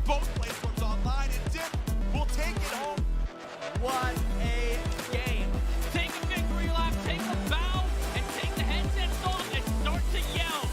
Both platforms online, and Dip will take it home. What a game. Take a victory lap, take a bow, and take the headsets off and start to yell.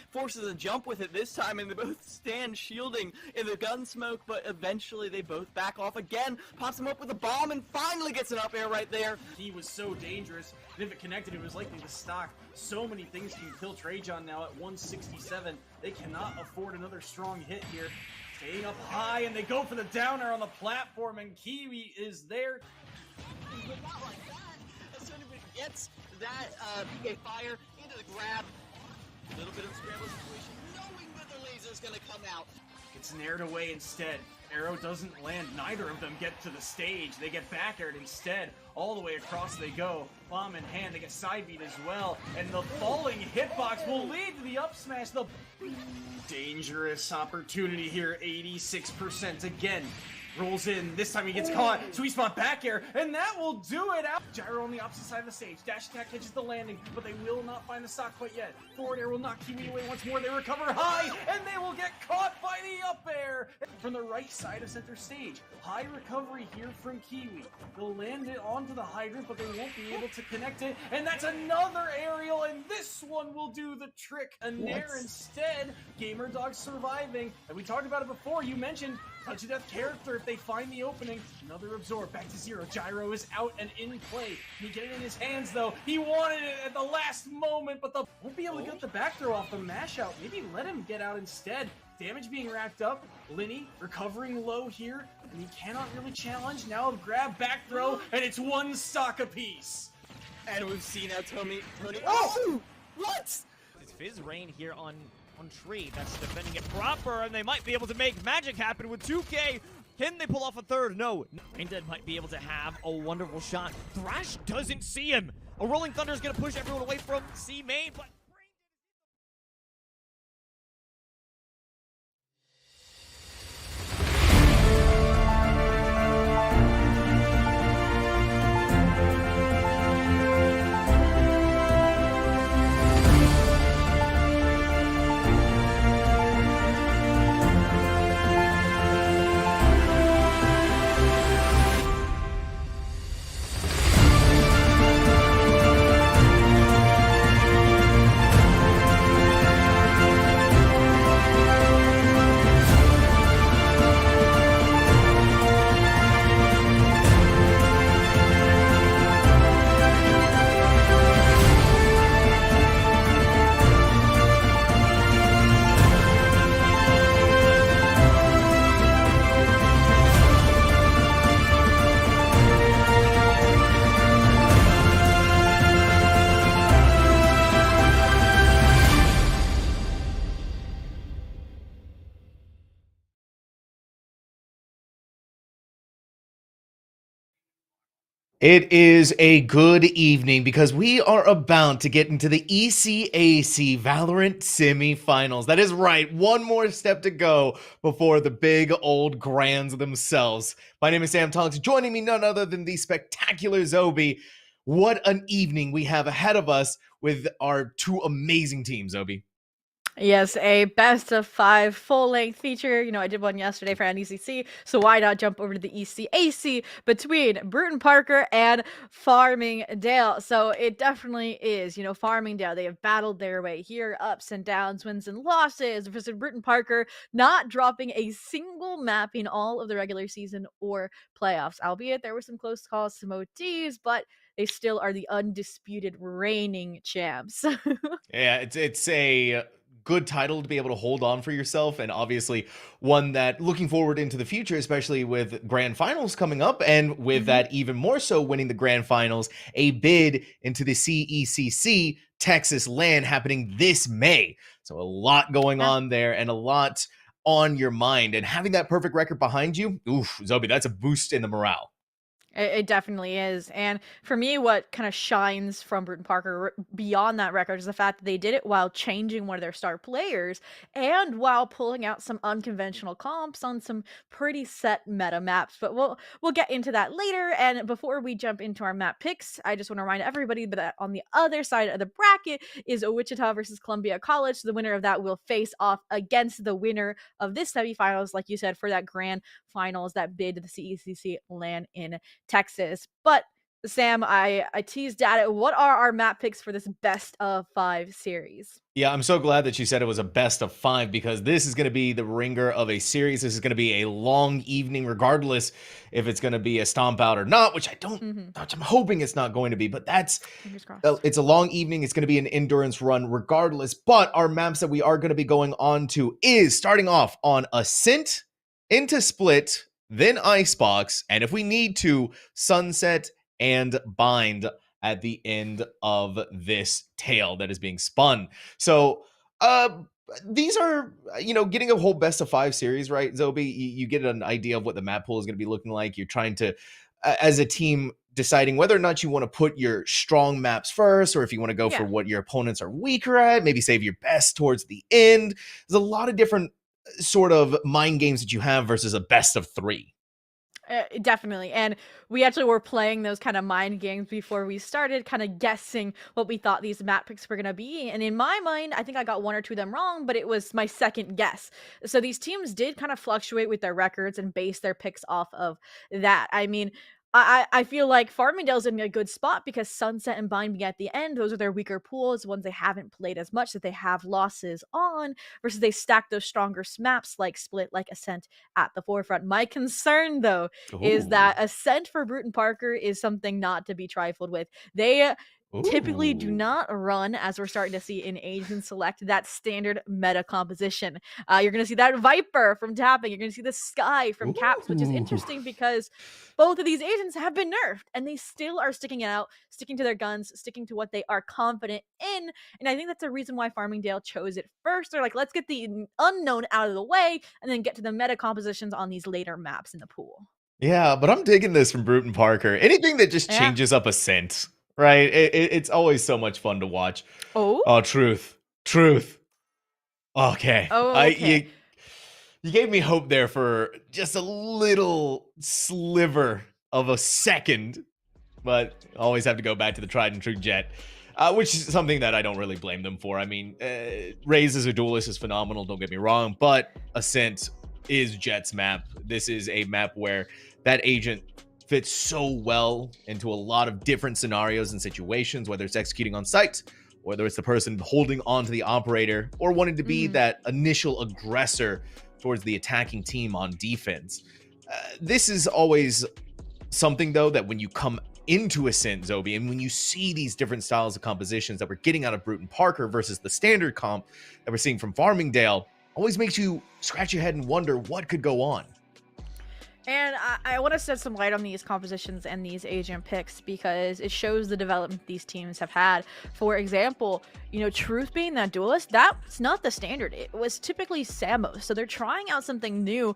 Forces a jump with it this time, and they both stand shielding in the gun smoke, but eventually they both back off again. Pops him up with a bomb and finally gets an up air right there. He was so dangerous, and if it connected, it was likely to stock. So many things can kill Trajan now at 167. They cannot afford another strong hit here. Staying up high, and they go for the downer on the platform, and Kiwi is there. But not like that. As soon as it gets that PK fire into the grab, a little bit of scramble situation, knowing that the laser's gonna come out. Gets nared away instead. Arrow doesn't land. Neither of them get to the stage. They get back aired instead. All the way across they go. Bomb in hand. They get side beat as well. And the falling hitbox will lead to the up smash. The dangerous opportunity here. 86% again. Rolls in. This time he gets caught. Sweet spot back air. And that will do it out. Gyro on the opposite side of the stage. Dash attack catches the landing. But they will not find the stock quite yet. Forward air will knock Kiwi away once more. They recover high. And they will get caught by the up air. From the right side of center stage. High recovery here from Kiwi. They'll land it onto the hydrant. But they won't be able to connect it. And that's another aerial. And this one will do the trick. A nair instead. Gamer Dog surviving. And we talked about it before. You mentioned touch of death character if they find the opening. Another absorb, back to zero. Gyro is out and in play. Can he get it in his hands though? He wanted it at the last moment, but won't be able to get the back throw off the mash out. Maybe let him get out instead. Damage being racked up. Linny recovering low here, and he cannot really challenge. Now grab back throw, and it's one stock apiece. And we've seen now Tony. Oh! What? It's Fizz Rain here on Tree that's defending it proper, and they might be able to make magic happen with 2K. Can they pull off a third? No. Braindead might be able to have a wonderful shot. Thrash doesn't see him. A Rolling Thunder is going to push everyone away from C main, but It is a good evening because we are about to get into the ECAC Valorant Semifinals. That is right, one more step to go before the big old grands themselves. My name is Sam Tonks, joining me none other than the spectacular Zobi. What an evening we have ahead of us with our two amazing teams, Zobi. Yes, a best of 5 full-length feature. You know, I did one yesterday for NECC, so why not jump over to the ECAC between Brewton-Parker and Farmingdale? So it definitely is, you know, Farmingdale. They have battled their way here, ups and downs, wins and losses, versus Brewton-Parker not dropping a single map in all of the regular season or playoffs. Albeit there were some close calls, some OTs, but they still are the undisputed reigning champs. Yeah, it's a good title to be able to hold on for yourself, and obviously one that looking forward into the future, especially with grand finals coming up, and with that even more so winning the grand finals, a bid into the CECC Texas LAN happening this May. So a lot going on there and a lot on your mind, and having that perfect record behind you, oof, Zobi, that's a boost in the morale. It definitely is. And for me, what kind of shines from Brewton-Parker beyond that record is the fact that they did it while changing one of their star players and while pulling out some unconventional comps on some pretty set meta maps. But we'll get into that later. And before we jump into our map picks, I just want to remind everybody that on the other side of the bracket is Wichita versus Columbia College. The winner of that will face off against the winner of this semifinals, like you said, for that grand finals that bid to the CECC LAN in Texas. But Sam, I teased at it. What are our map picks for this best of 5 series? Yeah, I'm so glad that you said it was a best of 5, because this is going to be the ringer of a series. This is going to be a long evening, regardless if it's going to be a stomp out or not, which I'm hoping it's not going to be, but it's a long evening. It's going to be an endurance run regardless. But our maps that we are going to be going on to is starting off on Ascent, into Split, then Icebox, and if we need to, Sunset and Bind at the end of this tale that is being spun. So these are, getting a whole best of 5 series, right, Zobi? You get an idea of what the map pool is going to be looking like. You're trying to, as a team, deciding whether or not you want to put your strong maps first, or if you want to go for what your opponents are weaker at, maybe save your best towards the end. There's a lot of different sort of mind games that you have versus a best of 3. Definitely. And we actually were playing those kind of mind games before we started, kind of guessing what we thought these map picks were going to be. And in my mind, I think I got 1 or 2 of them wrong, but it was my second guess. So these teams did kind of fluctuate with their records and base their picks off of that. I mean, I feel like Farmingdale's in a good spot because Sunset and Bind being at the end, those are their weaker pools, ones they haven't played as much, that they have losses on, versus they stack those stronger maps like Split, like Ascent at the forefront. My concern, though, is that Ascent for Brewton-Parker is something not to be trifled with. They typically do not run, as we're starting to see in Asian Select, that standard meta composition. You're going to see that Viper from Tapping. You're going to see the Sky from Caps, which is interesting because both of these Asians have been nerfed and they still are sticking it out, sticking to their guns, sticking to what they are confident in. And I think that's the reason why Farmingdale chose it first. They're like, let's get the unknown out of the way and then get to the meta compositions on these later maps in the pool. Yeah, but I'm digging this from Brewton-Parker. Anything that just changes up Ascent, right? It's always so much fun to watch. Oh, truth. Okay. Okay. You gave me hope there for just a little sliver of a second, but always have to go back to the tried and true Jet, which is something that I don't really blame them for. I mean, Raze as a duelist is phenomenal, don't get me wrong, but Ascent is Jet's map. This is a map where that agent fits so well into a lot of different scenarios and situations, whether it's executing on site, whether it's the person holding on to the operator, or wanting to be that initial aggressor towards the attacking team on defense. This is always something, though, that when you come into Ascent, Zobi, and when you see these different styles of compositions that we're getting out of Brewton-Parker versus the standard comp that we're seeing from Farmingdale, always makes you scratch your head and wonder what could go on. And I want to shed some light on these compositions and these agent picks because it shows the development these teams have had. For example, you know, Truth being that duelist, that's not the standard. It was typically Samo. So they're trying out something new,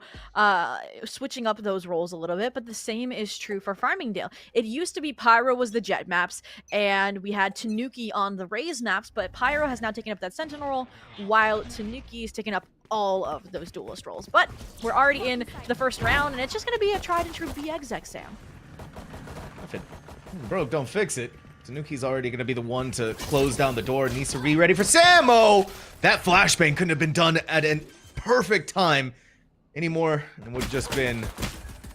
switching up those roles a little bit, but the same is true for Farmingdale. It used to be Pyro was the Jet maps, and we had Tanuki on the Raze maps, but Pyro has now taken up that Sentinel role, while Tanuki is taking up all of those duelist roles. But we're already in the first round, and it's just going to be a tried and true BX Sam. If it broke, don't fix it. Tanuki's already going to be the one to close down the door. Needs to be ready for Samo! That flashbang couldn't have been done at a perfect time anymore. It would have just been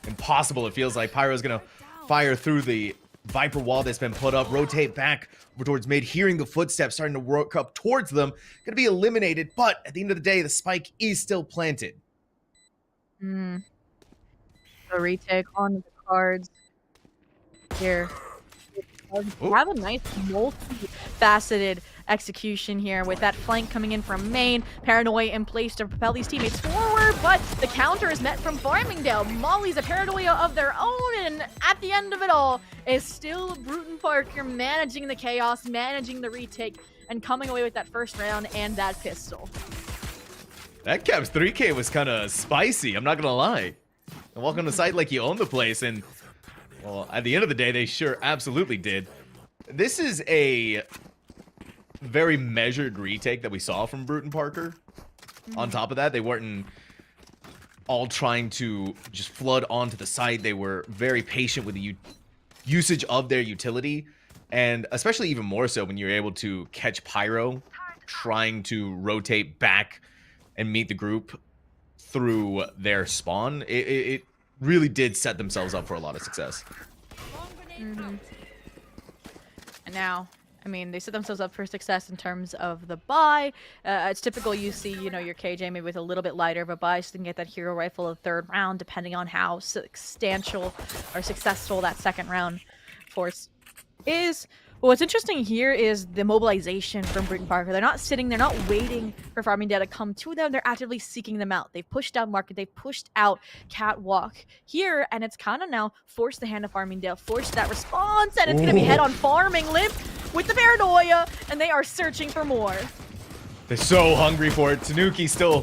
impossible, it feels like. Pyro's going to fire through the Viper wall that's been put up, rotate back over towards mid, hearing the footsteps starting to work up towards them. Going to be eliminated, but at the end of the day, the spike is still planted. The retake on the cards here. We have a nice multi-faceted execution here with that flank coming in from main. Paranoia in place to propel these teammates forward, but the counter is met from Farmingdale. Molly's a Paranoia of their own, and at the end of it all is still Brewton-Parker managing the chaos, managing the retake, and coming away with that first round and that pistol. That Caps 3K was kind of spicy, I'm not gonna lie. And walk on the site like you own the place, and well, at the end of the day, they sure absolutely did. This is a very measured retake that we saw from Brewton-Parker. On top of that, they weren't all trying to just flood onto the site. They were very patient with the usage of their utility, and especially even more so when you're able to catch Pyro trying to rotate back and meet the group through their spawn. It really did set themselves up for a lot of success. And now, I mean, they set themselves up for success in terms of the buy. It's typical you see, you know, your KJ maybe with a little bit lighter of a buy, so you can get that hero rifle of third round, depending on how substantial or successful that second round force is. But what's interesting here is the mobilization from Brewton-Parker. They're not sitting, they're not waiting for Farmingdale to come to them. They're actively seeking them out. They've pushed out Market, they've pushed out Catwalk here, and it's kind of now forced the hand of Farmingdale, forced that response, and it's going to be head on Farming Limp with the Paranoia, and they are searching for more. They're so hungry for it. Tanuki still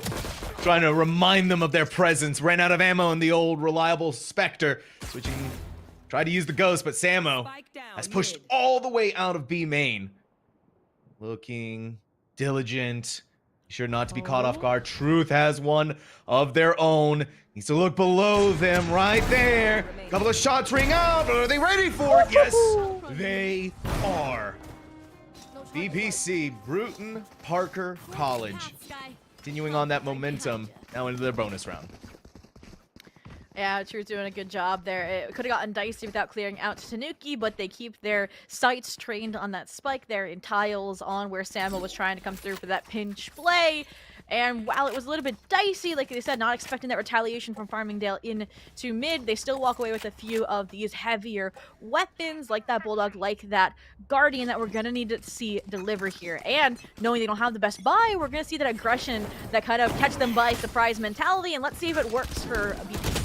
trying to remind them of their presence. Ran out of ammo in the old reliable Spectre, switching. Tried to use the Ghost, but Samo has pushed all the way out of B main. Looking diligent. Sure not to be caught off guard. Truth has one of their own. Needs to look below them right there. Couple of shots ring out. Are they ready for it? Yes, they are. BPC, Brewton-Parker College. Continuing on that momentum now into their bonus round. Yeah, Truth doing a good job there. It could have gotten dicey without clearing out to Tanuki, but they keep their sights trained on that spike there in tiles on where Samo was trying to come through for that pinch play. And while it was a little bit dicey, like they said, not expecting that retaliation from Farmingdale into mid, they still walk away with a few of these heavier weapons, like that Bulldog, like that Guardian that we're going to need to see deliver here. And knowing they don't have the best buy, we're going to see that aggression, that kind of catch them by surprise mentality, and let's see if it works for BPC.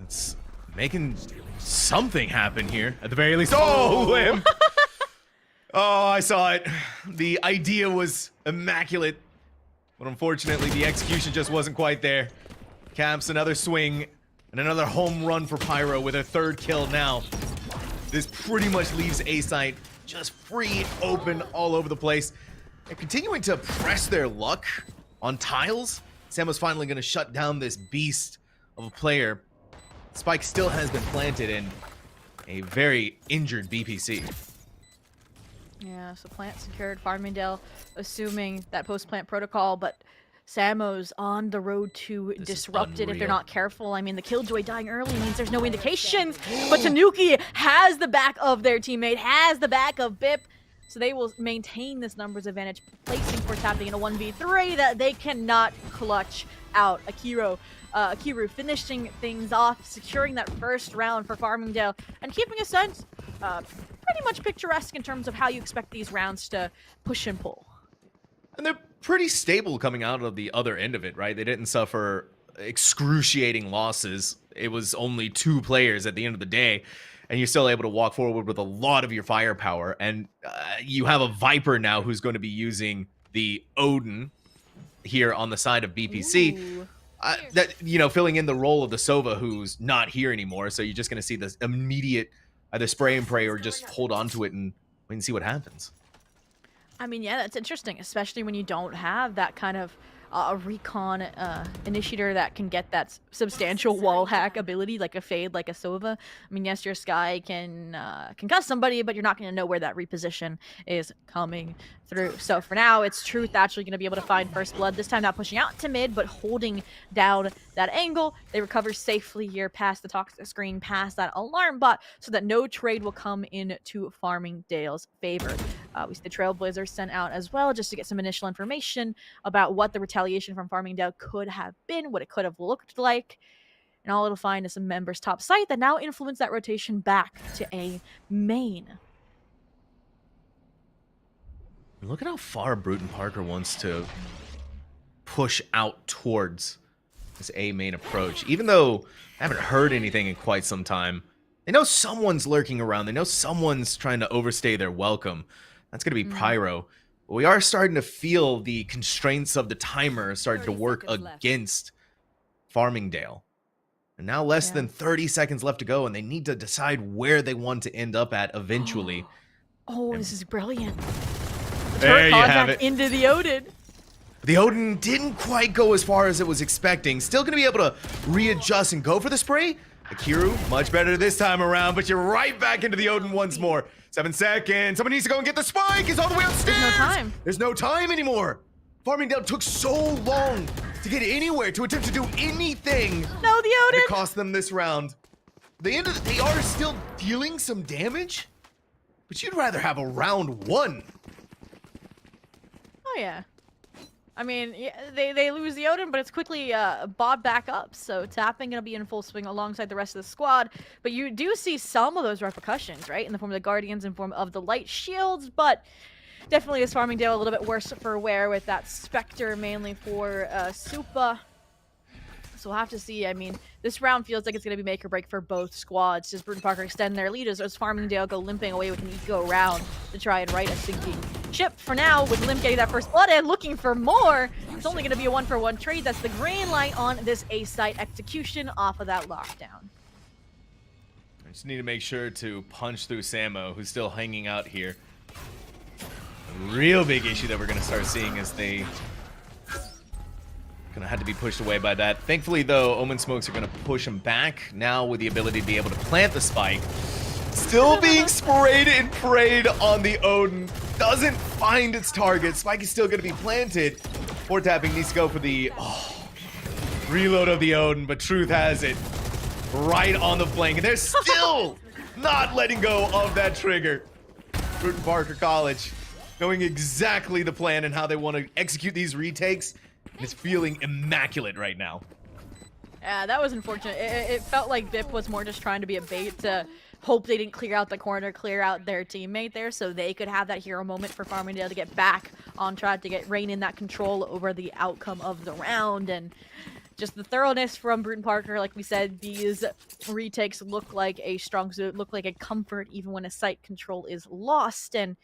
It's making something happen here, at the very least. Oh, Lim! Oh, I saw it. The idea was immaculate, but unfortunately the execution just wasn't quite there. Caps another swing and another home run for Pyro with her third kill now. This pretty much leaves A-Site just free, open all over the place. And continuing to press their luck on tiles, Samo's finally going to shut down this beast of a player. Spike still has been planted in a very injured BPC. Yeah, so plant secured, Farmingdale assuming that post-plant protocol, but Samo's on the road to disrupted if they're not careful. I mean, the Killjoy dying early means there's no indications, but Tanuki has the back of their teammate, has the back of Bip, so they will maintain this numbers advantage, placing Force happening in a 1v3 that they cannot clutch out. Akiru finishing things off, securing that first round for Farmingdale, and keeping a sense pretty much picturesque in terms of how you expect these rounds to push and pull. And they're pretty stable coming out of the other end of it, right? They didn't suffer excruciating losses it was only 2 players at the end of the day, and you're still able to walk forward with a lot of your firepower. And you have a Viper now who's going to be using the Odin here on the side of BPC. Ooh. That, you know, filling in the role of the Sova, who's not here anymore. So you're just going to see this immediate either spray and pray or just hold on to it and wait and see what happens. I mean, yeah, that's interesting, especially when you don't have that kind of a recon initiator that can get that substantial wall hack ability, like a Fade, like a Sova. I mean, yes, your Sky can concuss somebody, but you're not going to know where that reposition is coming through. So for now, it's Truth actually going to be able to find first blood, this time not pushing out to mid, but holding down that angle. They recover safely here past the toxic screen, past that alarm bot, so that no trade will come into Farmingdale's favor. We see the Trailblazers sent out as well, just to get some initial information about what the retaliation from Farmingdale could have been, what it could have looked like. And all it'll find is some members top site that now influence that rotation back to a main. Look at how far Brewton-Parker wants to push out towards this A main approach. Even though I haven't heard anything in quite some time, they know someone's lurking around. They know someone's trying to overstay their welcome. That's going to be Pyro. But we are starting to feel the constraints of the timer starting to work against Farmingdale. And now less than 30 seconds left to go, and they need to decide where they want to end up at eventually. Oh, this is brilliant. There you have it. Into the Odin. The Odin didn't quite go as far as it was expecting. Still going to be able to readjust and go for the spray. Akiru, much better this time around, but you're right back into the Odin once more. 7 seconds. Someone needs to go and get the spike. He's all the way upstairs. There's no time. There's no time anymore. Farmingdale took so long to get anywhere, to attempt to do anything. No, the Odin. It cost them this round. They are still dealing some damage, but you'd rather have a round 1. Oh, yeah. I mean, yeah, they lose the Odin, but it's quickly bought back up. So tapping going to be in full swing alongside the rest of the squad. But you do see some of those repercussions, right? In the form of the Guardians, in form of the light shields. But definitely is Farmingdale a little bit worse for wear with that Spectre, mainly for Supa. So we'll have to see. I mean, this round feels like it's going to be make or break for both squads. Does Brewton-Parker extend their lead, as Farmingdale go limping away with an eco round to try and right a sinking ship? For now, with Limp getting that first blood and looking for more, it's only going to be a 1-for-1 trade. That's the green light on this A-site execution off of that lockdown. I just need to make sure to punch through Samo, who's still hanging out here. A real big issue that we're going to start seeing is they gonna have to be pushed away by that. Thankfully, though, Omen Smokes are gonna push him back now with the ability to be able to plant the spike. Still being sprayed and prayed on the Odin. Doesn't find its target. Spike is still gonna be planted. Fort tapping needs to go for the reload of the Odin, but Truth has it right on the flank, and they're still not letting go of that trigger. Brewton-Parker College knowing exactly the plan and how they want to execute these retakes. And it's feeling immaculate right now. Yeah, that was unfortunate. It felt like Vip was more just trying to be a bait to hope they didn't clear out the corner, clear out their teammate there, so they could have that hero moment for Farmingdale to get back on track, to rein in that control over the outcome of the round. And just the thoroughness from Brewton-Parker, like we said, these retakes look like a strong suit, look like a comfort even when a site control is lost. And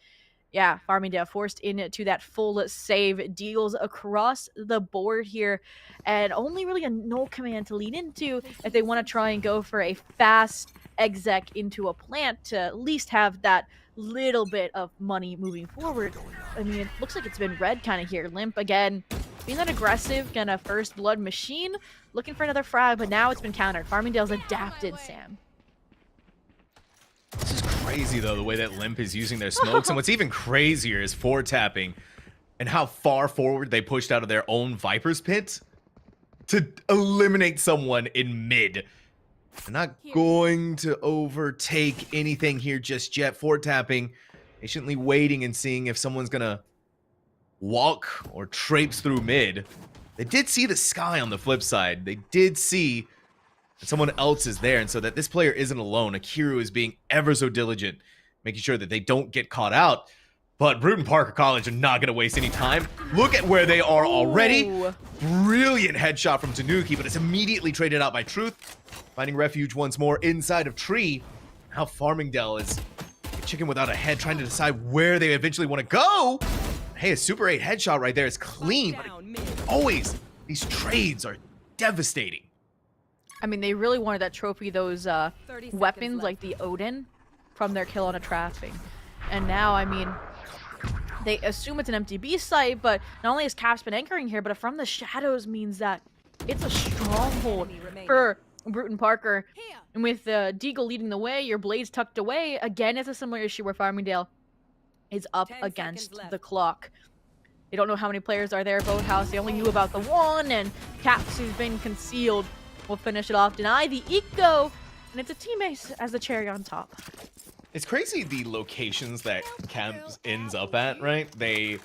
yeah, Farmingdale forced into that full save, deals across the board here, and only really a null command to lean into if they want to try and go for a fast exec into a plant to at least have that little bit of money moving forward. I mean, it looks like it's been red kind of here. Limp again, being that aggressive, kind of first blood machine, looking for another frag, but now it's been countered. Farmingdale's adapted, Sam. This is crazy, though, the way that Limp is using their smokes. And what's even crazier is tapping and how far forward they pushed out of their own Viper's pit to eliminate someone in mid. They're not going to overtake anything here just yet. Tapping, patiently waiting and seeing if someone's going to walk or traipse through mid. They did see the sky on the flip side. They did see that someone else is there, and so that this player isn't alone. Akiru is being ever so diligent, making sure that they don't get caught out. But Brewton-Parker College are not going to waste any time. Look at where they are already. Ooh. Brilliant headshot from Tanuki, but it's immediately traded out by Truth. Finding refuge once more inside of Tree. Now Farmingdale is a chicken without a head, trying to decide where they eventually want to go. Hey, a Super 8 headshot right there is clean, but always these trades are devastating. I mean, they really wanted that trophy, those weapons like the Odin from their kill on a trapping. And now, I mean, they assume it's an empty B site, but not only has Caps been anchoring here, but From the Shadows means that it's a stronghold for Brewton-Parker. And with Deagle leading the way, your blades tucked away, again, it's a similar issue where Farmingdale is up against the clock. They don't know how many players are there at Boathouse. They only knew about the one, and Caps, who's been concealed, will finish it off. Deny the eco, and it's a team ace as the cherry on top. It's crazy the locations that Caps ends up at, right? They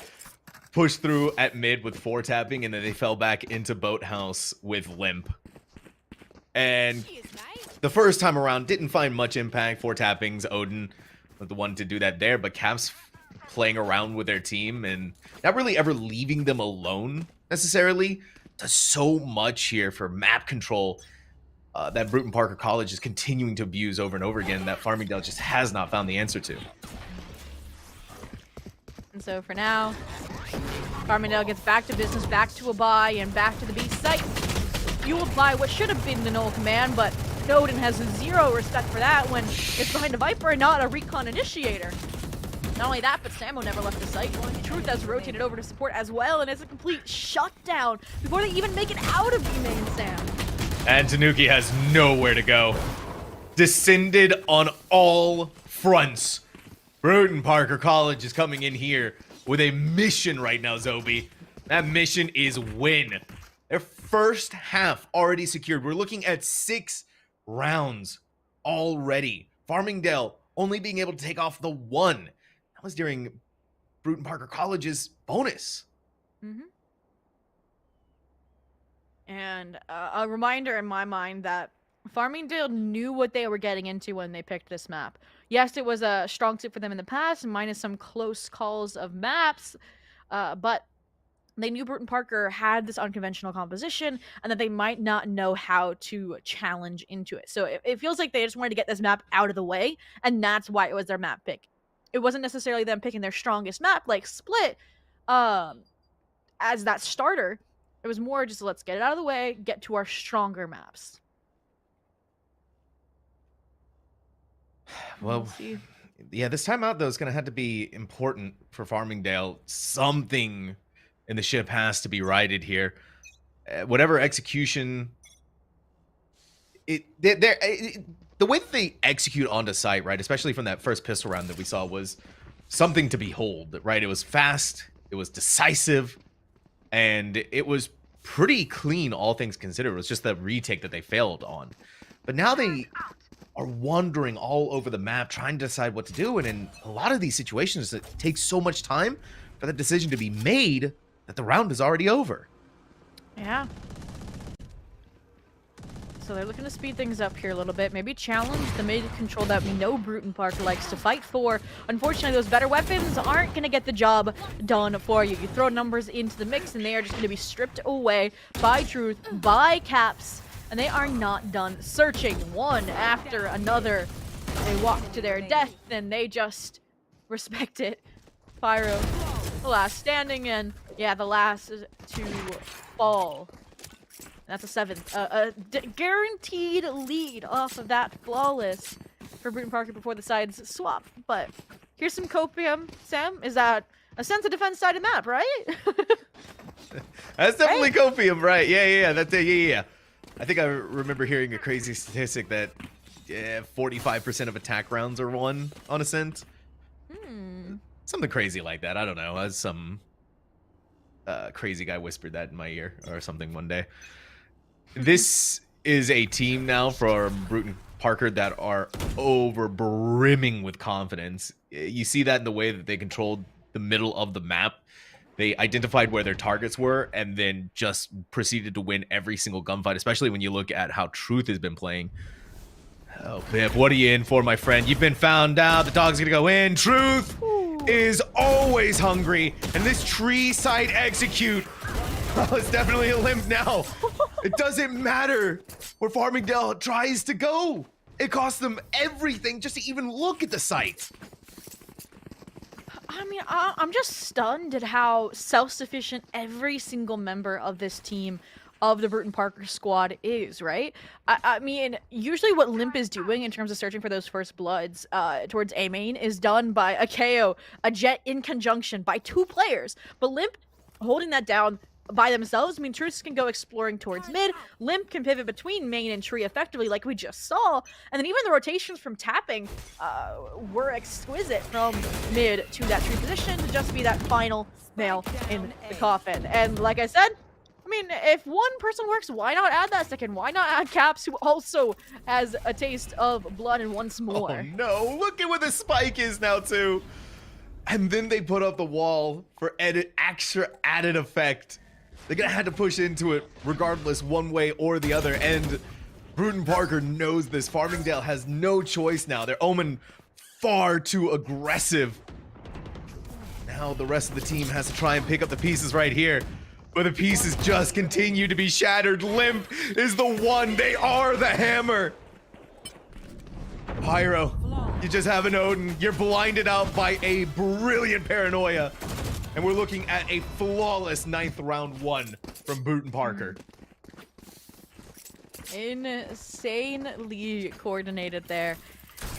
pushed through at mid with 4 tapping, and then they fell back into Boathouse with Limp. And the first time around, didn't find much impact. 4 tappings, Odin was the one to do that there, but Caps playing around with their team and not really ever leaving them alone necessarily does so much here for map control that Brewton-Parker College is continuing to abuse over and over again that Farmingdale just has not found the answer to. And so for now, Farmingdale gets back to business, back to a buy, and back to the B site. Fueled by what should have been the null command, but Odin has zero respect for that when it's behind a Viper and not a recon initiator. Not only that, but Samo never left the site. Truth has rotated over to support as well, and it's a complete shutdown before they even make it out of B main, Sam. And Tanuki has nowhere to go. Descended on all fronts. Brewton-Parker College is coming in here with a mission right now, Zobi. That mission is win. Their first half already secured. We're looking at 6 rounds already. Farmingdale only being able to take off the 1. That was during Brewton-Parker College's bonus. Mm-hmm. And a reminder in my mind that Farmingdale knew what they were getting into when they picked this map. Yes, it was a strong suit for them in the past, minus some close calls of maps, but they knew Brewton-Parker had this unconventional composition and that they might not know how to challenge into it. So it feels like they just wanted to get this map out of the way, and that's why it was their map pick. It wasn't necessarily them picking their strongest map like Split as that starter. It was more just let's get it out of the way, get to our stronger maps. Well, yeah, this timeout, though, is going to have to be important for Farmingdale. Something in the ship has to be righted here. Whatever execution... the way that they execute onto site, right, especially from that first pistol round that we saw, was something to behold, right? It was fast, it was decisive, and it was pretty clean, all things considered. It was just the retake that they failed on. But now they are wandering all over the map, trying to decide what to do, and in a lot of these situations, it takes so much time for that decision to be made that the round is already over. Yeah. So they're looking to speed things up here a little bit. Maybe challenge the mid control that we know Brewton-Parker likes to fight for. Unfortunately, those better weapons aren't going to get the job done for you. You throw numbers into the mix, and they are just going to be stripped away by Truth, by Caps, and they are not done searching one after another. They walk to their death, and they just respect it. Pyro, the last standing, and yeah, the last to fall. That's a 7th. A guaranteed lead off of that flawless for Brewton-Parker before the sides swap. But here's some copium. Sam, is that a sense of defense sided map, right? That's definitely copium, right? Yeah. That's yeah. I think I remember hearing a crazy statistic that 45% of attack rounds are won on Ascent. Something crazy like that. I don't know. As some crazy guy whispered that in my ear or something one day. This is a team now for Brewton-Parker that are over brimming with confidence. You see that in the way that they controlled the middle of the map. They identified where their targets were and then just proceeded to win every single gunfight, especially when you look at how Truth has been playing. Oh, Pip, what are you in for, my friend? You've been found out. The dog's gonna go in. Truth! is always hungry, and this tree side execute, well, it's definitely a limp now. It doesn't matter where Farmingdale tries to go. It costs them everything just to even look at the site. I mean, I'm just stunned at how self-sufficient every single member of this team of the Brewton-Parker squad is, right? I mean, usually what Limp is doing in terms of searching for those first bloods towards A main is done by a KO, a Jet in conjunction by 2 players. But Limp holding that down by themselves, I mean, Truce can go exploring towards mid, Limp can pivot between main and tree effectively like we just saw, and then even the rotations from tapping were exquisite from mid to that tree position to just be that final nail in the coffin. And like I said, I mean, if one person works, why not add that second? Why not add Caps, who also has a taste of blood and once more? Oh no, look at where the spike is now too. And then they put up the wall for extra added effect. They're gonna have to push into it regardless one way or the other, and Brewton-Parker knows this. Farmingdale has no choice now. They're Omen far too aggressive. Now the rest of the team has to try and pick up the pieces right here. But the pieces just continue to be shattered. Limp is the one. They are the hammer. Pyro, you just have an Odin. You're blinded out by a brilliant paranoia. And we're looking at a flawless 9th round 1 from Brewton-Parker. Insanely coordinated there.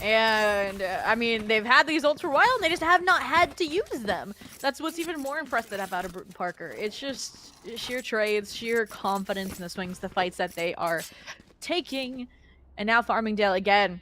And, I mean, they've had these ults for a while, and they just have not had to use them. That's what's even more impressive about a Brewton-Parker. It's just sheer trades, sheer confidence in the swings, the fights that they are taking. And now Farmingdale, again,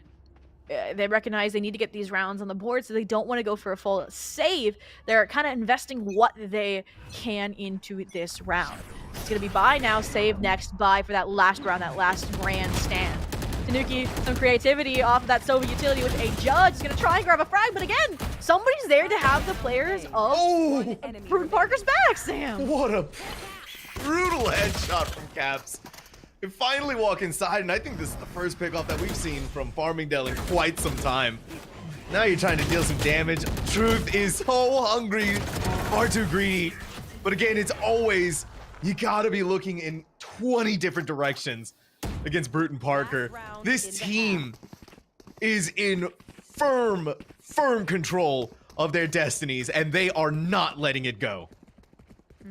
they recognize they need to get these rounds on the board, so they don't want to go for a full save. They're kind of investing what they can into this round. It's going to be buy now, save next, buy for that last round, that last grand stand. Tanuki, some creativity off of that Soviet utility with a judge. Is going to try and grab a frag, but again, somebody's there to have the players of Brewton-Parker's back, Sam. What a brutal headshot from Caps. They finally walk inside, and I think this is the first pickoff that we've seen from Farmingdale in quite some time. Now you're trying to deal some damage. Truth is so hungry, far too greedy. But again, it's always, you gotta be looking in 20 different directions against Brewton-Parker. This team is in firm control of their destinies, and they are not letting it go.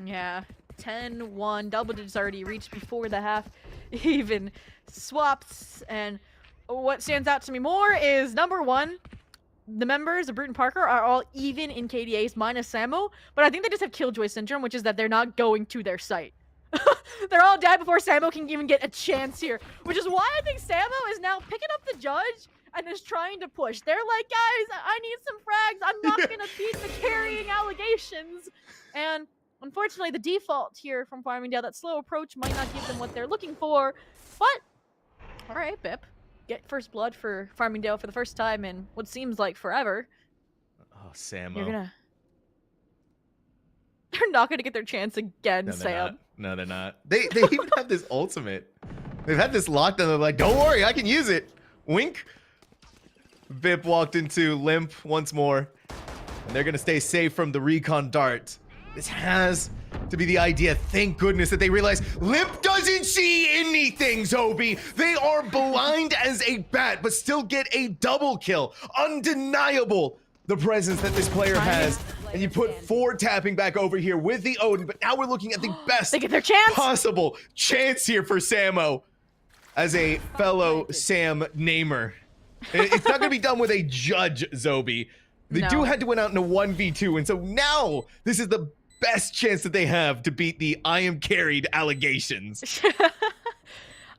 Yeah, 10-1, double digits already reached before the half even swaps. And what stands out to me more is, number one, the members of Brewton-Parker are all even in KDAs minus Samo, but I think they just have Killjoy syndrome, which is that they're not going to their site. They're all dead before Samo can even get a chance here, which is why I think Samo is now picking up the judge and is trying to push. They're like, guys, I need some frags. I'm not gonna beat the carrying allegations. And unfortunately, the default here from Farmingdale, that slow approach might not give them what they're looking for. But, all right, Bip. Get first blood for Farmingdale for the first time in what seems like forever. Oh, Samo. They're not gonna get their chance again, No, Sam. not. No, they're not. They even have this ultimate. They've had this lockdown. They're like, don't worry, I can use it. Wink. Vip walked into Limp once more. And they're going to stay safe from the recon dart. This has to be the idea. Thank goodness that they realize Limp doesn't see anything, Zobi. They are blind as a bat, but still get a double kill. Undeniable, the presence that this player has. And you put 4 tapping back over here with the Odin, but now we're looking at the best They get their chance. possible chance here for Samo as a fellow Sam namer. It's not going to be done with a judge, Zobi. They do have to win out in a 1v2, and so now this is the best chance that they have to beat the I am carried allegations.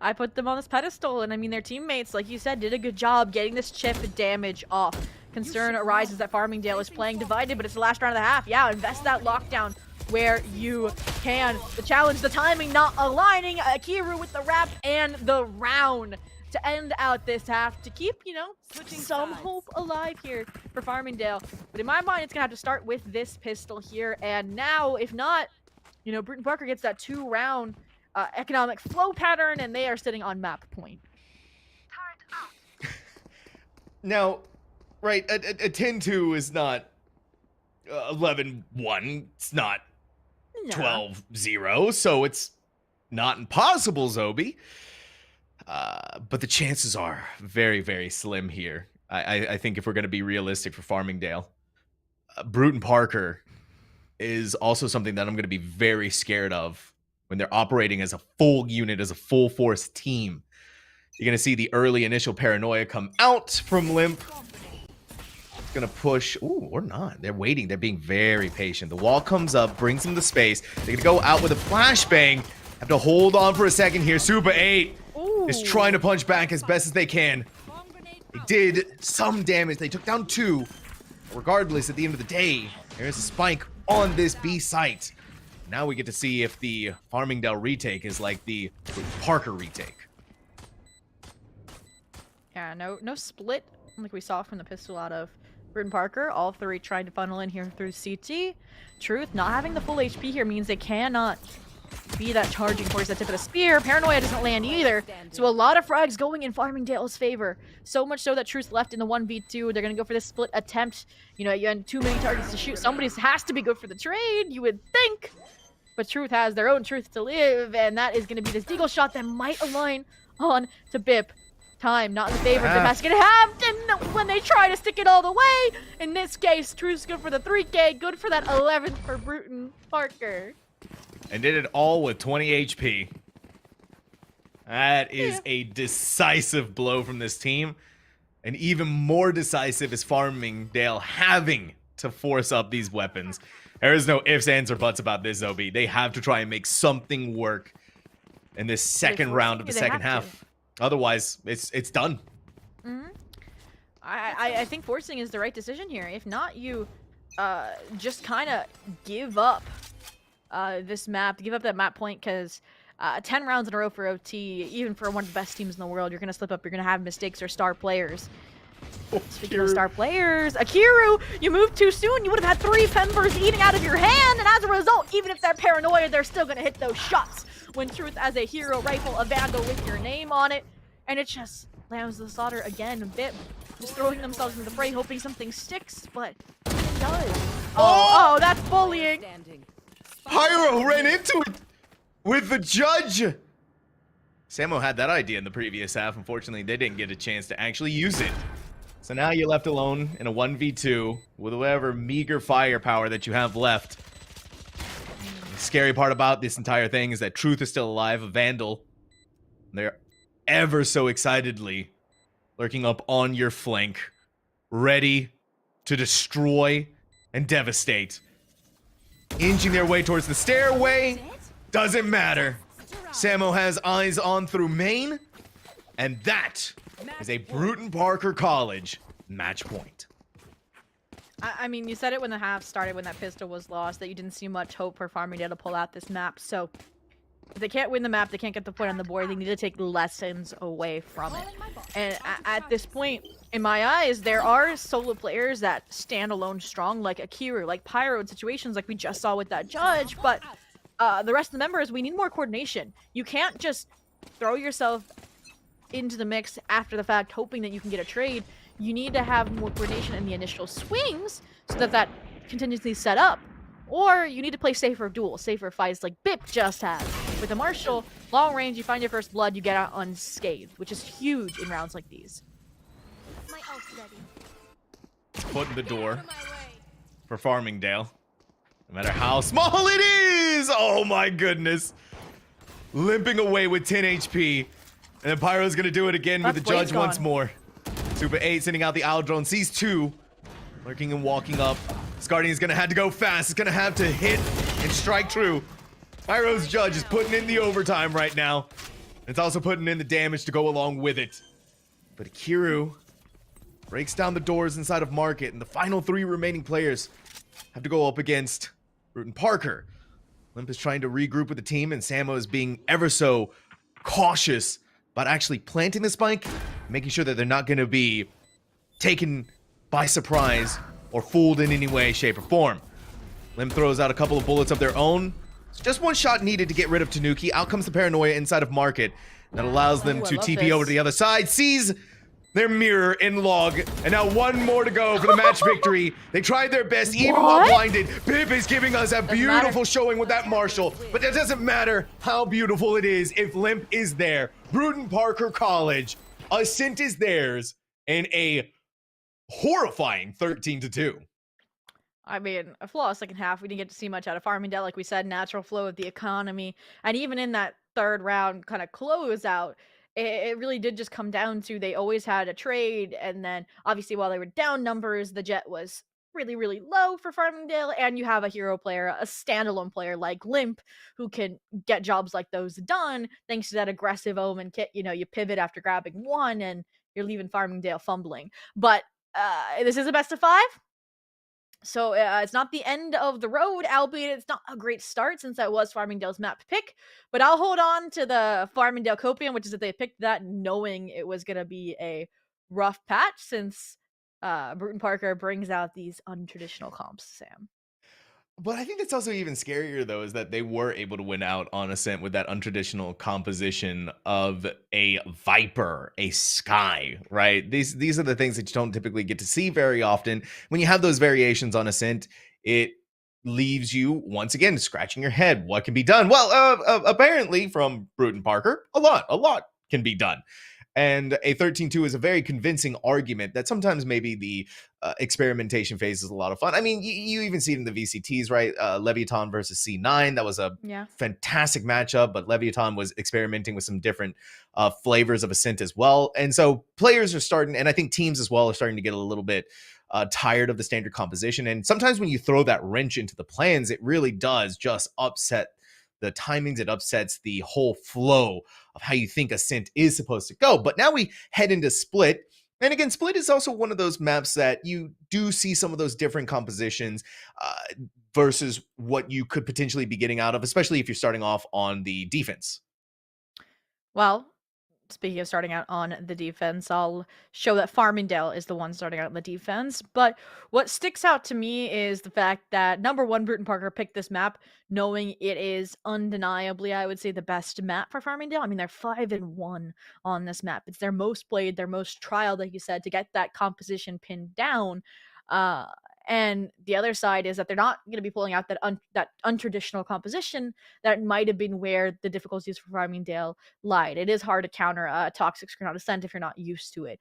I put them on this pedestal, and I mean, their teammates, like you said, did a good job getting this chip damage off. Concern arises that Farmingdale is playing divided, but it's the last round of the half. Yeah, invest that lockdown where you can. The challenge, the timing not aligning. Akiru with the wrap and the round to end out this half to keep, you know, some hope alive here for Farmingdale. But in my mind, it's gonna have to start with this pistol here. And now, if not, you know, Brewton-Parker gets that 2-round economic flow pattern, and they are sitting on map point. Now, right, a 10-2 is not 11-1. It's not No. 12-0, so it's not impossible, Zobi. But the chances are very, very slim here. I think if we're going to be realistic for Farmingdale, Brewton-Parker is also something that I'm going to be very scared of when they're operating as a full unit, as a full force team. You're going to see the early initial paranoia come out from Limp. It's going to push. Ooh, or not. They're waiting. They're being very patient. The wall comes up, brings them the space. They're going to go out with a flashbang. Have to hold on for a second here. Super 8 is trying to punch back as best as they can. They did some damage. They took down 2. Regardless, at the end of the day, there's a spike on this B site. Now we get to see if the Farmingdale retake is like the Parker retake. Yeah, no split like we saw from the pistol out of Brewton-Parker. All 3 trying to funnel in here through CT. Truth, not having the full HP here means they cannot be that charging force that tip of the spear. Paranoia doesn't land either. So a lot of frags going in Farmingdale's favor. So much so that Truth left in the 1v2. They're going to go for this split attempt. You know, you had too many targets to shoot. Somebody has to be good for the trade, you would think. But Truth has their own truth to live, and that is going to be this deagle shot that might align on to Bip. Time not in the favor. Bip has to get halved, and when they try to stick it all the way, in this case, Truth's good for the 3K, good for that 11th for Brewton-Parker. And did it all with 20 HP. That is a decisive blow from this team. And even more decisive is Farmingdale having to force up these weapons. There is no ifs, ands, or buts about this, Zobi. They have to try and make something work in this second round of the second half. Otherwise, it's done. Mm-hmm. I think forcing is the right decision here. If not, you just kind of give up this map, give up that map point, because 10 rounds in a row for OT, even for one of the best teams in the world, you're going to slip up, you're going to have mistakes or star players. Speaking of star players, Akiru, you moved too soon. You would have had 3 Pembers eating out of your hand, and as a result, even if they're paranoia, they're still going to hit those shots. When Truth as a hero rifle, a Vandal with your name on it, and it just lands the slaughter again a bit. Just throwing themselves into the fray, hoping something sticks, but it does. Oh, that's bullying. Pyro ran into it with the judge. Samo had that idea in the previous half. Unfortunately, they didn't get a chance to actually use it. So now you're left alone in a 1v2 with whatever meager firepower that you have left. The scary part about this entire thing is that Truth is still alive, a Vandal. They're ever so excitedly lurking up on your flank, ready to destroy and devastate. Inching their way towards the stairway, doesn't matter. Samo has eyes on through main, and that is a Brewton-Parker College match point. I mean, you said it when the half started, when that pistol was lost, that you didn't see much hope for Farmingdale to pull out this map. So if they can't win the map, they can't get the point on the board, they need to take lessons away from it. And at this point, in my eyes, there are solo players that stand alone strong, like Akiru, like Pyro, in situations like we just saw with that judge, but the rest of the members, we need more coordination. You can't just throw yourself into the mix after the fact, hoping that you can get a trade. You need to have more coordination in the initial swings so that that contingency is set up. Or you need to play safer duels, safer fights like Bip just has. With a Marshall, long range, you find your first blood, you get out unscathed, which is huge in rounds like these. Foot in the door for Farmingdale. No matter how small it is! Oh my goodness. Limping away with 10 HP. And then Pyro's gonna do it again with the judge once more. Super 8 sending out the owl drone, sees 2. Lurking and walking up. Guardian's gonna have to go fast. It's gonna have to hit and strike true. Pyro's judge is putting in the overtime right now. It's also putting in the damage to go along with it. But Akiru breaks down the doors inside of Market, and the final 3 remaining players have to go up against Brewton-Parker. Limp is trying to regroup with the team, and Samo is being ever so cautious about actually planting the spike, making sure that they're not going to be taken by surprise or fooled in any way, shape, or form. Limp throws out a couple of bullets of their own. It's just one shot needed to get rid of Tanuki. Out comes the paranoia inside of Market. That allows them to TP over to the other side. Sees their mirror and log, and now one more to go for the match victory. They tried their best, even while What? blinded. Pip is giving us a beautiful showing with that Marshall, but it doesn't matter how beautiful it is if Limp is there. Brewton-Parker College, Ascent is theirs, and a horrifying 13-2. I mean, a flawless second half. We didn't get to see much out of Farmingdale, like we said, natural flow of the economy. And even in that third round kind of closeout, it really did just come down to they always had a trade. And then obviously while they were down numbers, the jet was really, really low for Farmingdale. And you have a hero player, a standalone player like Limp, who can get jobs like those done thanks to that aggressive Omen kit. You know, you pivot after grabbing one and you're leaving Farmingdale fumbling. But this is a best of 5. So it's not the end of the road, albeit it's not a great start since that was Farmingdale's map pick. But I'll hold on to the Farmingdale Copium, which is that they picked that knowing it was going to be a rough patch since Brewton-Parker brings out these untraditional comps, Sam. But I think that's also even scarier, though, is that they were able to win out on Ascent with that untraditional composition of a Viper, a Sky, right? These are the things that you don't typically get to see very often. When you have those variations on Ascent, it leaves you, once again, scratching your head. What can be done? Well, apparently, from Brewton-Parker, a lot can be done. And a 13-2 is a very convincing argument that sometimes maybe the experimentation phase is a lot of fun. I mean, you even see it in the VCTs, right? Leviathan versus C9. That was a fantastic matchup, but Leviathan was experimenting with some different flavors of Ascent as well. And so players are starting, and I think teams as well are starting to get a little bit tired of the standard composition. And sometimes when you throw that wrench into the plans, it really does just upset the timings. It upsets the whole flow of how you think Ascent is supposed to go. But now we head into Split. And again, Split is also one of those maps that you do see some of those different compositions versus what you could potentially be getting out of, especially if you're starting off on the defense. Well, speaking of starting out on the defense, I'll show that Farmingdale is the one starting out on the defense. But what sticks out to me is the fact that number one, Brewton-Parker picked this map knowing it is undeniably, I would say, the best map for Farmingdale. I mean, they're 5-1 on this map. It's their most played, their most trialed, like you said, to get that composition pinned down. And the other side is that they're not going to be pulling out that untraditional composition that might have been where the difficulties for Farmingdale lied. It is hard to counter a toxic screen out Ascent if you're not used to it.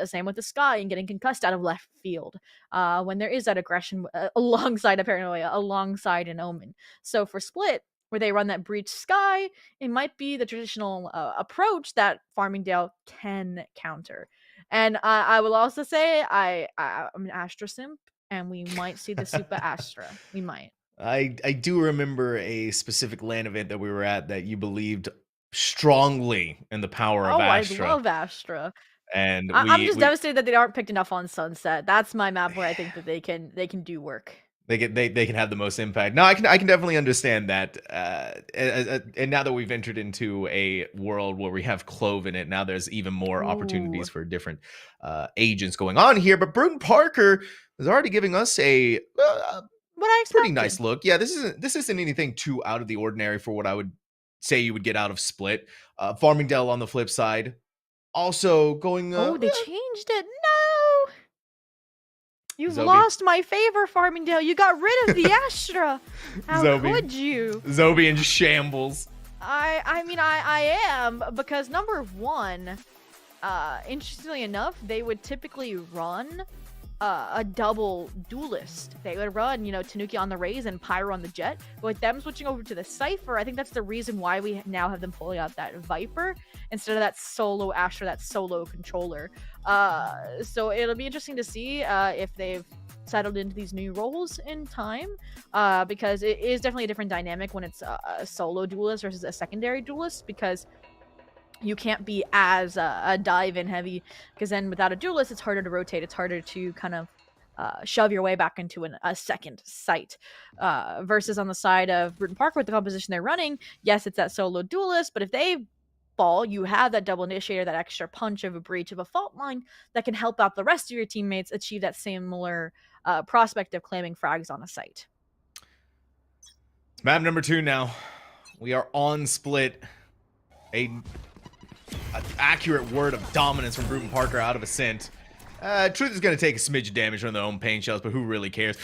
Same with the Sky and getting concussed out of left field when there is that aggression alongside a Paranoia, alongside an Omen. So for Split, where they run that Breach Sky, it might be the traditional approach that Farmingdale can counter. And I will also say I'm an Astra simp. And we might see the Super Astra. We might. I do remember a specific LAN event that we were at that you believed strongly in the power of Astra. I love Astra. And I'm just devastated that they aren't picked enough on Sunset. That's my map where I think that they can do work. They can have the most impact. No, I can definitely understand that. And now that we've entered into a world where we have Clove in it, now there's even more opportunities for different agents going on here. But Brewton-Parker is already giving us a pretty nice look. Yeah, this isn't anything too out of the ordinary for what I would say you would get out of Split. Farmingdale on the flip side, also going. They changed it. No. You've lost my favor, Farmingdale. You got rid of the Astra. How could you? Zobi in shambles. I mean, I am, because number one, interestingly enough, they would typically run a double duelist. They would run, Tanuki on the Raze and Pyro on the Jet. But with them switching over to the Cypher, I think that's the reason why we now have them pulling out that Viper instead of that solo Astra, that solo controller. So it'll be interesting to see if they've settled into these new roles in time, because it is definitely a different dynamic when it's a solo duelist versus a secondary duelist, because you can't be as a dive-in heavy, because then without a duelist, it's harder to rotate. It's harder to kind of shove your way back into a second site. Versus on the side of Brewton-Parker with the composition they're running, yes, it's that solo duelist, but if they fall, you have that double initiator, that extra punch of a breach of a fault line that can help out the rest of your teammates achieve that similar prospect of claiming frags on a site. Map number 2 now. We are on Split. an accurate word of dominance from Brewton-Parker out of Ascent. Truth is going to take a smidge of damage from their own pain shells, but who really cares?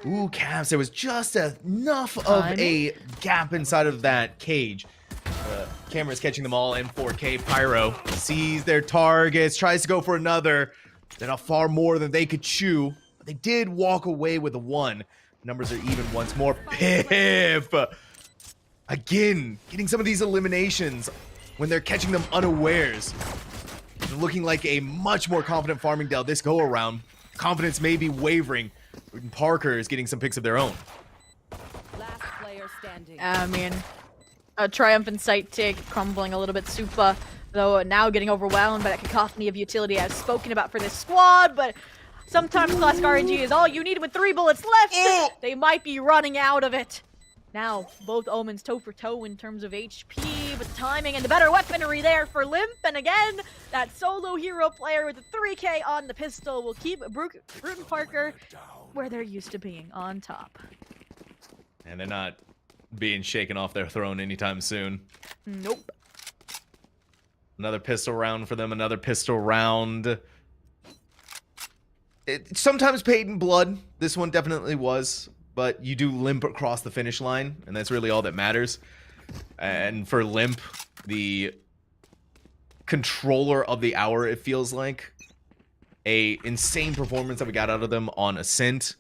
Ooh, Cavs, there was just enough of a gap inside of that cage. Camera's catching them all in 4K. Pyro sees their targets, tries to go for another. They're not far more than they could chew. But they did walk away with a 1. Numbers are even once more. Pip! Again, getting some of these eliminations when they're catching them unawares. And looking like a much more confident Farmingdale this go-around. Confidence may be wavering. Parker is getting some picks of their own. Last player standing. I mean, a triumphant sight take, crumbling a little bit Supa, though now getting overwhelmed by that cacophony of utility I've spoken about for this squad, but sometimes classic RNG is all you need with 3 bullets left. They might be running out of it. Now, both Omens toe for toe in terms of HP, but the timing and the better weaponry there for Limp, and again, that solo hero player with the 3K on the pistol will keep Brewton-Parker where they're used to being, on top. And they're not being shaken off their throne anytime soon. Nope. Another pistol round for them, another pistol round. It's sometimes paid in blood. This one definitely was. But you do limp across the finish line, and that's really all that matters. And for Limp, the controller of the hour, it feels like. A insane performance that we got out of them on Ascent.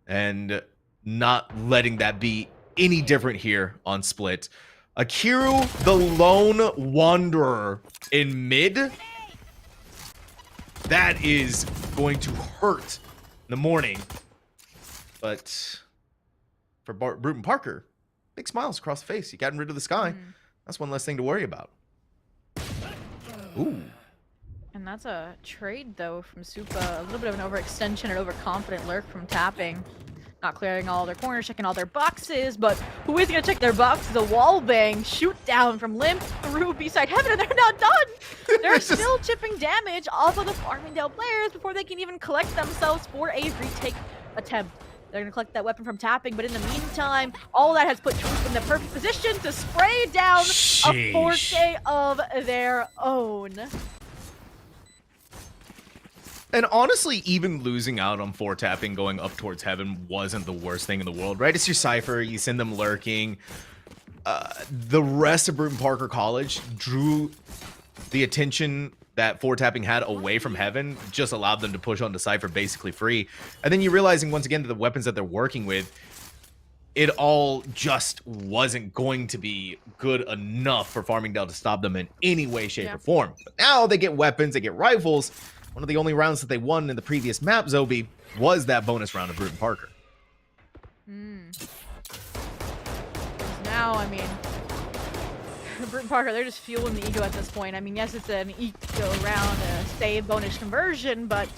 And not letting that be any different here on Split. Akiru, the lone wanderer in mid. That is going to hurt in the morning. But for Brewton-Parker, big smiles across the face. You got rid of the sky. That's one less thing to worry about. Ooh. And that's a trade, though, from Supa. A little bit of an overextension and overconfident lurk from tapping. Not clearing all their corners, checking all their boxes, but who is going to check their boxes? A wall bang, shoot down from Limp through B-side heaven, and they're not done! They're still chipping damage off of the Farmingdale players before they can even collect themselves for a retake attempt. They're going to collect that weapon from tapping, but in the meantime, all that has put Truth in the perfect position to spray down a 4K of their own. And honestly, even losing out on 4-tapping going up towards heaven wasn't the worst thing in the world, right? It's your Cypher, you send them lurking. The rest of Brewton-Parker College drew the attention that 4-tapping had away from heaven, just allowed them to push on to Cypher basically free. And then you're realizing once again that the weapons that they're working with, it all just wasn't going to be good enough for Farmingdale to stop them in any way, shape, or form. But now they get weapons, they get rifles. One of the only rounds that they won in the previous map, Zobi, was that bonus round of Brewton-Parker. Now, I mean, Brewton-Parker, they're just fueling the ego at this point. I mean, yes, it's an eco round, save bonus conversion, but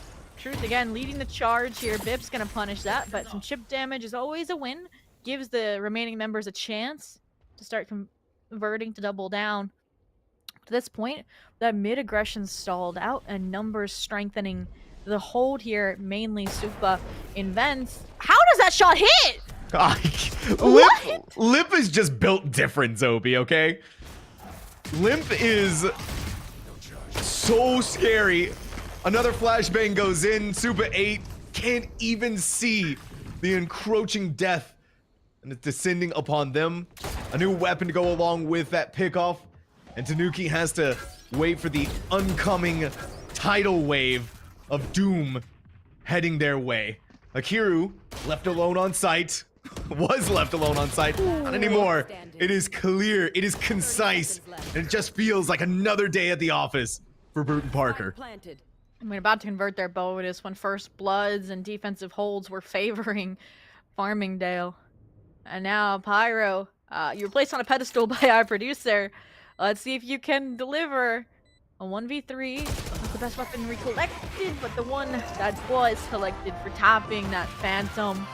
Truth, again, leading the charge here. Bip's going to punish that, but some chip damage is always a win. Gives the remaining members a chance to start converting to double down. To this point, that mid-aggression stalled out and numbers strengthening the hold here, mainly Supa in vents. How does that shot hit? Limp is just built different, Zobi, okay? Limp is so scary. Another flashbang goes in. Supa 8 can't even see the encroaching death. And it's descending upon them. A new weapon to go along with that pickoff. And Tanuki has to wait for the oncoming tidal wave of doom heading their way. Akiru, left alone on site. Was left alone on site. Not anymore. It is clear. It is concise. And it just feels like another day at the office for Brewton-Parker. I mean, about to convert their bonus when first bloods and defensive holds were favoring Farmingdale. And now, Pyro, you were placed on a pedestal by our producer. Let's see if you can deliver a 1v3. Not the best weaponry collected, but the one that was selected for tapping that Phantom.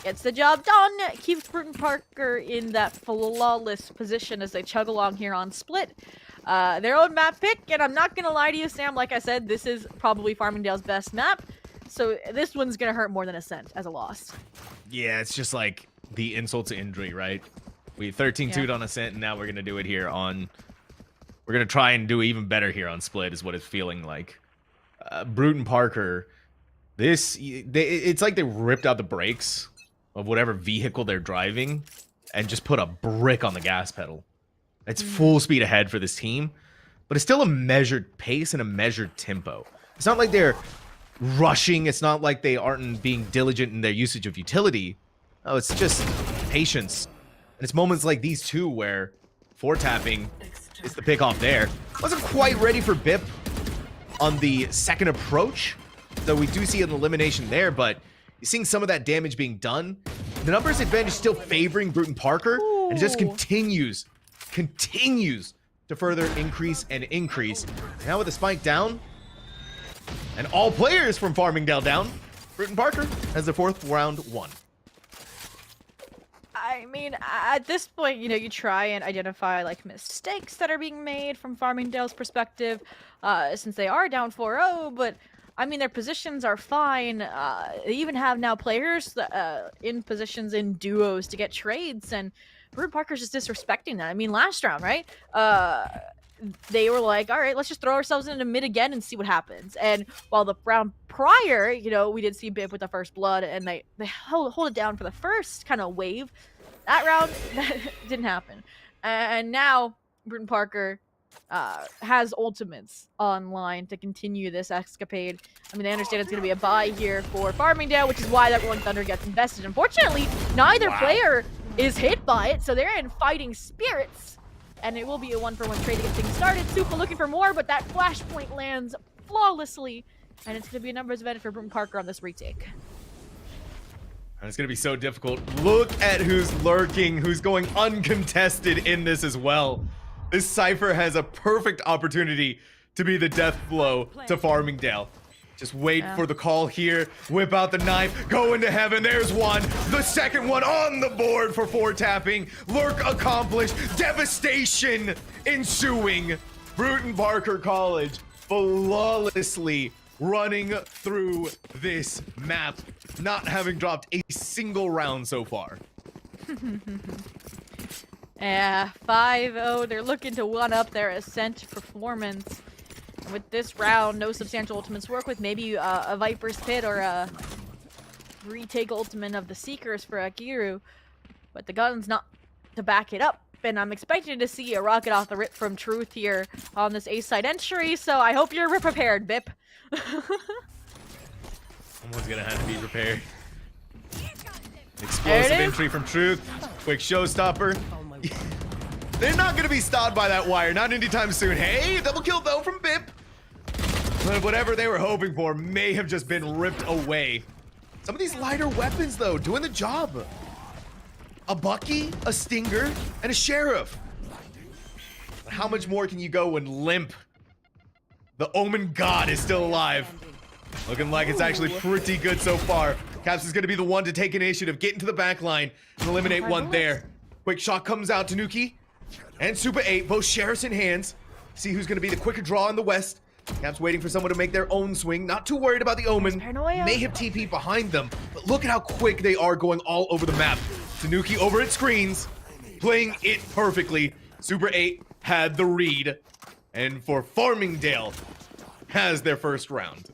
Gets the job done. Keeps Brewton-Parker in that flawless position as they chug along here on Split. Their own map pick, and I'm not going to lie to you, Sam. Like I said, this is probably Farmingdale's best map. So this one's going to hurt more than Ascent as a loss. Yeah, it's just like the insult to injury, right? We 13-2'd on Ascent, and now we're going to do it here on we're going to try and do even better here on split is what it's feeling like. Brewton-Parker, it's like they ripped out the brakes of whatever vehicle they're driving and just put a brick on the gas pedal. It's full speed ahead for this team, but it's still a measured pace and a measured tempo. It's not like they're rushing. It's not like they aren't being diligent in their usage of utility. No, it's just patience. And it's moments like these two where tapping is the pick off there. Wasn't quite ready for BIP on the second approach, so we do see an elimination there, but you're seeing some of that damage being done. The numbers advantage still favoring Brewton-Parker, and it just continues to further increase and increase. Now with the spike down, and all players from Farmingdale down, Brewton-Parker has the 4th round won. I mean, at this point, you know, you try and identify like mistakes that are being made from Farmingdale's perspective, since they are down 4-0, but I mean, their positions are fine. They even have now players in positions in duos to get trades, and Brewton-Parker's just disrespecting that. I mean, last round, right? They were like, all right, let's just throw ourselves into mid again and see what happens. And while the round prior, you know, we did see Bib with the first blood, and they hold it down for the first kind of wave. That round, that didn't happen. And now Brewton-Parker has ultimates online to continue this escapade. I mean, they understand it's going to be a bye here for Farmingdale, which is why that Rolling Thunder gets invested. Unfortunately, neither player is hit by it, so they're in fighting spirits. And it will be a 1-for-1 trade to get things started. Supa looking for more, but that flashpoint lands flawlessly. And it's going to be a numbers advantage for Brewton-Parker on this retake. And it's going to be so difficult. Look at who's lurking, who's going uncontested in this as well. This Cypher has a perfect opportunity to be the death blow to Farmingdale. Just wait for the call here. Whip out the knife. Go into heaven. There's one. The second one on the board for tapping. Lurk accomplished. Devastation ensuing. Brewton-Parker College flawlessly running through this map, not having dropped a single round so far. Yeah, 5-0. They're looking to one-up their Ascent performance. With this round, no substantial ultimates work with, maybe a Viper's Pit or a retake ultimate of the Seekers for Akiru. But the gun's not to back it up, and I'm expecting to see a rocket off the rip from Truth here on this A-side entry, so I hope you're prepared, Bip. Someone's gonna have to be prepared. Explosive entry from Truth. Quick showstopper. They're not gonna be stopped by that wire, not anytime soon. Hey, double kill though from Bip. But whatever they were hoping for may have just been ripped away. Some of these lighter weapons though, doing the job. A Bucky, a Stinger, and a Sheriff. But how much more can you go when Limp, the Omen God, is still alive? Looking like it's actually pretty good so far. Caps is gonna be the one to take initiative, get into the back line, and eliminate one there. Quick shot comes out to Nuki and Supa 8, both Sheriffs in hands. See who's gonna be the quicker draw in the west. Caps waiting for someone to make their own swing. Not too worried about the Omen. May have TP behind them, but look at how quick they are going all over the map. Tanuki over at screens, playing it perfectly. Supa 8 had the read, and for Farmingdale has their first round.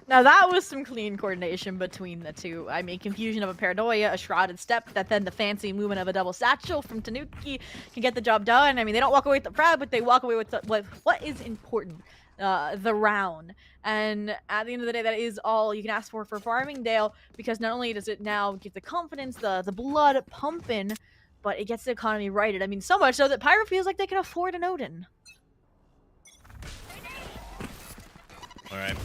Now that was some clean coordination between the two. I mean, confusion of a paranoia, a shrouded step, that then the fancy movement of a double satchel from Tanuki can get the job done. I mean, they don't walk away with the crowd, but they walk away with what is important, the round. And at the end of the day, that is all you can ask for Farmingdale, because not only does it now give the confidence, the blood pumping, but it gets the economy righted. I mean, so much so that Pyro feels like they can afford an Odin. All right.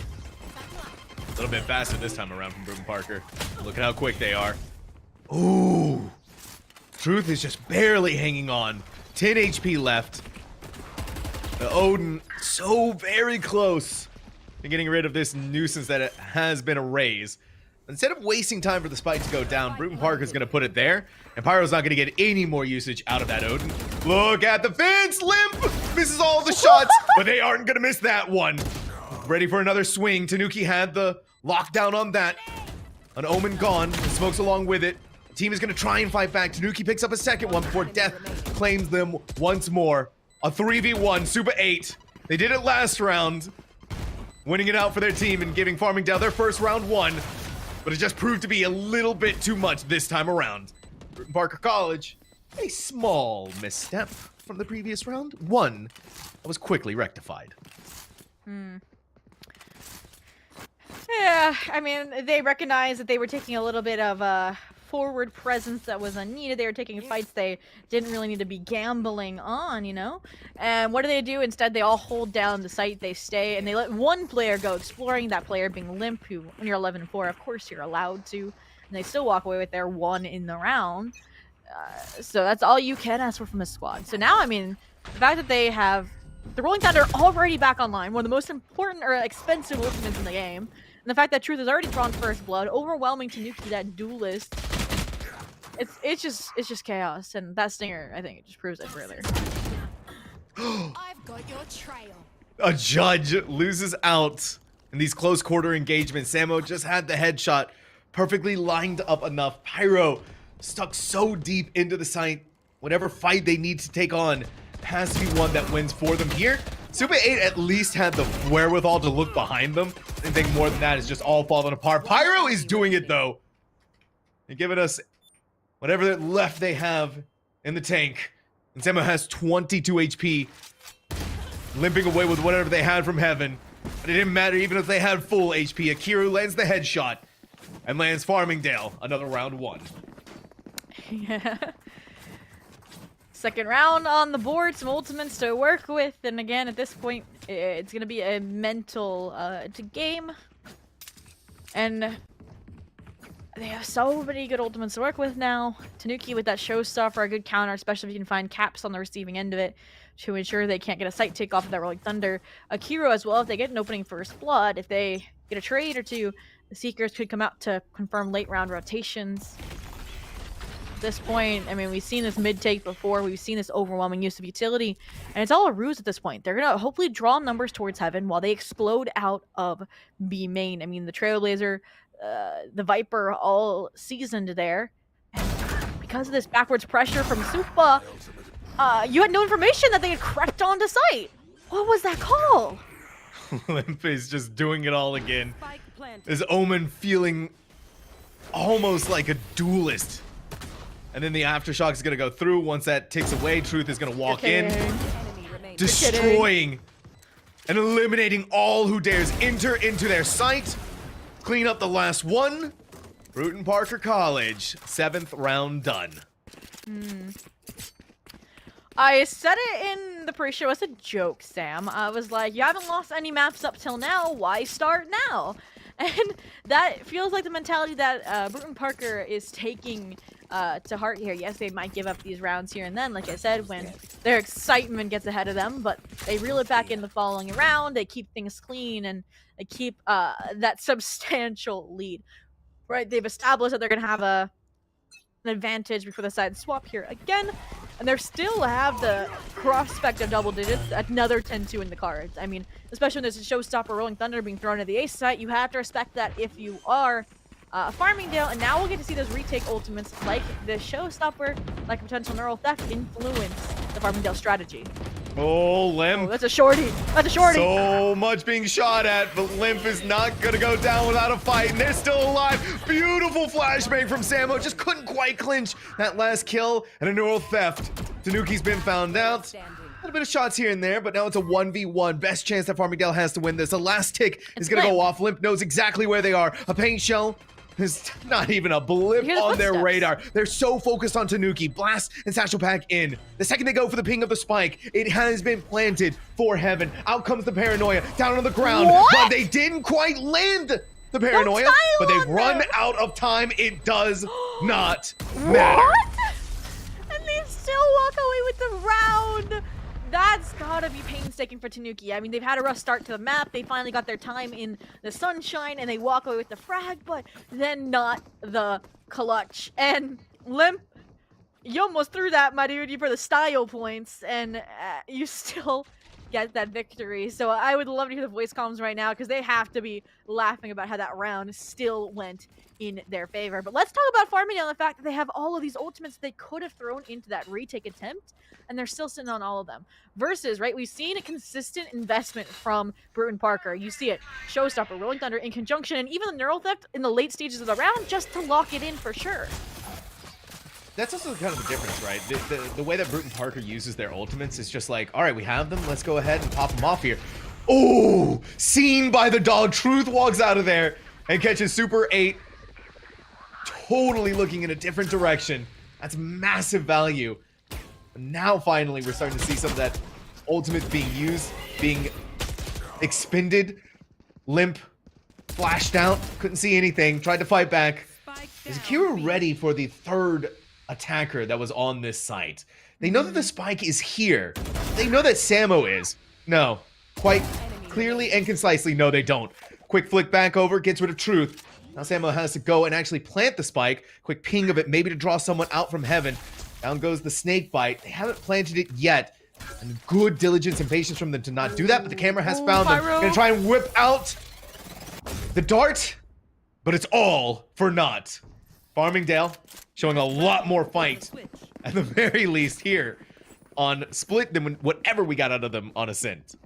A little bit faster this time around from Brewton-Parker. Look at how quick they are. Ooh. Truth is just barely hanging on. 10 HP left. The Odin so very close to getting rid of this nuisance that it has been a raise. Instead of wasting time for the spike to go down, Brewton-Parker is going to put it there, and Pyro's not going to get any more usage out of that Odin. Look at the fence! Limp misses all the shots, but they aren't going to miss that one. Ready for another swing. Tanuki had the lockdown on that. An Omen gone. The smoke's along with it. The team is going to try and fight back. Tanuki picks up a second one before Death claims them once more. A 3v1, Super 8. They did it last round, winning it out for their team and giving Farmingdale their first round 1. But it just proved to be a little bit too much this time around. Brewton-Parker College, a small misstep from the previous round. One that was quickly rectified. Yeah, I mean, they recognized that they were taking a little bit of forward presence that was unneeded. They were taking fights they didn't really need to be gambling on, you know? And what do? Instead, they all hold down the site, they stay, and they let one player go exploring, that player being Limp, who, when you're 11-4, of course you're allowed to. And they still walk away with their 1 in the round. So that's all you can ask for from a squad. So now, I mean, the fact that they have the Rolling Thunder already back online, one of the most important or expensive ultimates in the game, and the fact that Truth has already drawn first blood, overwhelming Tanuki, that duelist, it's just chaos, and that stinger, I think, it just proves it further. I've got your trail. A judge loses out in these close quarter engagements. Samo just had the headshot perfectly lined up enough. Pyro stuck so deep into the site. Whatever fight they need to take on has to be one that wins for them here. Super 8 at least had the wherewithal to look behind them. Anything more than that is just all falling apart. Pyro is doing it though, and giving us whatever left they have in the tank. And Samo has 22 HP, limping away with whatever they had from heaven. But it didn't matter even if they had full HP. Akiru lands the headshot and lands Farmingdale another round 1. Yeah. Second round on the board, some ultimates to work with, and again, at this point, it's gonna be a mental game. And they have so many good ultimates to work with now. Tanuki with that showstopper, a good counter, especially if you can find caps on the receiving end of it to ensure they can't get a sight take off of that Rolling Thunder. Akiro as well, if they get an opening first blood, if they get a trade or two, the Seekers could come out to confirm late round rotations. This point, I mean, we've seen this mid-take before, we've seen this overwhelming use of utility, and it's all a ruse at this point. They're gonna hopefully draw numbers towards heaven while they explode out of B main. I mean, the Trailblazer, the Viper, all seasoned there. And because of this backwards pressure from Supa, you had no information that they had crept onto site. What was that call? Limp is just doing it all again. Spike planted. Is Omen feeling almost like a duelist. And then the aftershock is going to go through. Once that ticks away, Truth is going to walk in, Enemy remains. destroying and eliminating all who dares enter into their sight. Clean up the last one. Brewton-Parker College, 7th round done. I said it in the pre-show as a joke, Sam. I was like, you haven't lost any maps up till now, why start now? And that feels like the mentality that Brewton-Parker is taking to heart here. Yes, they might give up these rounds here and then, like I said, when their excitement gets ahead of them, but they reel it back in the following round, they keep things clean, and they keep that substantial lead. Right, they've established that they're going to have an advantage before the side swap here again, and they still have the prospect of double digits, another 10-2 in the cards. I mean, especially when there's a showstopper Rolling Thunder being thrown at the ace site, you have to respect that if you are Farmingdale, and now we'll get to see those retake ultimates like the showstopper, like a potential neural theft, influence the Farmingdale strategy. Oh, Limp. Oh, that's a shorty. That's a shorty. So much being shot at, but Limp is not going to go down without a fight, and they're still alive. Beautiful flashbang from Samo. Just couldn't quite clinch that last kill, and a neural theft. Tanuki's been found out. Standing. A little bit of shots here and there, but now it's a 1v1. Best chance that Farmingdale has to win this. The last tick is going to go off. Limp knows exactly where they are. A paint shell is not even a blip Hear the on their footsteps. radar. They're so focused on Tanuki. Blast and Satchel Pack in. The second they go for the ping of the spike, it has been planted for heaven. Out comes the paranoia. Down on the ground. What? But they didn't quite land the paranoia. tile But they've on run them. out of time. It does not matter. What? And they still walk away with the round. That's gotta be painstaking for Tanuki. I mean, they've had a rough start to the map. They finally got their time in the sunshine, and they walk away with the frag, but then not the clutch. And Limp, you almost threw that, my dude, for the style points, and you still get that victory. So I would love to hear the voice comms right now because they have to be laughing about how that round still went in their favor. But let's talk about Farmingdale and the fact that they have all of these ultimates they could have thrown into that retake attempt, and they're still sitting on all of them. Versus, right, we've seen a consistent investment from Brewton-Parker. You see it, Showstopper, Rolling Thunder in conjunction, and even the Neural Theft in the late stages of the round just to lock it in for sure. That's also kind of the difference, right? The way that Brewton-Parker uses their ultimates is just like, all right, we have them. Let's go ahead and pop them off here. Oh, seen by the dog. Truth walks out of there and catches Super 8. Totally looking in a different direction. That's massive value. Now, finally, we're starting to see some of that ultimate being used, being expended. Limp, flashed out, couldn't see anything, tried to fight back. Is Akira ready for the third attacker that was on this site? They know that the spike is here. They know that Samo is. No, quite clearly and concisely, no, they don't. Quick flick back over, gets rid of Truth. Now Samo has to go and actually plant the spike. Quick ping of it, maybe to draw someone out from heaven. Down goes the snake bite. They haven't planted it yet. And good diligence and patience from them to not do that, but the camera has found them. Gonna try and whip out the dart, but it's all for naught. Farmingdale showing a lot more fight, at the very least here, on Split than whatever we got out of them on Ascent.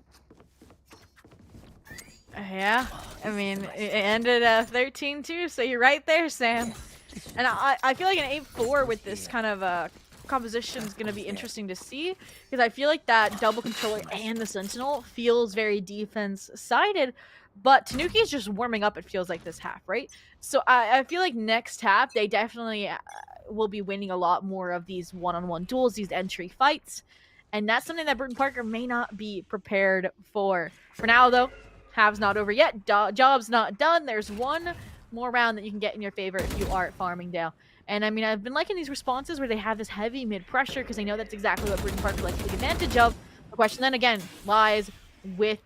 Yeah, I mean, it ended 13-2, so you're right there, Sam. And I feel like an 8-4 with this kind of composition is going to be interesting to see, because I feel like that double controller and the Sentinel feels very defense-sided, but Tanuki is just warming up, it feels like, this half, right? So I feel like next half, they definitely will be winning a lot more of these one-on-one duels, these entry fights, and that's something that Brewton-Parker may not be prepared for. For now, though, half's not over yet, job's not done. There's one more round that you can get in your favor if you are at Farmingdale. And I mean, I've been liking these responses where they have this heavy mid-pressure because they know that's exactly what Brewton-Parker likes to take advantage of. The question then again lies with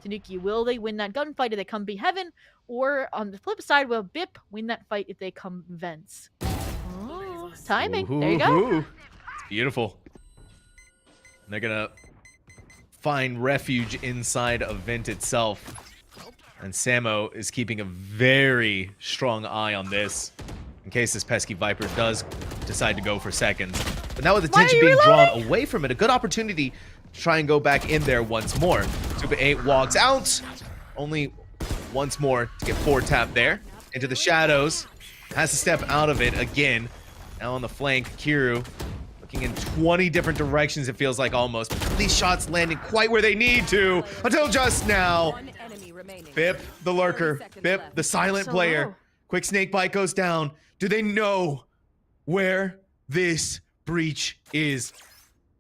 Tanuki. Will they win that gunfight if they come be heaven? Or on the flip side, will BIP win that fight if they come vents? Oh, timing. There you go. It's beautiful. And they're gonna find refuge inside of Vent itself. And Samo is keeping a very strong eye on this in case this pesky Viper does decide to go for seconds. But now with attention being drawn away from it, a good opportunity to try and go back in there once more. Super 8 walks out. Only once more to get 4-tap there. Into the shadows. Has to step out of it again. Now on the flank, Kiru looking in 20 different directions, it feels like almost. But these shots landing quite where they need to until just now. Bip, the lurker. Bip, the silent player. Quick snake bite goes down. Do they know where this breach is?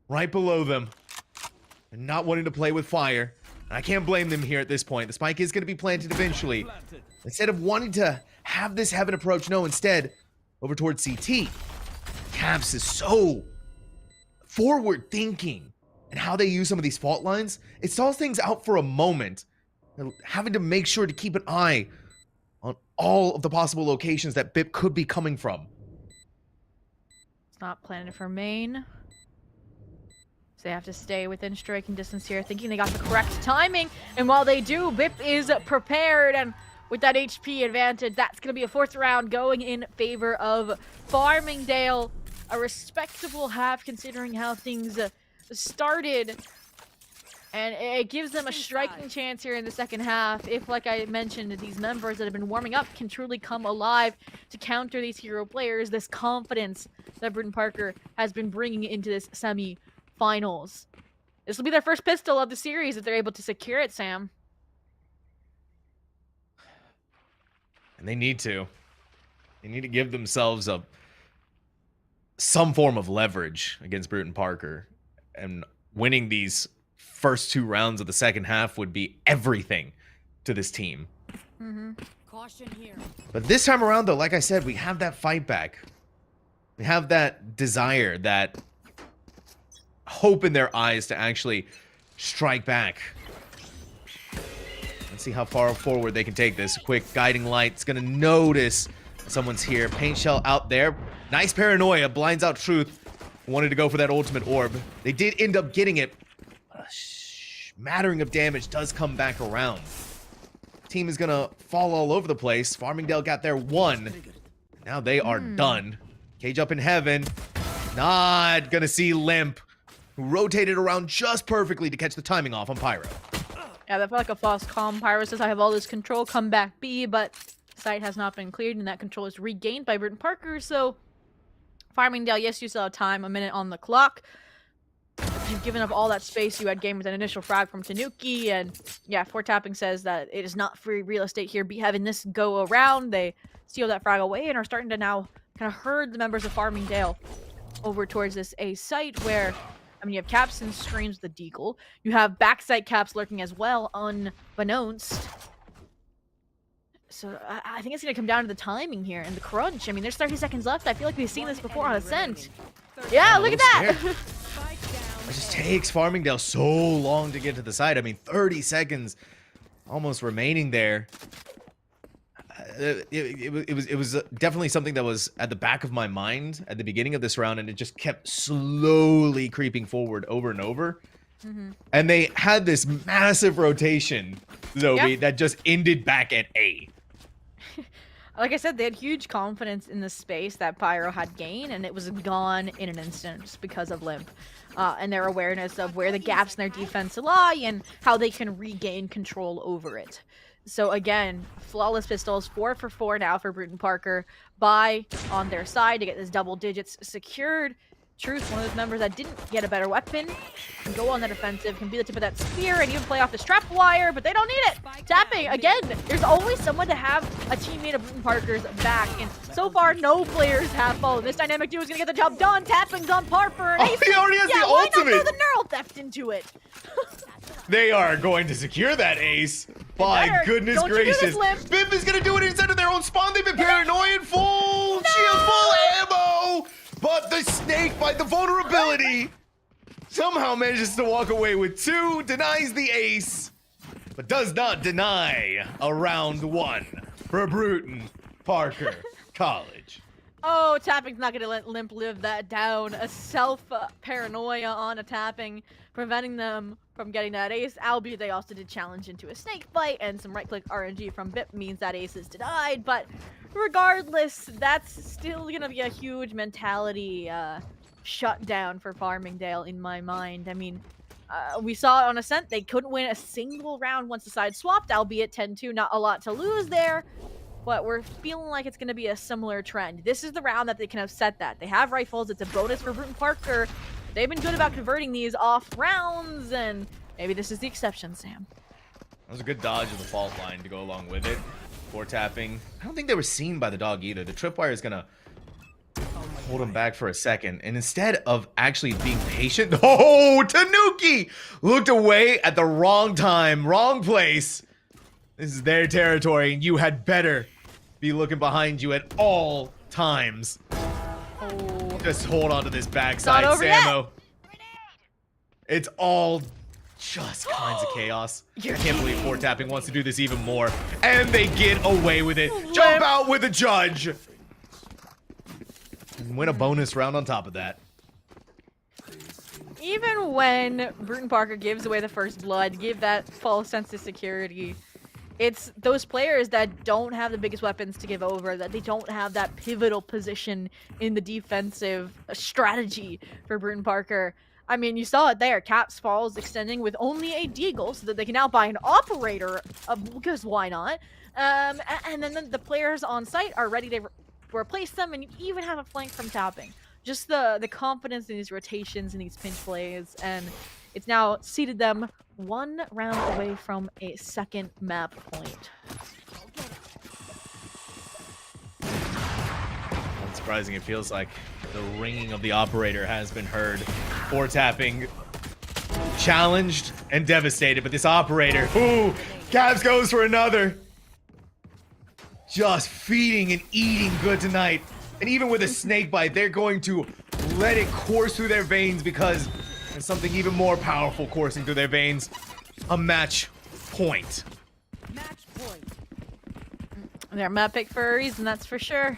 Right below them. And not wanting to play with fire. And I can't blame them here at this point. The spike is going to be planted eventually. Instead of wanting to have this heaven approach, no, instead, over towards CT. Caps is so forward thinking and how they use some of these fault lines. It stalls things out for a moment. Having to make sure to keep an eye on all of the possible locations that BIP could be coming from. It's not planted for main. So they have to stay within striking distance here, thinking they got the correct timing. And while they do, BIP is prepared. And with that HP advantage, that's going to be a 4th round going in favor of Farmingdale. A respectable half considering how things started. And it gives them a striking chance here in the second half if, like I mentioned, these members that have been warming up can truly come alive to counter these hero players, this confidence that Brewton-Parker has been bringing into this semi-finals. This will be their first pistol of the series if they're able to secure it, Sam. And they need to. They need to give themselves some form of leverage against Brewton-Parker. And winning these first 2 rounds of the second half would be everything to this team. Caution here. But this time around, though, like I said, we have that fight back. We have that desire, that hope in their eyes to actually strike back. Let's see how far forward they can take this. A quick guiding light's gonna notice someone's here. Paint shell out there. Nice paranoia, blinds out Truth. Wanted to go for that ultimate orb. They did end up getting it. smattering of damage does come back around. Team is going to fall all over the place. Farmingdale got their one. Now they are done. Cage up in heaven. Not going to see Limp, who rotated around just perfectly to catch the timing off on Pyro. Yeah, that felt like a false calm. Pyro says, I have all this control, come back B, but site has not been cleared, and that control is regained by Brewton-Parker, so Farmingdale, yes, you still have time, a minute on the clock. You've given up all that space you had gained with an initial frag from Tanuki, and yeah, Tapping says that it is not free real estate here. Be having this go around. They steal that frag away and are starting to now kind of herd the members of Farmingdale over towards this A site where, I mean, you have Caps and Screams with the Deagle. You have backside Caps lurking as well, unbeknownst. So I think it's going to come down to the timing here and the crunch. I mean, there's 30 seconds left. I feel like we've seen this before on Ascent. Yeah, look at that! It just takes Farmingdale so long to get to the side. I mean, 30 seconds almost remaining there. It was definitely something that was at the back of my mind at the beginning of this round, and it just kept slowly creeping forward over and over. And they had this massive rotation, Zoe, that just ended back at A. Like I said, they had huge confidence in the space that Pyro had gained, and it was gone in an instant just because of Limp. And their awareness of where the gaps in their defense lie and how they can regain control over it. So again, flawless pistols, 4 for 4 now for Brewton-Parker. Buy on their side to get this double digits secured. Truth, one of those members that didn't get a better weapon, can go on that offensive, can be the tip of that spear, and even play off the strap wire, but they don't need it! Tapping, again, there's always someone to have a teammate of Brewton-Parker's back, and so far, no players have followed. This dynamic duo is gonna get the job done. Tapping's on par for an ace. He already has the why ultimate! not throw the neural theft into it? They are going to secure that ace. By goodness Don't you do gracious. this, Limp. Biff is going to do it inside of their own spawn. They've been paranoid. Full shield, full ammo. But the snake, by the vulnerability, somehow manages to walk away with 2, denies the ace, but does not deny a round 1 for Brewton-Parker College. Oh, Tapping's not going to let Limp live that down. A self-paranoia on a Tapping, preventing them from getting that ace, albeit they also did challenge into a snake fight, and some right-click RNG from Bip means that ace is denied, but regardless, that's still going to be a huge mentality shutdown for Farmingdale in my mind. I mean, we saw it on Ascent, they couldn't win a single round once the side swapped, albeit 10-2, not a lot to lose there. But we're feeling like it's going to be a similar trend. This is the round that they can upset that. They have rifles. It's a bonus for Brewton-Parker. They've been good about converting these off rounds, and maybe this is the exception, Sam. That was a good dodge of the fault line to go along with it. For tapping. I don't think they were seen by the dog either. The tripwire is going to hold him back for a second. And instead of actually being patient... Oh, Tanuki looked away at the wrong time, wrong place. This is their territory, and you had better be looking behind you at all times. Oh. Just hold on to this backside, Not over Samo. It's all just kinds of chaos. I can't believe Fort Tapping wants to do this even more. And they get away with it. Jump out with a judge. And win a bonus round on top of that. Even when Brewton-Parker gives away the first blood, give that false sense of security, it's those players that don't have the biggest weapons to give over, that they don't have that pivotal position in the defensive strategy for Brewton-Parker. I mean, you saw it there. Caps falls extending with only a deagle so that they can now buy an operator, because why not? And then the players on site are ready to replace them, and you even have a flank from Tapping. Just the confidence in these rotations and these pinch plays, and it's now seated them 1 round away from a second map point. Unsurprising, it feels like the ringing of the operator has been heard. For Tapping challenged and devastated, but this operator, ooh, Cavs goes for another. Just feeding and eating good tonight. And even with a snake bite, they're going to let it course through their veins because there's something even more powerful coursing through their veins. A match point. Match point. They're map pick for a reason, that's for sure.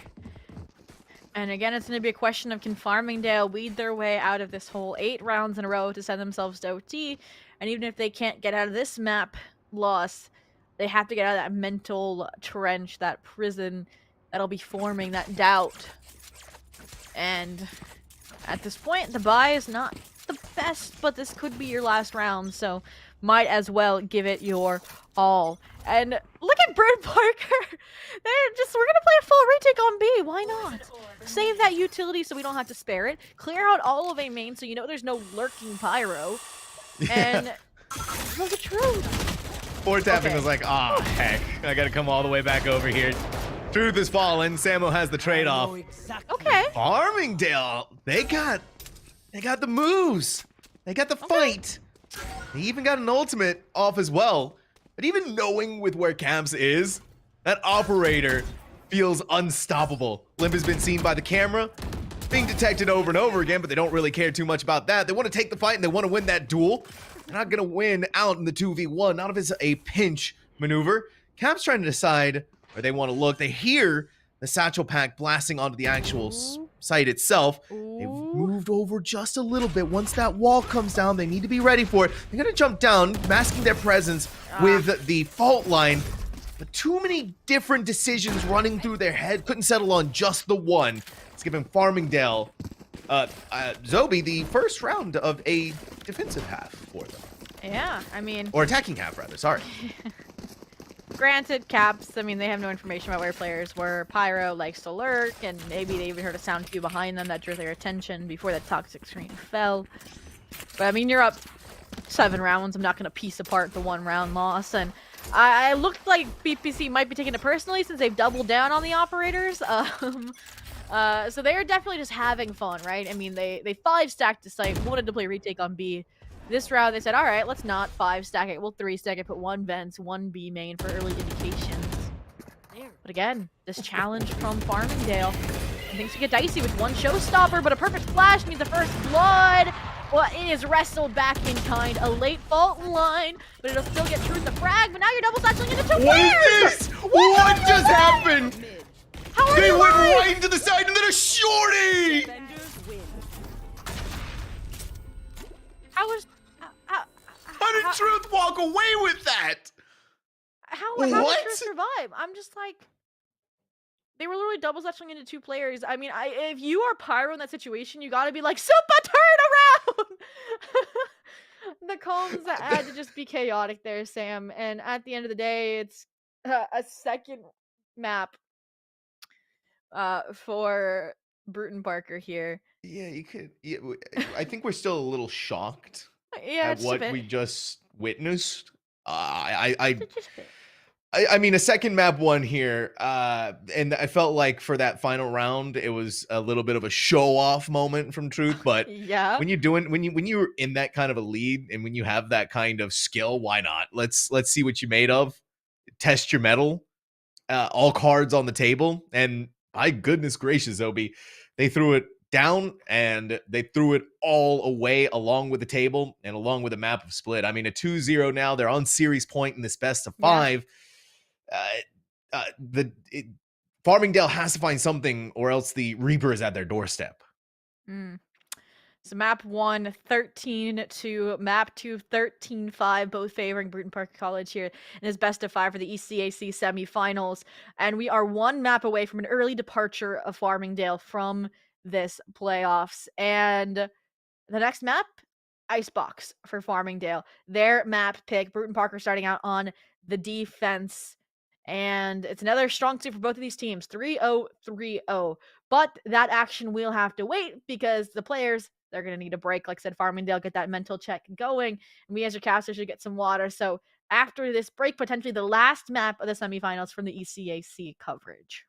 And again, it's going to be a question of can Farmingdale weed their way out of this whole 8 rounds in a row to send themselves to OT, And even if they can't get out of this map loss, they have to get out of that mental trench, that prison that'll be forming, that doubt. And at this point, the bye is not the best, but this could be your last round, so might as well give it your all. And look at Brewton-Parker! We're gonna play a full retake on B, why not? Save that utility so we don't have to spare it. Clear out all of A main so you know there's no lurking pyro. And look at Truth. Four tapping Okay. was like, ah, heck. I gotta come all the way back over here. Truth is fallen. Samo has the trade-off. Okay. Farmingdale, they got the moves. They got the fight. They even got an ultimate off as well. But even knowing with where Camps is, that operator feels unstoppable. Limp has been seen by the camera, being detected over and over again, but they don't really care too much about that. They want to take the fight and they want to win that duel. They're not going to win out in the 2v1. Not if it's a pinch maneuver. Camps trying to decide where they want to look. They hear the satchel pack blasting onto the actual site itself. They've moved over just a little bit. Once that wall comes down, they need to be ready for it. They're going to jump down, masking their presence with the fault line. But too many different decisions running through their head. Couldn't settle on just the one. It's giving Farmingdale, Zobi, the first round of a defensive half for them. Yeah, I mean, Or attacking half, rather. Sorry. granted, Caps, I mean, they have no information about where players were. Pyro likes to lurk, and maybe they even heard a sound cue behind them that drew their attention before that toxic screen fell. But I mean, you're up 7 rounds. I'm not going to piece apart the 1-round loss, and I looked like BPC might be taking it personally since they've doubled down on the operators. So they are definitely just having fun, right? I mean, they 5-stacked the site, wanted to play retake on B. This round, they said, all right, let's not 5-stack it. We'll 3-stack it, put 1 vents, 1 B main for early indications. But again, this challenge from Farmingdale. Things get dicey with 1 showstopper, but a perfect flash needs the first blood. Well, it is wrestled back in kind. A late fault line, but it'll still get Truth the frag. But now you're double satcheling into 2 What players! is this? What just happened? How are They you went alive? right into the side and then a shorty! How did Truth walk away with that? How did What? Truth survive? I'm just like, they were literally double satcheling into 2 players. I mean, if you are Pyro in that situation, you gotta be like, Supa, turn around! The combs had to just be chaotic there, Sam. And at the end of the day, it's a second map for Brewton-Parker here. Yeah, you could. Yeah, I think we're still a little shocked Yeah, at just a what bit. we just witnessed. I Just a bit. mean, a second map won here, and I felt like for that final round, it was a little bit of a show-off moment from Truth. But Yeah. when you're in that kind of a lead, and when you have that kind of skill, why not? Let's see what you made of. Test your mettle. All cards on the table, and my goodness gracious, Obi, they threw it down and they threw it all away along with the table and along with a map of split. I mean, a 2-0 now. They're on series point in this best of 5. Farmingdale has to find something, or else the Reaper is at their doorstep. So map 1, 13 to map 2, 13-5, both favoring Brewton-Parker College here in his best of 5 for the ECAC semifinals. And we are 1 map away from an early departure of Farmingdale from this playoffs. And the next map, Icebox for Farmingdale. Their map pick, Brewton-Parker starting out on the defense. And it's another strong suit for both of these teams, 3-0, 3-0. But that action will have to wait because the players, they're going to need a break. Like I said, Farmingdale, get that mental check going. And we as your casters should get some water. So after this break, potentially the last map of the semifinals from the ECAC coverage.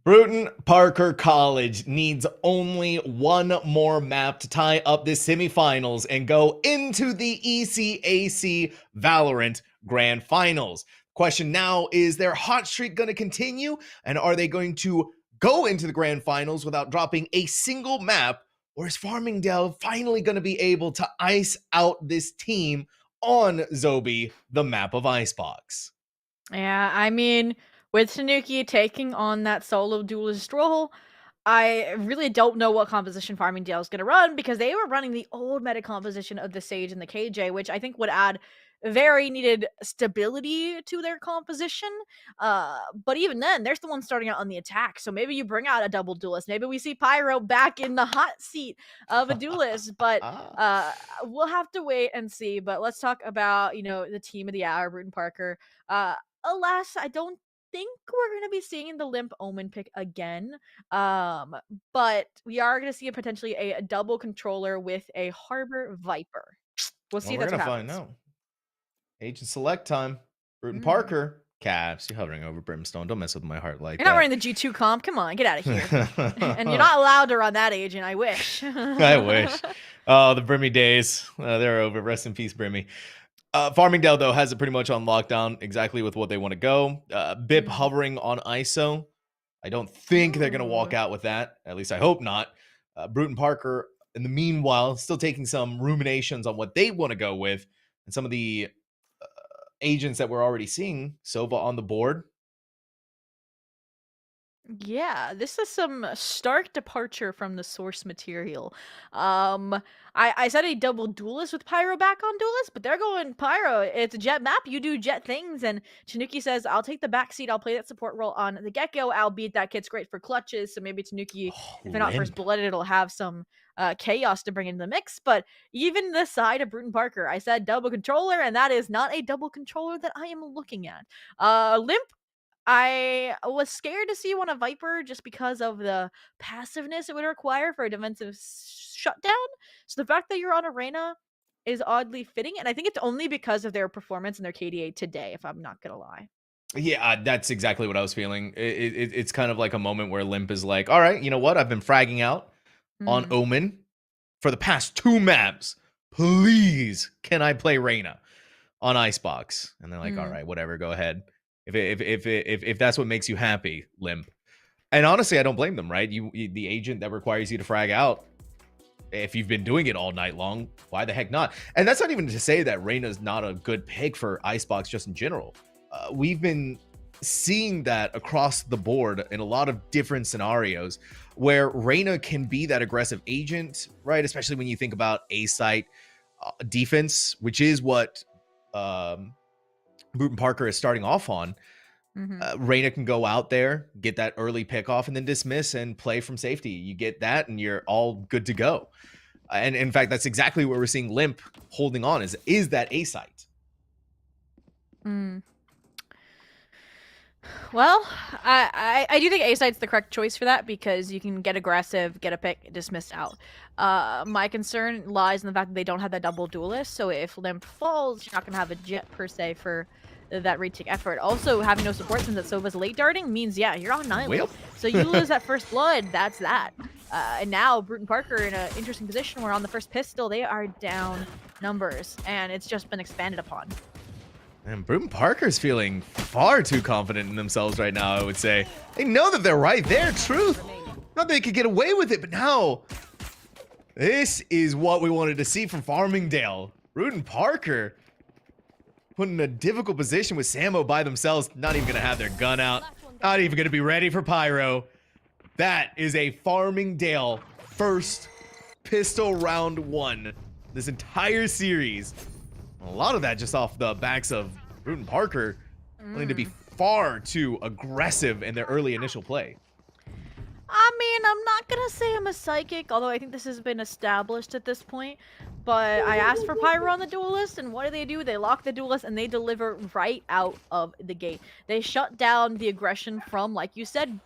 Brewton-Parker College needs only one more map to tie up this semifinals and go into the ECAC Valorant Grand Finals. Question now, is their hot streak going to continue? And are they going to go into the Grand Finals without dropping a single map? Or is Farmingdale finally going to be able to ice out this team on Zobi, the map of Icebox? Yeah, I mean, with Tanuki taking on that solo duelist role, I really don't know what composition Farmingdale is going to run because they were running the old meta composition of the Sage and the KJ, which I think would add very needed stability to their composition. But even then, they're the one starting out on the attack. So maybe you bring out a double duelist. Maybe we see Pyro back in the hot seat of a duelist. But we'll have to wait and see. But let's talk about, the team of the hour, Brewton-Parker. Alas, I don't think we're going to be seeing the Limp Omen pick again. But we are going to see potentially a double controller with a Harbor Viper. We'll see. Well, That's we're what gonna happens. find out. Agent select time. Brewton-Parker. Caps, you're hovering over Brimstone. Don't mess with my heart like You're that. not running the G2 comp. Come on, get out of here. And you're not allowed to run that, Agent. I wish. I wish. Oh, the Brimmy days. They're over. Rest in peace, Brimmy. Farmingdale, though, has it pretty much on lockdown exactly with what they want to go. BIP hovering on ISO. I don't think they're going to walk out with that. At least I hope not. Brewton-Parker, in the meanwhile, still taking some ruminations on what they want to go with. And some of the agents that we're already seeing. Sova on the board. Yeah, this is some stark departure from the source material. I said a double duelist with Pyro back on duelist, but they're going Pyro. It's a jet map. You do jet things, and Tanuki says, "I'll take the backseat. I'll play that support role on the Gecko. Albeit that kit's great for clutches, so maybe Tanuki, if they're not first blooded, it'll have some chaos to bring into the mix." But even the side of Brewton-Parker, I said double controller, and that is not a double controller that I am looking at. Limp. I was scared to see you on a Viper just because of the passiveness it would require for a defensive shutdown. So the fact that you're on Arena is oddly fitting, and I think it's only because of their performance and their KDA today, if I'm not gonna lie. Yeah, that's exactly what I was feeling. It's kind of like a moment where Limp is like, all right, you know what? I've been fragging out on Omen for the past 2 maps. Please, can I play Reyna on Icebox? And they're like, all right, whatever, go ahead. If that's what makes you happy, Limp. And honestly, I don't blame them, right? You the agent that requires you to frag out, if you've been doing it all night long, why the heck not? And that's not even to say that Reyna's not a good pick for Icebox just in general. We've been seeing that across the board in a lot of different scenarios where Reyna can be that aggressive agent, right? Especially when you think about A-site defense, which is what Brewton-Parker is starting off on. Reyna can go out there, get that early pick off, and then dismiss and play from safety. You get that, and you're all good to go. And in fact, that's exactly what we're seeing Limp holding on is that A-site. Well, I do think A-site's the correct choice for that because you can get aggressive, get a pick, dismissed out. My concern lies in the fact that they don't have that double duelist, so if Limp falls, you're not going to have a jet per se for that retake effort. Also, having no support since that Sova's late darting means, yeah, you're on island. Well. So you lose that first blood, that's that. And now Brewton-Parker in an interesting position where on the first pistol, they are down numbers, and it's just been expanded upon. And Brewton-Parker's feeling far too confident in themselves right now, I would say. They know that they're right there, truth. Not that they could get away with it, but now this is what we wanted to see from Farmingdale. Brewton-Parker put in a difficult position with Samo by themselves, not even going to have their gun out, not even going to be ready for Pyro. That is a Farmingdale first pistol round 1 this entire series. A lot of that just off the backs of Brewton-Parker wanting to be far too aggressive in their early initial play. I mean, I'm not gonna say I'm a psychic, although I think this has been established at this point. But I asked for Pyro on the duelist, and what do? They lock the duelist, and they deliver right out of the gate. They shut down the aggression from, like you said,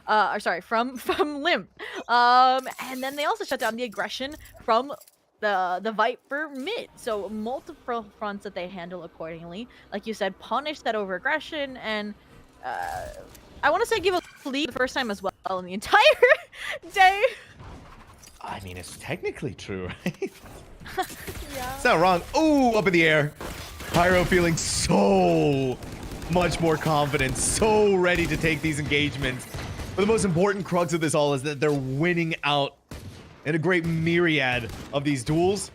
from Limp. And then they also shut down the aggression from the Viper mid. So multiple fronts that they handle accordingly. Like you said, punish that over aggression, and I want to say give a flee the first time as well in the entire day. I mean, it's technically true, right? Yeah. It's not wrong. Ooh, up in the air. Pyro feeling so much more confident, so ready to take these engagements. But the most important crux of this all is that they're winning out in a great myriad of these duels.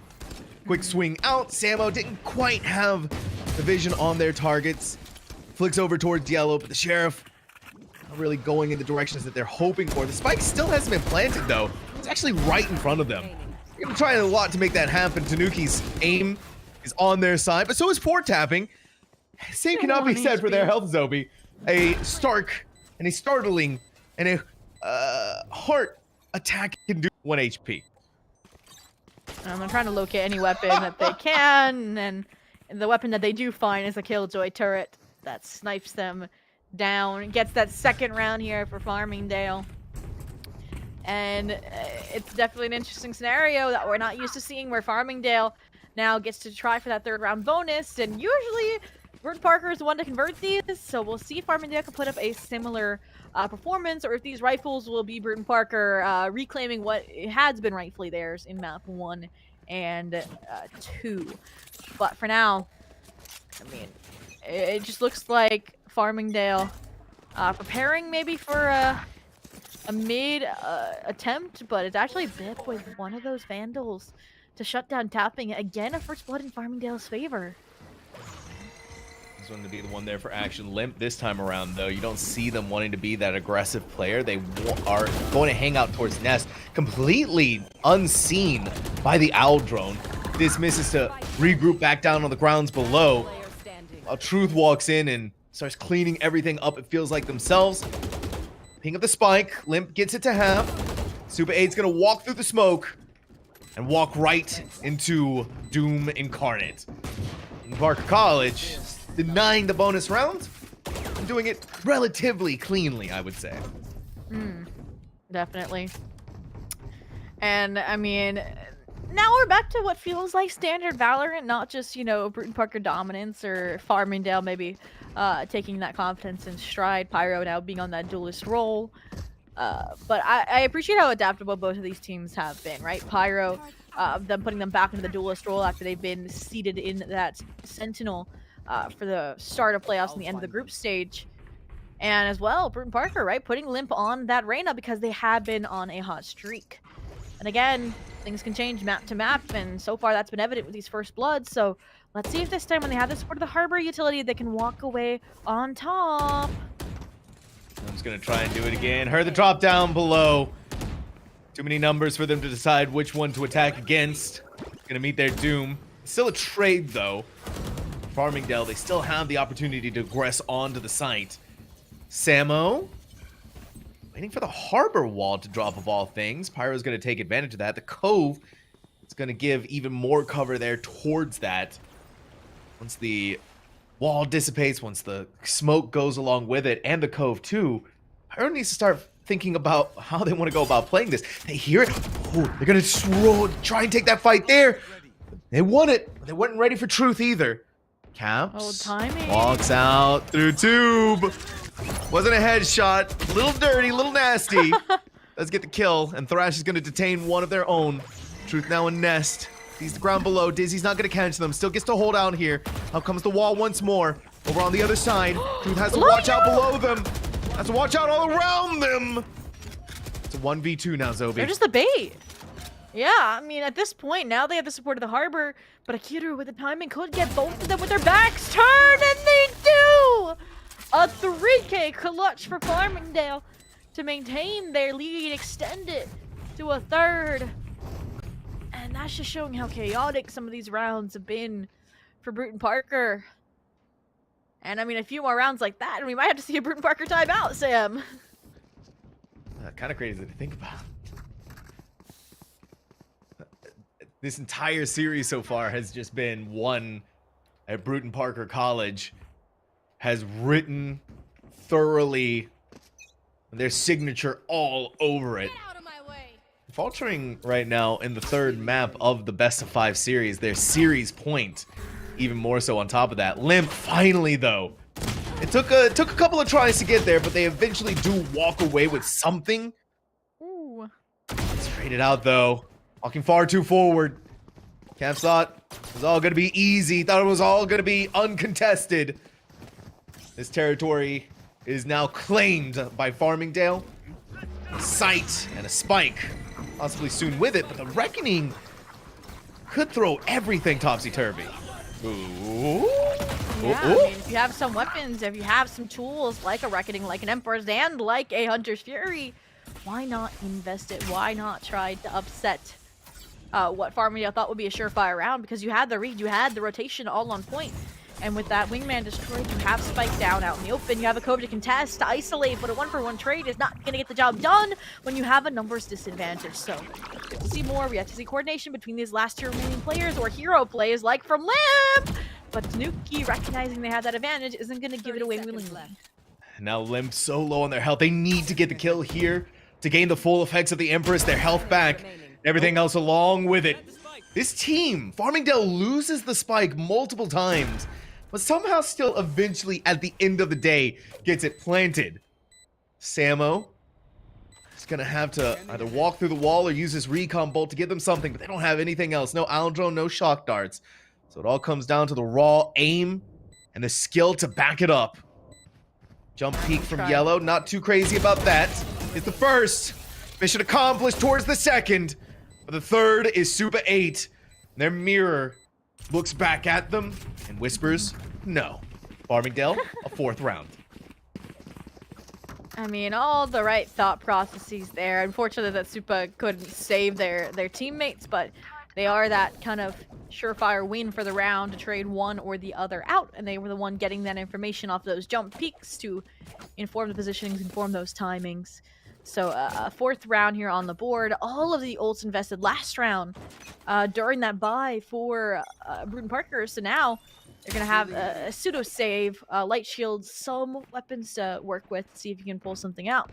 Quick swing out. Samo didn't quite have the vision on their targets. Flicks over towards yellow, but the Sheriff not really going in the directions that they're hoping for. The spike still hasn't been planted, though. It's actually right in front of them. They're going to try a lot to make that happen. Tanuki's aim is on their side, but so is Fort tapping. Same cannot be said for their health, Zobi. A stark and a startling and a heart attack can do 1 HP. They're trying to locate any weapon that they can, and the weapon that they do find is a Killjoy turret that snipes them down. Gets that second round here for Farmingdale. And it's definitely an interesting scenario that we're not used to seeing, where Farmingdale now gets to try for that third round bonus, and usually Brewton-Parker is the one to convert these, so we'll see if Farmingdale can put up a similar performance, or if these rifles will be Brewton-Parker reclaiming what has been rightfully theirs in map 1 and 2. But for now, I mean, it just looks like Farmingdale preparing maybe for a mid attempt, but it's actually Bip with one of those Vandals to shut down tapping. Again, a first blood in Farmingdale's favor. This one to be the one there for action. Limp this time around, though. You don't see them wanting to be that aggressive player. They are going to hang out towards Nest, completely unseen by the Owl drone. This misses to regroup back down on the grounds below. While Truth walks in and starts cleaning everything up, it feels like themselves. Ping up the spike. Limp gets it to half. Super 8's going to walk through the smoke and walk right into Doom Incarnate. In Parker College, denying the bonus round, and doing it relatively cleanly, I would say. Definitely. And, I mean, now we're back to what feels like standard Valorant, not just, you know, Brewton-Parker dominance or Farmingdale maybe taking that confidence in stride, Pyro now being on that duelist role. But I appreciate how adaptable both of these teams have been, right? Pyro, them putting them back into the duelist role after they've been seated in that Sentinel for the start of playoffs and the end of the group stage. And as well, Brewton-Parker, right? Putting Limp on that Reyna because they have been on a hot streak. And again, things can change map to map, and so far that's been evident with these first bloods. So let's see if this time when they have the support of the Harbor utility, they can walk away on top. I'm just going to try and do it again. Heard the drop down below. Too many numbers for them to decide which one to attack against. Going to meet their doom. Still a trade, though. Farmingdale, they still have the opportunity to aggress onto the site. Samo, waiting for the Harbor wall to drop of all things. Pyro's going to take advantage of that. The Cove is going to give even more cover there towards that. Once the wall dissipates, once the smoke goes along with it, and the Cove too, Pyro needs to start thinking about how they want to go about playing this. They hear it. Ooh, they're going to try and take that fight there. They won it. They weren't ready for Truth either. Caps timing. Walks out through tube. Wasn't a headshot. A little dirty, a little nasty. Let's get the kill, and Thrash is going to detain one of their own. Truth now in Nest. Sees the ground below. Dizzy's not going to catch them. Still gets to hold out here. Out comes the wall once more. Over on the other side. Truth has to watch out below them. Has to watch out all around them. It's a 1v2 now, Zobi. They're just the bait. Yeah, I mean, at this point, now they have the support of the Harbor, but Akira with the timing could get both of them with their backs turned, and they do! A 3K clutch for Farmingdale to maintain their lead, extend it to a third. And that's just showing how chaotic some of these rounds have been for Brewton-Parker. And I mean, a few more rounds like that, and we might have to see a Brewton-Parker timeout, Sam. Kind of crazy to think about. This entire series so far has just been one at Brewton-Parker College has written thoroughly their signature all over it. Get out of my way. Faltering right now in the third map of the best of 5 series, their series point even more so on top of that. Limp finally though It took a couple of tries to get there, but they eventually do walk away with something. Ooh. Straight it out though. Walking far too forward. Camps thought it was all gonna be easy. Thought it was all gonna be uncontested. This territory is now claimed by Farmingdale. A sight and a spike, possibly soon with it, but the Reckoning could throw everything topsy-turvy. Ooh. Yeah, Ooh, I ooh. mean, if you have some weapons, if you have some tools like a Reckoning, like an Emperor's, and like a Hunter's Fury, why not invest it? Why not try to upset what Farmingdale thought would be a surefire round? Because you had the read, you had the rotation all on point. And with that Wingman destroyed, you have Spike down out in the open. You have a Cove to contest, to isolate, but a 1-for-1 trade is not going to get the job done when you have a numbers disadvantage. So, we have to see more. We have to see coordination between these last two remaining players or hero plays like from Limp. But Tanuki, recognizing they have that advantage, isn't going to give it away willingly. Now Limp so low on their health. They need to get the kill here to gain the full effects of the Empress, their health back, everything else along with it. This team, Farmingdale, loses the spike multiple times, but somehow still eventually at the end of the day gets it planted. Samo is going to have to either walk through the wall or use his recon bolt to give them something, but they don't have anything else. No Aldro, no shock darts. So it all comes down to the raw aim and the skill to back it up. Jump peek from Yellow, not too crazy about that. It's the first. Mission accomplished towards the second. But the third is Super 8. Their mirror looks back at them and whispers, no. Farmingdale, a 4th round. I mean, all the right thought processes there. Unfortunately, that Supa couldn't save their teammates, but they are that kind of surefire win for the round to trade one or the other out, and they were the one getting that information off those jump peaks to inform the positionings, inform those timings. So a 4th round here on the board. All of the ults invested last round during that buy for Brewton-Parker. So now they're going to have a pseudo save, light shields, some weapons to work with, see if you can pull something out.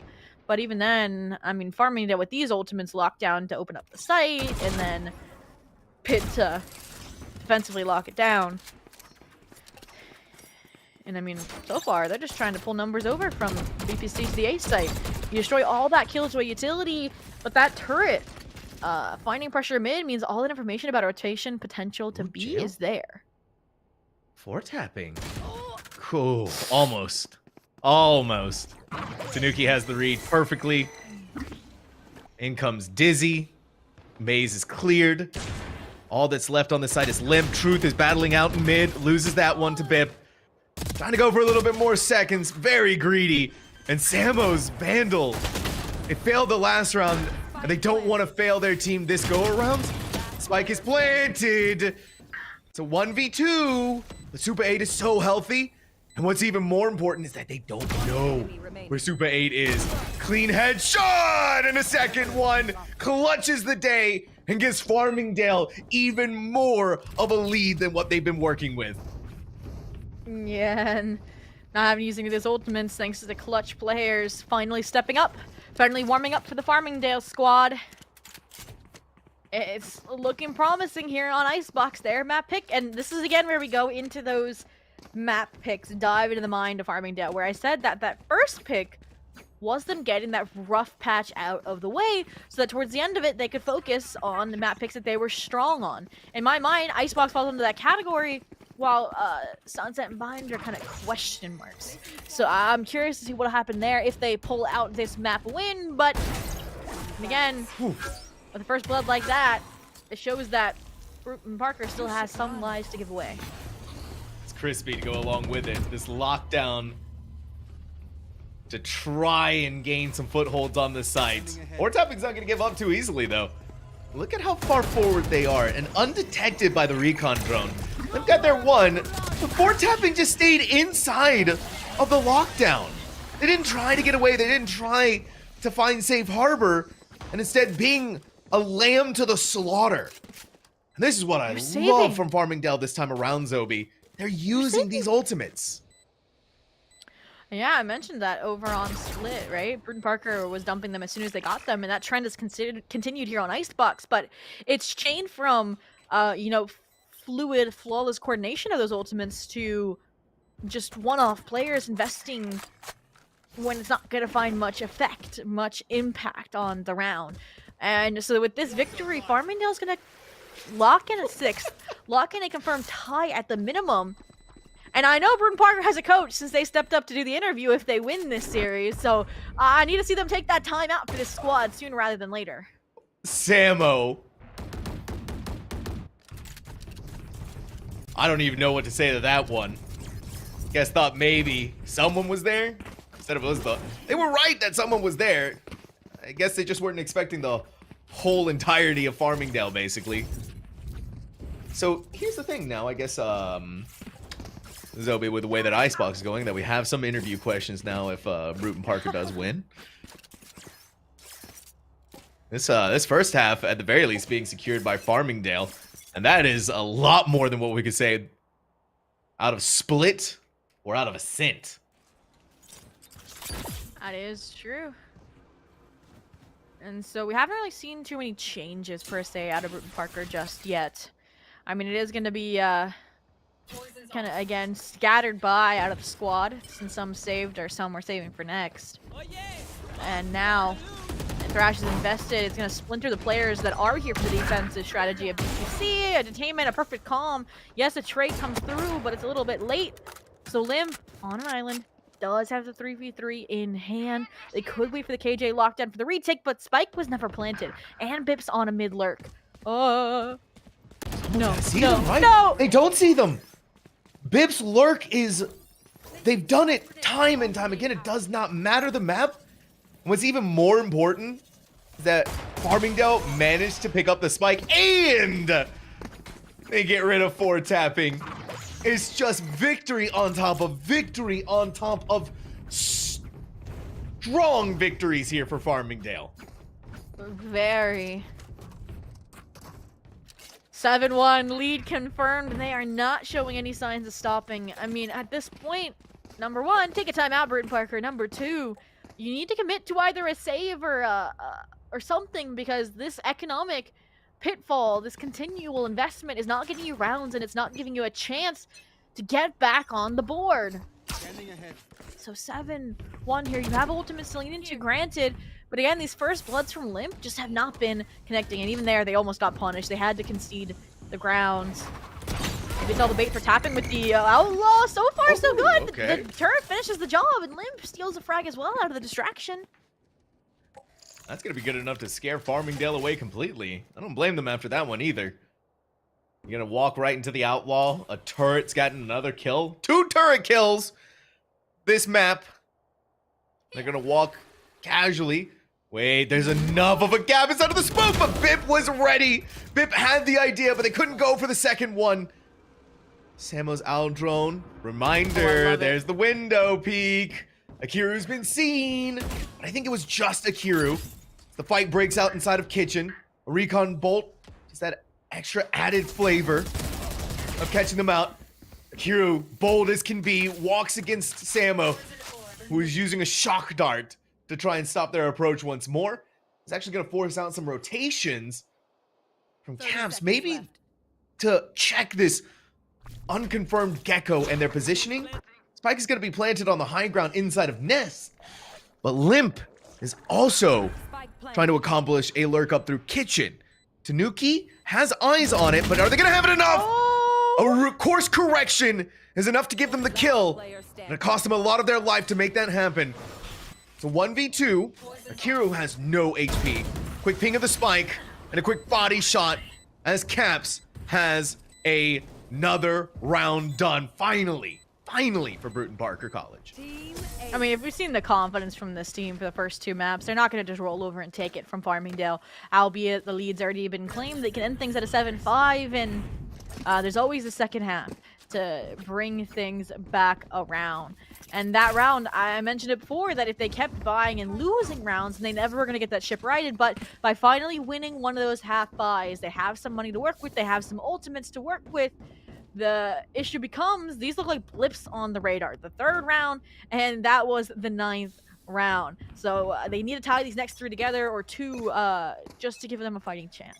But even then, I mean, Farmingdale with these ultimates locked down to open up the site, and then Pit to defensively lock it down. And I mean, so far, they're just trying to pull numbers over from BPC to the A site. You destroy all that Killjoy utility, but that turret, finding pressure mid means all that information about rotation potential to B is there. 4 tapping. Cool. Almost. Almost. Tanuki has the read perfectly. In comes Dizzy. Maze is cleared. All that's left on the side is Limp. Truth is battling out in mid. Loses that one to Bip. Trying to go for a little bit more seconds. Very greedy. And Samo's Vandal. They failed the last round, and they don't want to fail their team this go-around. Spike is planted. It's a 1v2. The Super 8 is so healthy. And what's even more important is that they don't know where Super 8 is. Clean headshot! And a second one clutches the day and gives Farmingdale even more of a lead than what they've been working with. Yeah, and not having using those ultimates thanks to the clutch players finally stepping up, finally warming up for the Farmingdale squad. It's looking promising here on Icebox there, map pick, and this is again where we go into those map picks, dive into the mind of Farmingdale, where I said that that first pick was them getting that rough patch out of the way so that towards the end of it they could focus on the map picks that they were strong on. In my mind, Icebox falls into that category, while Sunset and Bind are kind of question marks. So I'm curious to see what'll happen there if they pull out this map win, but again, with the first blood like that, it shows that Brewton-Parker still has some lives to give away. It's crispy to go along with it. This lockdown to try and gain some footholds on the site. Or tapping's not going to give up too easily, though. Look at how far forward they are and undetected by the recon drone. They've got their one, but 4 tapping just stayed inside of the lockdown. They didn't try to get away. They didn't try to find safe harbor, and instead being a lamb to the slaughter. And this is what I love from Farmingdale this time around, Zobi. They're using these ultimates. Yeah, I mentioned that over on Split, right? Brewton-Parker was dumping them as soon as they got them, and that trend is continued here on Icebox, but it's changed from, you know, fluid, flawless coordination of those ultimates to just one-off players investing when it's not going to find much effect, much impact on the round. And so with this victory, Farmingdale's going to lock in a 6th, lock in a confirmed tie at the minimum. And I know Brewton-Parker has a coach since they stepped up to do the interview if they win this series. So I need to see them take that time out for this squad sooner rather than later. Samo. I don't even know what to say to that one. Guess thought maybe someone was there instead of us. They were right that someone was there. I guess they just weren't expecting the whole entirety of Farmingdale, basically. So here's the thing now, I guess, Zobi, with the way that Icebox is going, that we have some interview questions now if Brewton-Parker does win. This first half, at the very least, being secured by Farmingdale. And that is a lot more than what we could say out of Split or out of Ascent. That is true. And so we haven't really seen too many changes, per se, out of Brewton-Parker just yet. I mean, it is going to be kind of, again, scattered by out of the squad, since some saved or some were saving for next. And now, Thrash is invested. It's going to splinter the players that are here for the defensive strategy of BTC, a Detainment, a Perfect Calm. Yes, a trade comes through, but it's a little bit late. So Limp, on an island, does have the 3v3 in hand. They could wait for the KJ lockdown for the retake, but Spike was never planted. And Bips on a mid lurk. No, See no, them, right? no! They don't see them. Bip's lurk is... They've done it time and time again. It does not matter the map. What's even more important is that Farmingdale managed to pick up the spike and they get rid of 4 tapping. It's just victory on top of victory on top of strong victories here for Farmingdale. Very. 7-1 lead confirmed. They are not showing any signs of stopping. I mean, at this point, number 1, take a timeout, Brewton-Parker. Number 2, you need to commit to either a save or something, because this economic pitfall, this continual investment is not getting you rounds, and it's not giving you a chance to get back on the board. So 7-1 here. You have ultimate still into, granted, but again, these first bloods from Limp just have not been connecting, and even there, they almost got punished. They had to concede the grounds. Gets all the bait for tapping with the Outlaw. So far, so good. Okay. The turret finishes the job, and Limp steals a frag as well out of the distraction. That's going to be good enough to scare Farmingdale away completely. I don't blame them after that one either. You're going to walk right into the Outlaw. A turret's gotten another kill. 2 turret kills this map. They're going to walk casually. Wait, there's enough of a gap inside of the smoke, but Bip was ready. Bip had the idea, but they couldn't go for the second one. Samo's out drone. Reminder, there's the window peek. Akiru's been seen. But I think it was just Akiru. The fight breaks out inside of Kitchen. A recon bolt. Just that extra added flavor of catching them out. Akiru, bold as can be, walks against Samo, who is using a shock dart to try and stop their approach once more. He's actually going to force out some rotations from Caps, maybe to check this unconfirmed Gecko and their positioning. Spike is going to be planted on the high ground inside of Nest, but Limp is also trying to accomplish a lurk up through Kitchen. Tanuki has eyes on it, but are they going to have it enough? A course correction is enough to give them the kill, and it cost them a lot of their life to make that happen. So 1v2, Akiru has no HP. Quick ping of the spike, and a quick body shot as Caps has another round done. Finally for Brewton-Parker College. I mean, if we've seen the confidence from this team for the first 2 maps, they're not going to just roll over and take it from Farmingdale. Albeit the lead's already been claimed. They can end things at a 7-5, and there's always a second half to bring things back around. And that round, I mentioned it before, that if they kept buying and losing rounds, they never were going to get that ship righted. But by finally winning one of those half buys, they have some money to work with, they have some ultimates to work with. The issue becomes, these look like blips on the radar. The 3rd round, and that was the 9th round. So they need to tie these next 3 together, or 2, just to give them a fighting chance.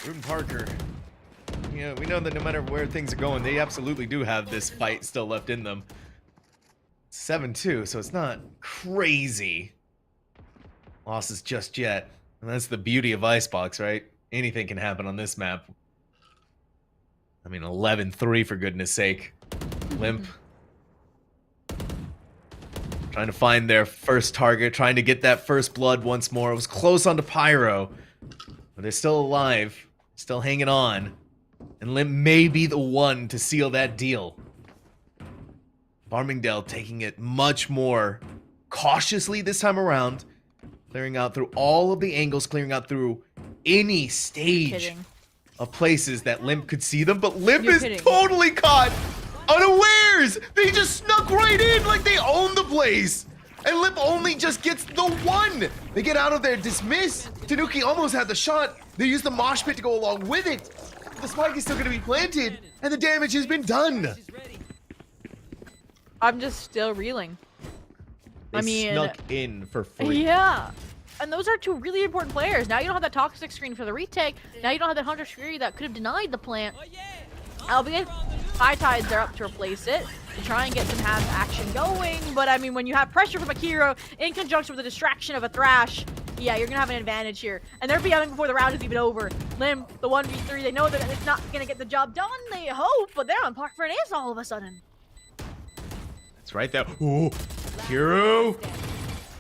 Brewton-Parker we know that no matter where things are going, they absolutely do have this fight still left in them. 7-2, so it's not crazy losses just yet. And that's the beauty of Icebox, right? Anything can happen on this map. I mean, 11-3 for goodness sake. Limp. Trying to find their first target, trying to get that first blood once more. It was close onto Pyro, but they're still alive, still hanging on. And Limp may be the one to seal that deal. Farmingdale taking it much more cautiously this time around. Clearing out through all of the angles, clearing out through any stage of places that Limp could see them. But Limp is totally caught unawares! They just snuck right in like they own the place. And Limp only just gets the one. They get out of there, dismiss. Tanuki almost had the shot. They use the mosh pit to go along with it. The spike is still going to be planted, and the damage has been done. I'm just still reeling. They snuck in for free. Yeah. And those are two really important players. Now you don't have that toxic screen for the retake. Now you don't have that Hunter Fury that could have denied the plant. Albeit, High Tides are up to replace it, to try and get some half action going. But I mean, when you have pressure from a Kiro in conjunction with the distraction of a Thrash, yeah, you're gonna have an advantage here. And they're behind before the round is even over. Limp, the 1v3, they know that it's not gonna get the job done, they hope, but they're on par for an ace all of a sudden. It's right there. Ooh, Kiro,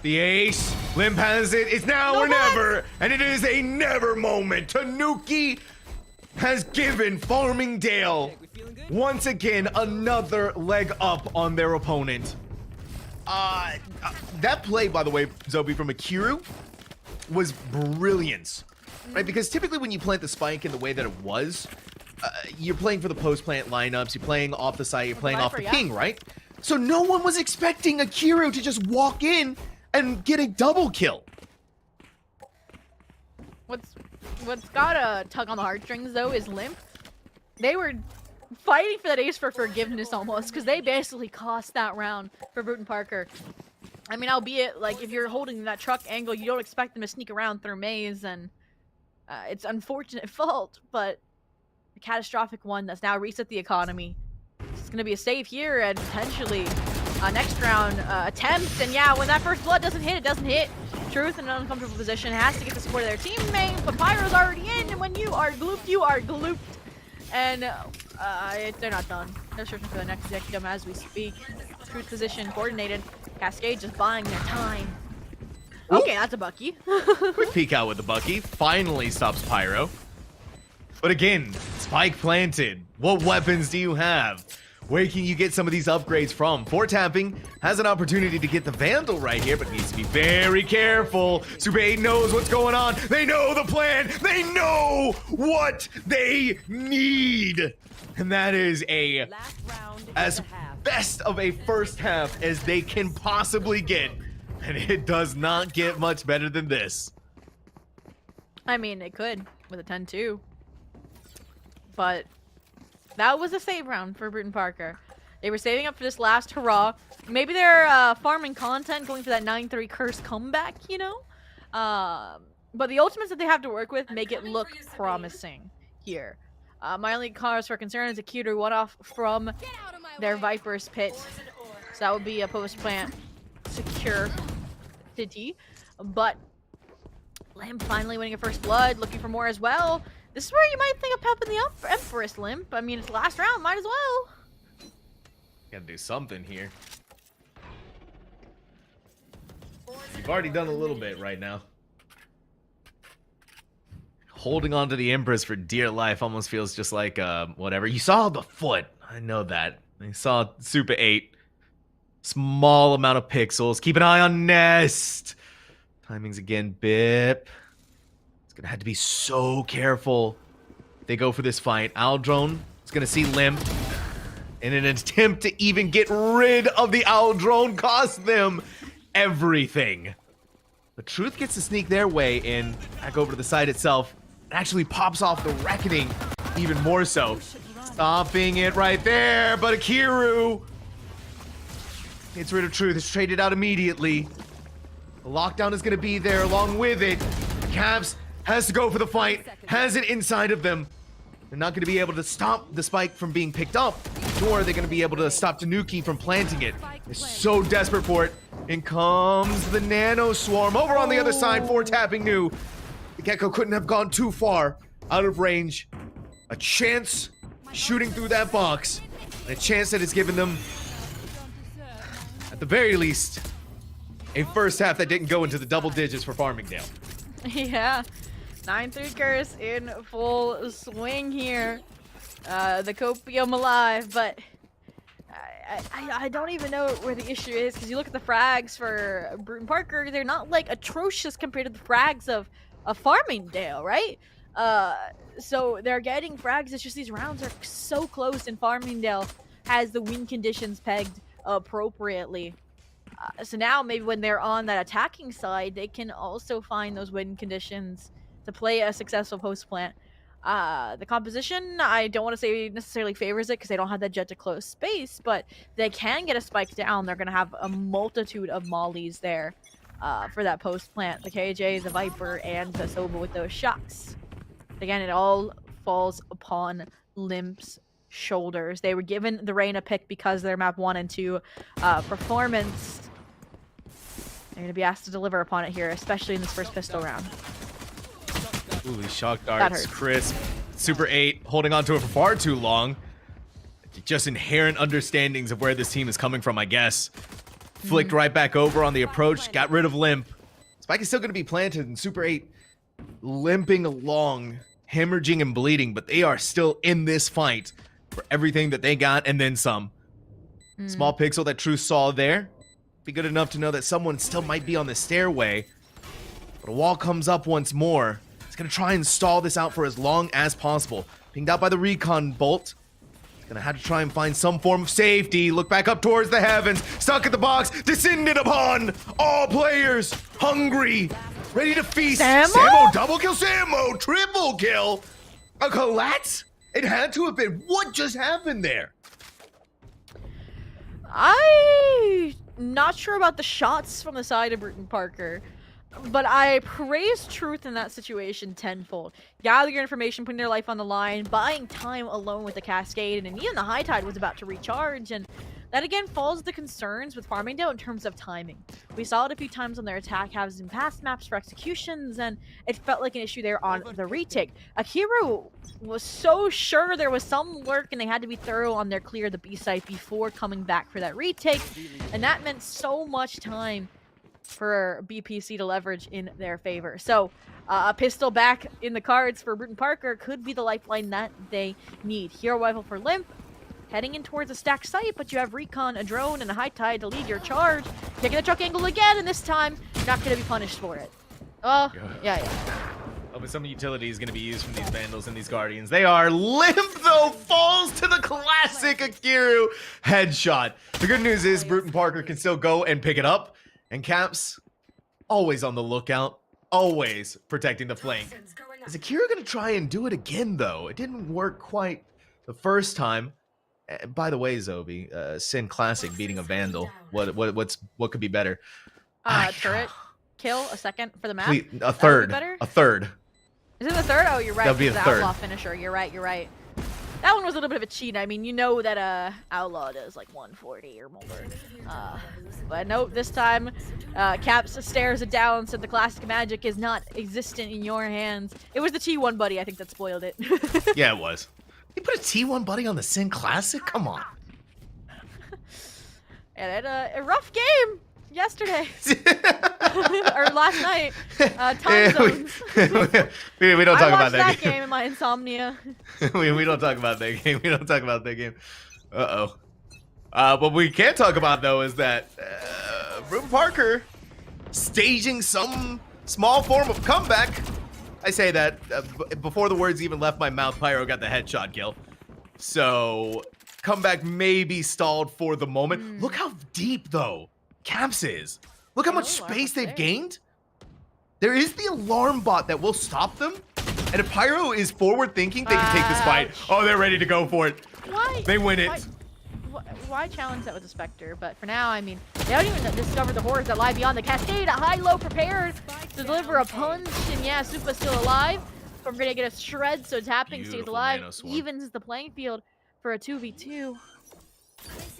the ace. Limp has it. It's now or never, and it is a never moment. Tanuki has given Farmingdale once again another leg up on their opponent. That play, by the way, Zobi, from Akiru was brilliance, right? Because typically when you plant the spike in the way that it was, you're playing for the post-plant lineups, you're playing off the site, you're playing off the ping, right? So no one was expecting Akiru to just walk in and get a double kill. What's got a tug on the heartstrings though is Limp. They were fighting for that ace for forgiveness almost, because they basically cost that round for Brewton-Parker. I mean, albeit, like, if you're holding that truck angle, you don't expect them to sneak around through maze, and it's unfortunate fault, but a catastrophic one that's now reset the economy. It's going to be a save here, and potentially next round attempt, and yeah, when that first blood doesn't hit, it doesn't hit. Truth in an uncomfortable position, has to get the support of their teammate, but Pyro's already in, and when you are glooped, you are glooped. And they're not done. They're searching for the next victim as we speak. Truth position coordinated. Cascade just buying their time. Okay, that's a Bucky. Quick peek out with the Bucky. Finally stops Pyro. But again, spike planted. What weapons do you have? Where can you get some of these upgrades from? Fort Tapping has an opportunity to get the Vandal right here, but needs to be very careful. Super 8 knows what's going on. They know the plan. They know what they need. And that is a as best of a first half as they can possibly get. And it does not get much better than this. I mean, it could with a 10-2. But that was a save round for Brewton-Parker. They were saving up for this last hurrah. Maybe they're farming content, going for that 9-3 curse comeback, you know? But the ultimates that they have to work with make it look promising here. My only cause for concern is a cuter one-off from their Viper's pit. So that would be a post-plant secure city. But Limp finally winning a first blood, looking for more as well. This is where you might think of pepping the Empress, Limp. I mean, it's the last round, might as well. Gotta do something here. You've already done a little bit right now. Holding on to the Empress for dear life almost feels just like, whatever. You saw the foot. I know that. I saw Super 8. Small amount of pixels. Keep an eye on Nest. Timings again, Bip. Gonna have to be so careful. They go for this fight. Owl is gonna see Limp. In an attempt to even get rid of the Owl Drone, cost them everything. The Truth gets to sneak their way in, back over to the site itself. It actually pops off the Reckoning even more so. Stopping it right there, but Akiru gets rid of Truth. It's traded out immediately. The lockdown is gonna be there along with it. Caps has to go for the fight, has it inside of them. They're not going to be able to stop the spike from being picked up, nor are they going to be able to stop Tanuki from planting it. They're so desperate for it. In comes the Nano Swarm over on the other side for tapping new. The Gecko couldn't have gone too far out of range. A chance shooting through that box. And a chance that has given them, at the very least, a first half that didn't go into the double digits for Farmingdale. Yeah. 9-3 curse in full swing here. The copium alive, but I don't even know where the issue is, because you look at the frags for Brewton-Parker, they're not like atrocious compared to the frags of Farmingdale, right? So they're getting frags. It's just these rounds are so close, and Farmingdale has the win conditions pegged appropriately. So now maybe when they're on that attacking side, they can also find those win conditions to play a successful post plant. The composition, I don't want to say necessarily favors it because they don't have that jet to close space, but they can get a spike down. They're going to have a multitude of mollies there for that post plant. The KJ, the Viper, and the Soba with those shots. Again, it all falls upon Limp's shoulders. They were given the Reyna pick because of their map 1 and 2 performance. They're going to be asked to deliver upon it here, especially in this first pistol round. Ooh, these shock darts, crisp. Super 8, holding on to it for far too long. Just inherent understandings of where this team is coming from, I guess. Flicked right back over on the approach, got rid of Limp. Spike is still going to be planted, and Super 8 limping along, hemorrhaging and bleeding, but they are still in this fight for everything that they got and then some. Small pixel that Truth saw there. Be good enough to know that someone still might be on the stairway. But a wall comes up once more. Gonna try and stall this out for as long as possible. Pinged out by the recon bolt. Gonna have to try and find some form of safety. Look back up towards the heavens. Stuck at the box. Descended upon all players. Hungry. Ready to feast. Samo double kill. Samo triple kill. A collapse? It had to have been. What just happened there? I'm not sure about the shots from the side of Brewton-Parker. But I praise Truth in that situation tenfold. Gather your information, putting their life on the line, buying time alone with the Cascade, and even the High Tide was about to recharge, and that again falls the concerns with Farmingdale in terms of timing. We saw it a few times on their attack halves in past maps for executions, and it felt like an issue there on the retake. Akiru was so sure there was some lurk, and they had to be thorough on their clear the B site before coming back for that retake, and that meant so much time for BPC to leverage in their favor. So a pistol back in the cards for Brewton-Parker could be the lifeline that they need. Hero rifle for Limp, heading in towards a stacked site, but you have Recon, a drone, and a High Tide to lead your charge. Taking the truck angle again, and this time you're not going to be punished for it. Oh, yeah. Hoping some utility is going to be used from these Vandals and these Guardians. They are. Limp, though, falls to the classic Akiru headshot. The good news is Brewton-Parker can still go and pick it up. And Caps, always on the lookout, always protecting the flank. Is Akira going to try and do it again, though? It didn't work quite the first time. By the way, Zobi, Sin Classic beating a Vandal. What could be better? Turret kill, a second for the map. Please, a third. A third. Is it the third? Oh, you're right. That'd be the third. Outlaw finisher. You're right. That one was a little bit of a cheat. I mean, you know that Outlaw does like 140 or more. But nope, this time Caps stares it down, said the classic magic is not existent in your hands. It was the T1 buddy, I think, that spoiled it. Yeah, it was. You put a T1 buddy on the Sin Classic? Come on. And a rough game yesterday. Or last night. Time zones. we don't talk about that game in my insomnia. we don't talk about that game. We don't talk about that game. Uh-oh. What we can talk about, though, is that Brewton-Parker staging some small form of comeback. I say that before the words even left my mouth, Pyro got the headshot kill. So, comeback may be stalled for the moment. Look how deep, though, Caps is. Look how much space they've gained. There is the alarm bot that will stop them. And if Pyro is forward thinking, they can take this fight. Oh, they're ready to go for it. Why? They win it. Why challenge that with a Spectre? But for now, I mean, they don't even discover the horrors that lie beyond the Cascade. A high-low prepared to deliver a punch. And yeah, Supa's still alive. We're gonna get a shred, so tapping stays Beautiful alive, nano swarm. evens the playing field for a 2v2.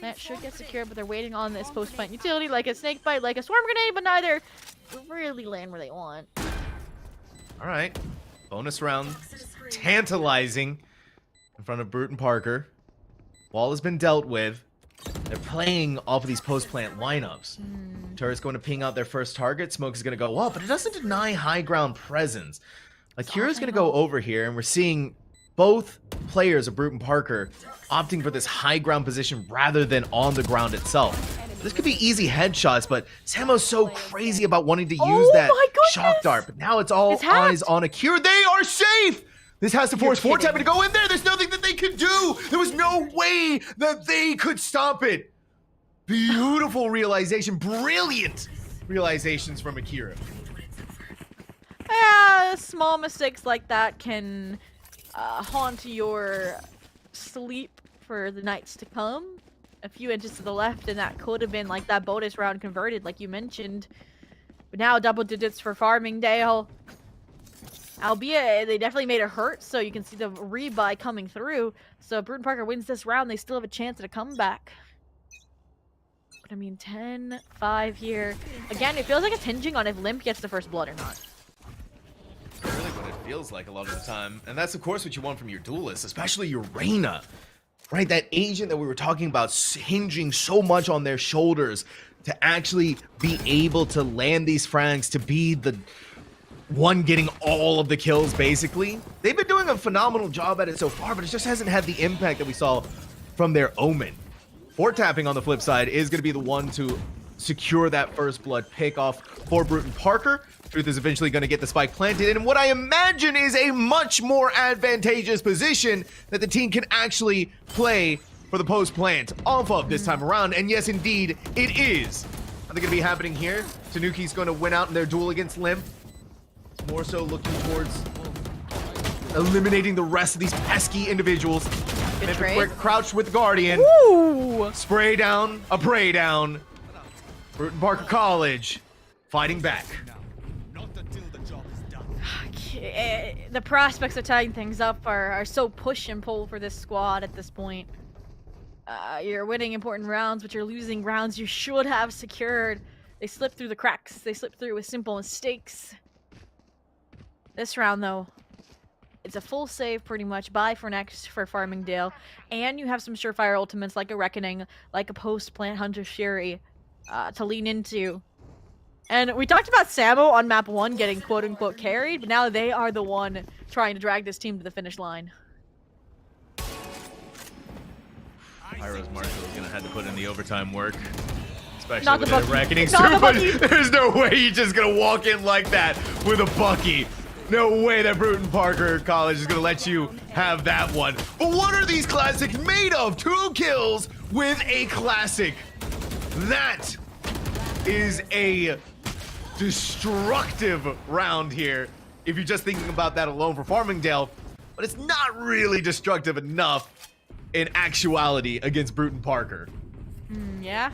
That should get secured, but they're waiting on this post-plant utility, like a snake bite, like a swarm grenade, but neither really land where they want. All right. Bonus round. Tantalizing in front of Brewton-Parker. Wall has been dealt with. They're playing off of these post-plant lineups. Turret's going to ping out their first target. Smoke is going to go up, but it doesn't deny high ground presence. Akira's going to go over here, and we're seeing both players of Brewton-Parker opting for this high ground position rather than on the ground itself. This could be easy headshots, but Samo's so crazy about wanting to use that my goodness! shock dart. But now it's all It's hacked. eyes on Akira. They are safe! This has to force Fortnite to go in there. There's nothing that they could do. There was no way that they could stop it. Beautiful realization. Brilliant realizations from Akira. Yeah, small mistakes like that can haunt your sleep for the nights to come. A few inches to the left, and that could have been like that bonus round converted, like you mentioned. But now double digits for Farmingdale. Albeit, they definitely made it hurt, so you can see the rebuy coming through. So Brewton-Parker wins this round, they still have a chance at a comeback. But I mean, 10-5 here. Again, it feels like it's hinging on if Limp gets the first blood or not. Really what it feels like a lot of the time. And that's, of course, what you want from your duelist, especially your Reyna. Right? That agent that we were talking about hinging so much on their shoulders to actually be able to land these frags, to be the one getting all of the kills, basically. They've been doing a phenomenal job at it so far, but it just hasn't had the impact that we saw from their Omen. Fort tapping on the flip side is going to be the one to secure that first blood pick off for Brewton-Parker. Truth is eventually going to get the spike planted in what I imagine is a much more advantageous position that the team can actually play for the post plant off of this time around. And yes, indeed, it is. Are they going to be happening here? Tanuki's going to win out in their duel against Limp. It's more so looking towards eliminating the rest of these pesky individuals. Good Limp trade. quick crouched with the Guardian. Ooh! Spray down, a prey down. Brewton-Parker College fighting back. The prospects of tying things up are so push and pull for this squad at this point. You're winning important rounds, but you're losing rounds you should have secured. They slip through the cracks. They slip through with simple mistakes. This round, though, it's a full save pretty much by for next for Farmingdale. And you have some surefire ultimates like a Reckoning, like a post-plant Hunter Sherry to lean into. And we talked about Samo on map 1 getting quote-unquote carried, but now they are the one trying to drag this team to the finish line. Pyro's Marshall is going to have to put in the overtime work. Especially Not with the that Bucky. Reckoning Not the super. Bucky. There's no way you're just going to walk in like that with a Bucky. No way that Brewton-Parker College is going to let you have that one. But what are these classics made of? 2 kills with a classic. That is a destructive round here if you're just thinking about that alone for Farmingdale, but it's not really destructive enough in actuality against Brewton-Parker. Yeah.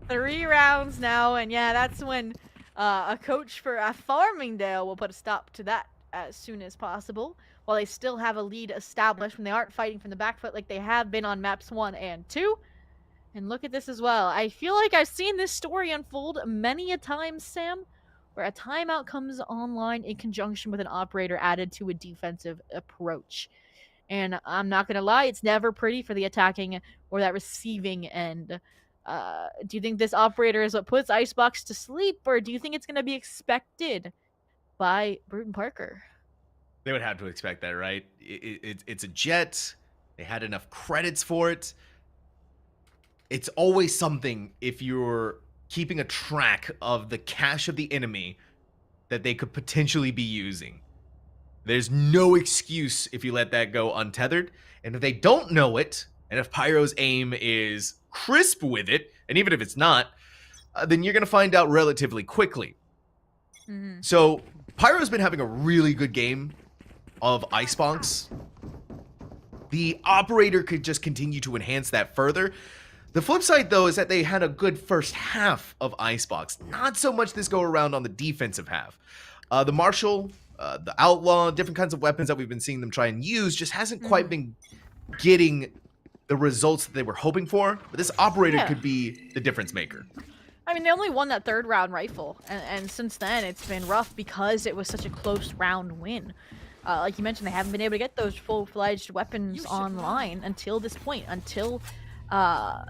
3 rounds now, and yeah, that's when a coach for Farmingdale will put a stop to that as soon as possible, while they still have a lead established when they aren't fighting from the back foot like they have been on maps 1 and 2. And look at this as well. I feel like I've seen this story unfold many a time, Sam, where a timeout comes online in conjunction with an operator added to a defensive approach. And I'm not going to lie, it's never pretty for the attacking or that receiving end. Do you think this operator is what puts Icebox to sleep, or do you think it's going to be expected by Brewton-Parker? They would have to expect that, right? It's a jet. They had enough credits for it. It's always something if you're keeping a track of the cache of the enemy that they could potentially be using. There's no excuse if you let that go untethered. And if they don't know it, and if Pyro's aim is crisp with it, and even if it's not, then you're going to find out relatively quickly. Mm-hmm. So Pyro's been having a really good game of Icebox. The operator could just continue to enhance that further. The flip side, though, is that they had a good first half of Icebox. Not so much this go around on the defensive half. The Marshall the outlaw, different kinds of weapons that we've been seeing them try and use just hasn't quite been getting the results that they were hoping for. But this operator could be the difference maker. I mean, they only won that 3rd round rifle, and since then it's been rough because it was such a close round win. Like you mentioned, they haven't been able to get those full-fledged weapons online until this point, until that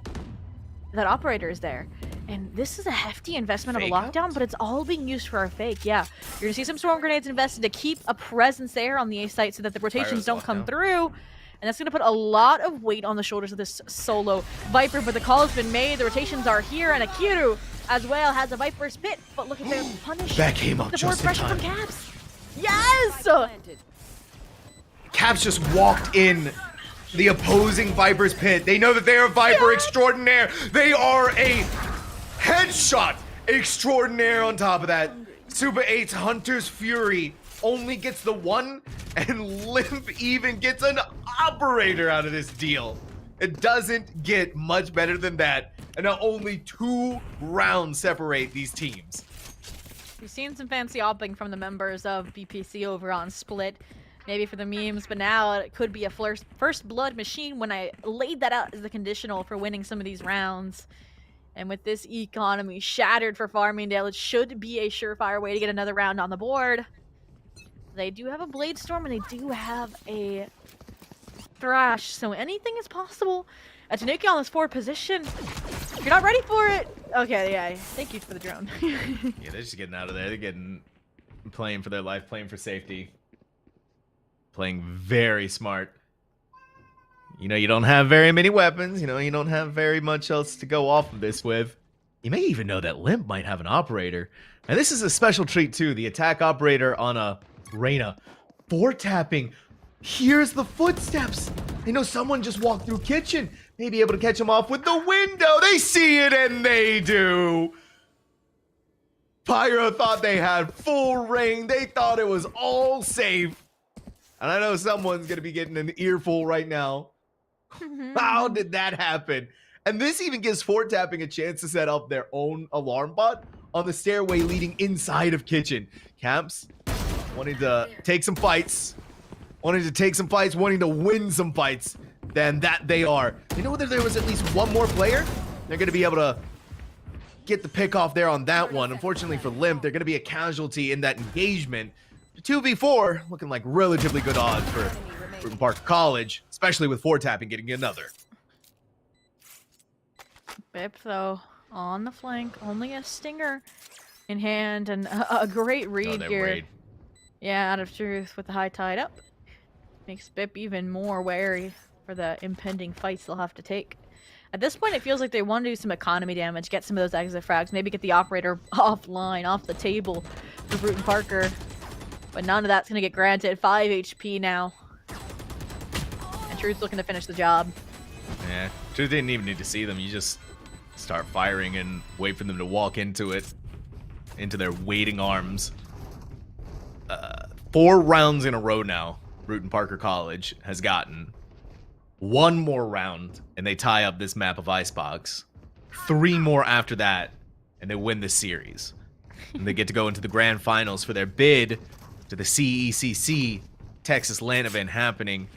operator is there. And this is a hefty investment of a lockdown, but it's all being used for our fake. Yeah, you're gonna see some storm grenades invested to keep a presence there on the A site so that the rotations don't come through. And that's going to put a lot of weight on the shoulders of this solo Viper, but the call has been made. The rotations are here, and Akiru as well has a Viper's pit, but look at their punish. That came out the just forward in pressure time. from Caps. Yes! Caps just walked in the opposing Viper's pit. They know that they are Viper extraordinaire. They are a headshot extraordinaire on top of that. Super 8's Hunter's Fury only gets the 1, and Limp even gets an operator out of this deal. It doesn't get much better than that, and now only 2 rounds separate these teams. We've seen some fancy opping from the members of BPC over on Split, maybe for the memes, but now it could be a first blood machine when I laid that out as the conditional for winning some of these rounds. And with this economy shattered for Farmingdale, it should be a surefire way to get another round on the board. They do have a Blade Storm, and they do have a Thrash, so anything is possible. Tanuki on this forward position. If you're not ready for it, okay, yeah, thank you for the drone. Yeah, they're just getting out of there. They're playing for their life, playing for safety. Playing very smart. You know, you don't have very many weapons. You know, you don't have very much else to go off of this with. You may even know that Limp might have an operator. And this is a special treat, too. The attack operator on a Reyna. 4-tapping. Here's the footsteps. They know someone just walked through kitchen. May be able to catch him off with the window. They see it, and they do. Pyro thought they had full reign. They thought it was all safe. And I know someone's going to be getting an earful right now. How did that happen? And this even gives 4-tapping a chance to set up their own alarm bot on the stairway leading inside of kitchen. Camps wanting to take some fights. Wanting to win some fights. Then that they are. You know, whether there was at least one more player, they're going to be able to get the pick off there on that one. Unfortunately for Limp, they're going to be a casualty in that engagement. 2v4 looking like relatively good odds for Brewton-Parker College, especially with 4-tapping getting another. Bip, though, on the flank, only a stinger in hand, and a great read here. Raid. Yeah, out of truth with the high tide up. Makes Bip even more wary for the impending fights they'll have to take. At this point, it feels like they want to do some economy damage, get some of those exit frags, maybe get the operator offline, off the table for Brewton-Parker. But none of that's going to get granted. 5 HP now. And Truth's looking to finish the job. Yeah, Truth didn't even need to see them. You just start firing and wait for them to walk into it, into their waiting arms. 4 rounds in a row now, Brewton-Parker College has gotten. 1 more round, and they tie up this map of Icebox. 3 more after that, and they win the series. And they get to go into the grand finals for their bid to the CECC Texas LAN event happening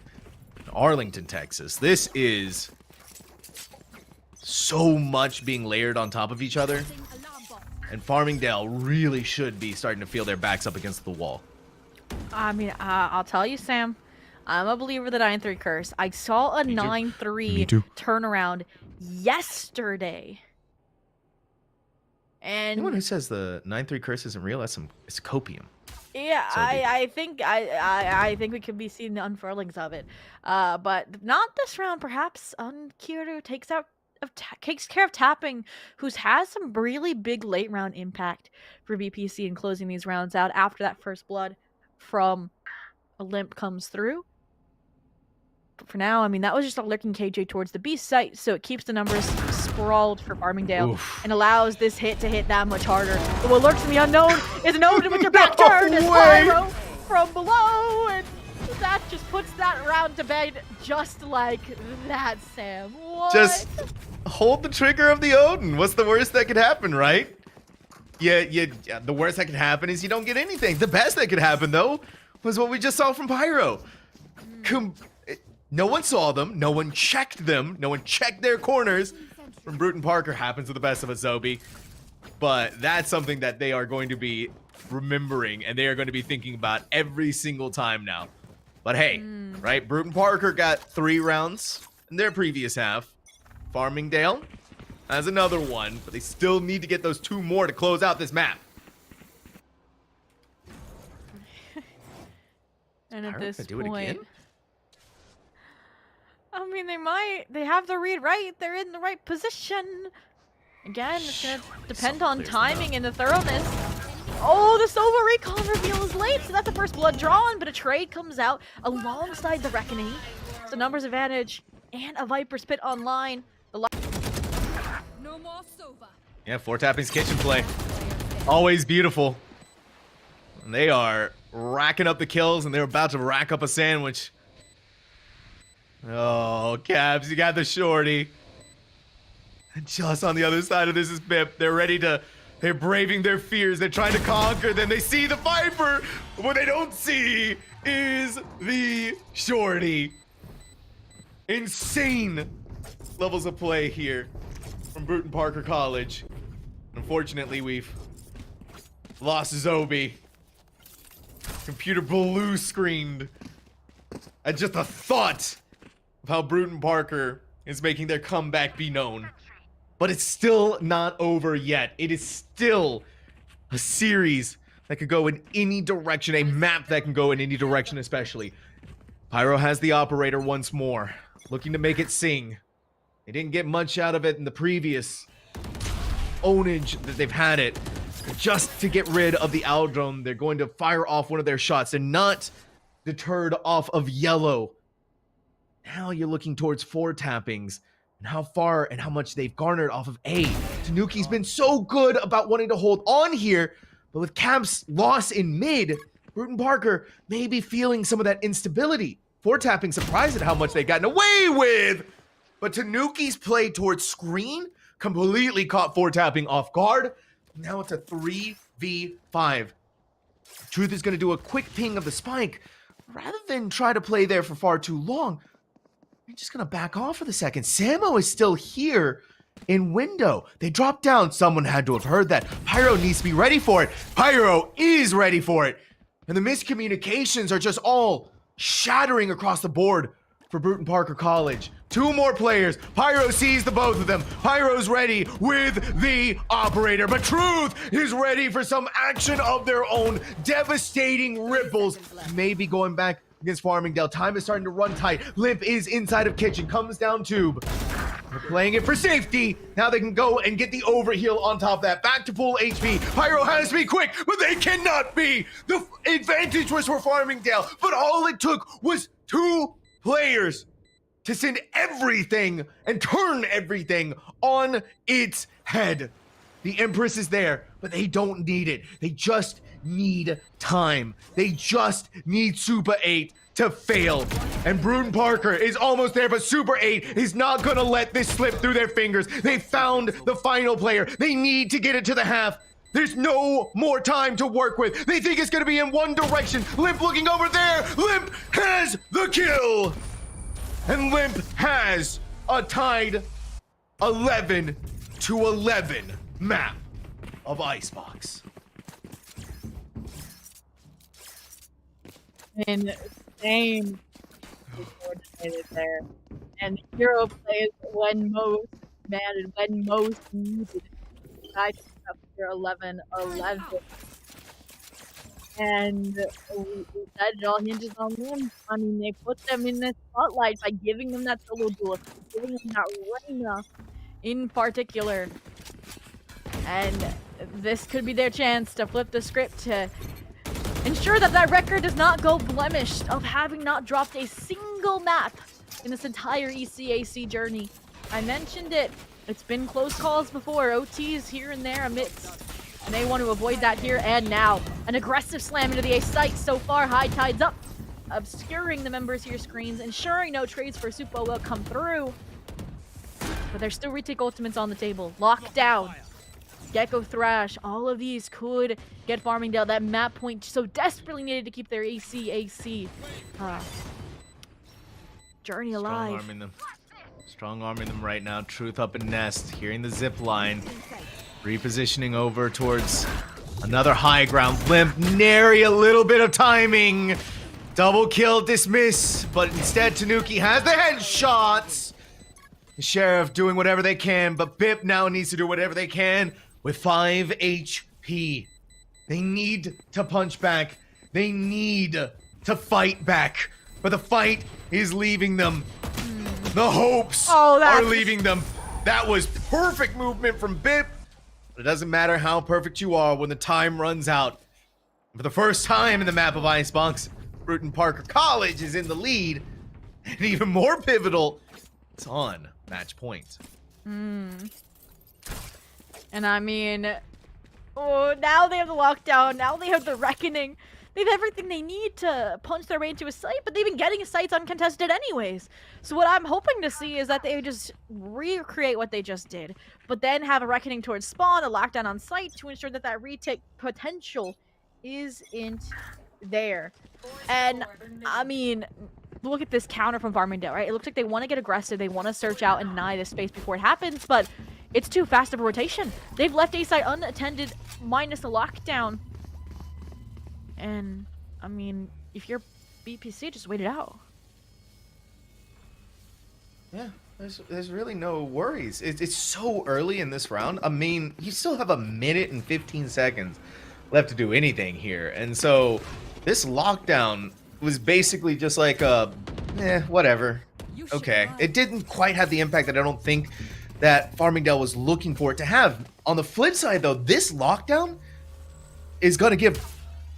in Arlington, Texas. This is so much being layered on top of each other. And Farmingdale really should be starting to feel their backs up against the wall. I mean, I'll tell you, Sam. I'm a believer of the 9-3 curse. I saw a 9-3 turnaround yesterday. And anyone who says the 9-3 curse isn't real, it's copium. Yeah, So I think we could be seeing the unfurlings of it, but not this round. Perhaps Kiryu takes care of tapping, who's has some really big late round impact for BPC in closing these rounds out after that first blood from a Limp comes through. But for now, I mean, that was just a lurking KJ towards the B site, so it keeps the numbers sprawled for Farmingdale and allows this hit to hit that much harder. But what lurks in the unknown is an Odin with your back turned as Pyro from below, and that just puts that round to bed just like that, Sam. What? Just hold the trigger of the Odin. What's the worst that could happen, right? the worst that could happen is you don't get anything. The best that could happen, though, was what we just saw from Pyro. No one saw them. No one checked them. No one checked their corners. From Brewton-Parker happens to the best of us, Zobi. But that's something that they are going to be remembering, and they are going to be thinking about every single time now. But hey, right? Brewton-Parker got 3 rounds in their previous half. Farmingdale has another one, but they still need to get those 2 more to close out this map. And at this do it point, again? I mean, they have the read right. They're in the right position. Again, it's gonna depend on timing and the thoroughness. Oh, the Sova recon reveal is late, so that's the first blood drawn, but a trade comes out alongside the Reckoning. So numbers advantage and a Viper Spit online. No more Sova. Yeah, 4-tapping's kitchen play. Always beautiful. And they are racking up the kills, and they're about to rack up a sandwich. Oh, Cabs, you got the shorty. And just on the other side of this is Bip. They're braving their fears. They're trying to conquer. Then they see the Viper. What they don't see is the shorty. Insane levels of play here from Brewton-Parker College. Unfortunately, we've lost Zobi. Computer blue screened at just a thought of how Brewton-Parker is making their comeback be known. But it's still not over yet. It is still a series that could go in any direction, a map that can go in any direction especially. Pyro has the operator once more, looking to make it sing. They didn't get much out of it in the previous ownage that they've had it. Just to get rid of the Aldrome, they're going to fire off one of their shots. They're not deterred off of yellow. Now you're looking towards 4 tappings. And how far and how much they've garnered off of A. Tanuki's been so good about wanting to hold on here, but with Cab's loss in mid, Brewton-Parker may be feeling some of that instability. 4-tapping surprised at how much they've gotten away with, but Tanuki's play towards screen completely caught 4-tapping off guard. Now it's a 3v5. Truth is going to do a quick ping of the spike. Rather than try to play there for far too long, I'm just going to back off for the second. Samo is still here in window. They dropped down. Someone had to have heard that. Pyro needs to be ready for it. Pyro is ready for it. And the miscommunications are just all shattering across the board for Brewton-Parker College. 2 more players. Pyro sees the both of them. Pyro's ready with the operator, but Truth is ready for some action of their own. Devastating ripples. Maybe going back against Farmingdale. Time is starting to run tight. Limp is inside of kitchen. Comes down tube. They're playing it for safety. Now they can go and get the overheal on top of that. Back to full HP. Pyro has to be quick, but they cannot be. The advantage was for Farmingdale, but all it took was 2 players to send everything and turn everything on its head. The Empress is there, but they don't need it. They just need time. They just need Super 8 to fail. And Brewton-Parker is almost there, but Super 8 is not gonna let this slip through their fingers. They found the final player. They need to get it to the half. There's no more time to work with. They think it's gonna be in one direction. Limp looking over there. Limp has the kill. And Limp has a tied 11-11 map of Icebox. Insane coordinated there. And Hero plays when most demanded, when most needed. I took up here 11-11. And we said it all hinges on them. I mean, they put them in the spotlight by giving them that solo duel, giving them that Reyna in particular. And this could be their chance to flip the script to ensure that that record does not go blemished of having not dropped a single map in this entire ECAC journey. I mentioned it. It's been close calls before, OTs here and there amidst. And they want to avoid that here and now. An aggressive slam into the A site so far. High tides up, obscuring the members here screens, ensuring no trades for Supo will come through. But there's still retake ultimates on the table. Lockdown. Gecko Thrash, all of these could get Farmingdale that map point so desperately needed to keep their ECAC journey alive. Strong-arming them. Strong-arming them right now. Truth up in Nest, hearing the zip line. Repositioning over towards another high ground. Limp, nary a little bit of timing. Double kill, dismiss, but instead Tanuki has the headshots. The Sheriff doing whatever they can, but BIP now needs to do whatever they can with 5 HP. They need to punch back. They need to fight back. But the fight is leaving them. The hopes are leaving them. That was perfect movement from BIP. But it doesn't matter how perfect you are when the time runs out. For the first time in the map of Icebox, Brewton-Parker College is in the lead. And even more pivotal, it's on match point. And I mean, now they have the lockdown. Now they have the reckoning. They have everything they need to punch their way into a site, but they've been getting sites uncontested anyways. So what I'm hoping to see is that they just recreate what they just did, but then have a reckoning towards spawn, a lockdown on site to ensure that that retake potential isn't there. And I mean, look at this counter from Farmingdale, right? It looks like they want to get aggressive. They want to search out and deny this space before it happens, but it's too fast of a rotation. They've left A site unattended minus the lockdown. And, I mean, if you're BPC, just wait it out. Yeah, there's really no worries. It's so early in this round. I mean, you still have 1 minute and 15 seconds left to do anything here. And so this lockdown was basically just like whatever. Okay. It didn't quite have the impact that I don't think that Farmingdale was looking for it to have. On the flip side, though, this lockdown is going to give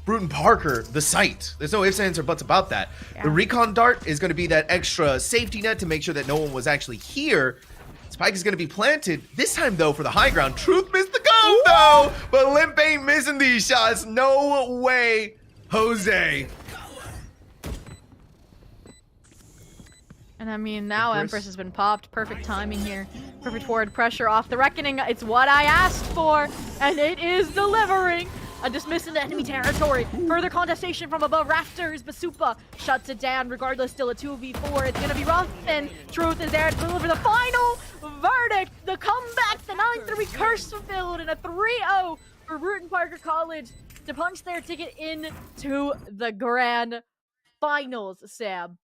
Brewton-Parker the site. There's no ifs, ands, or buts about that. Yeah. The recon dart is going to be that extra safety net to make sure that no one was actually here. Spike is going to be planted. This time, though, for the high ground. Truth missed the go, though! But Limp ain't missing these shots. No way, Jose. And I mean, now Empress has been popped. Perfect timing here. Perfect forward pressure off the reckoning. It's what I asked for, and it is delivering. A dismiss into enemy territory. Further contestation from above rafters. Basupa shuts it down. Regardless, still a 2v4. It's gonna be rough, and Truth is there to deliver the final verdict. The comeback, the 9-3 curse fulfilled, and a 3-0 for Brewton-Parker College to punch their ticket into the grand finals, Sam.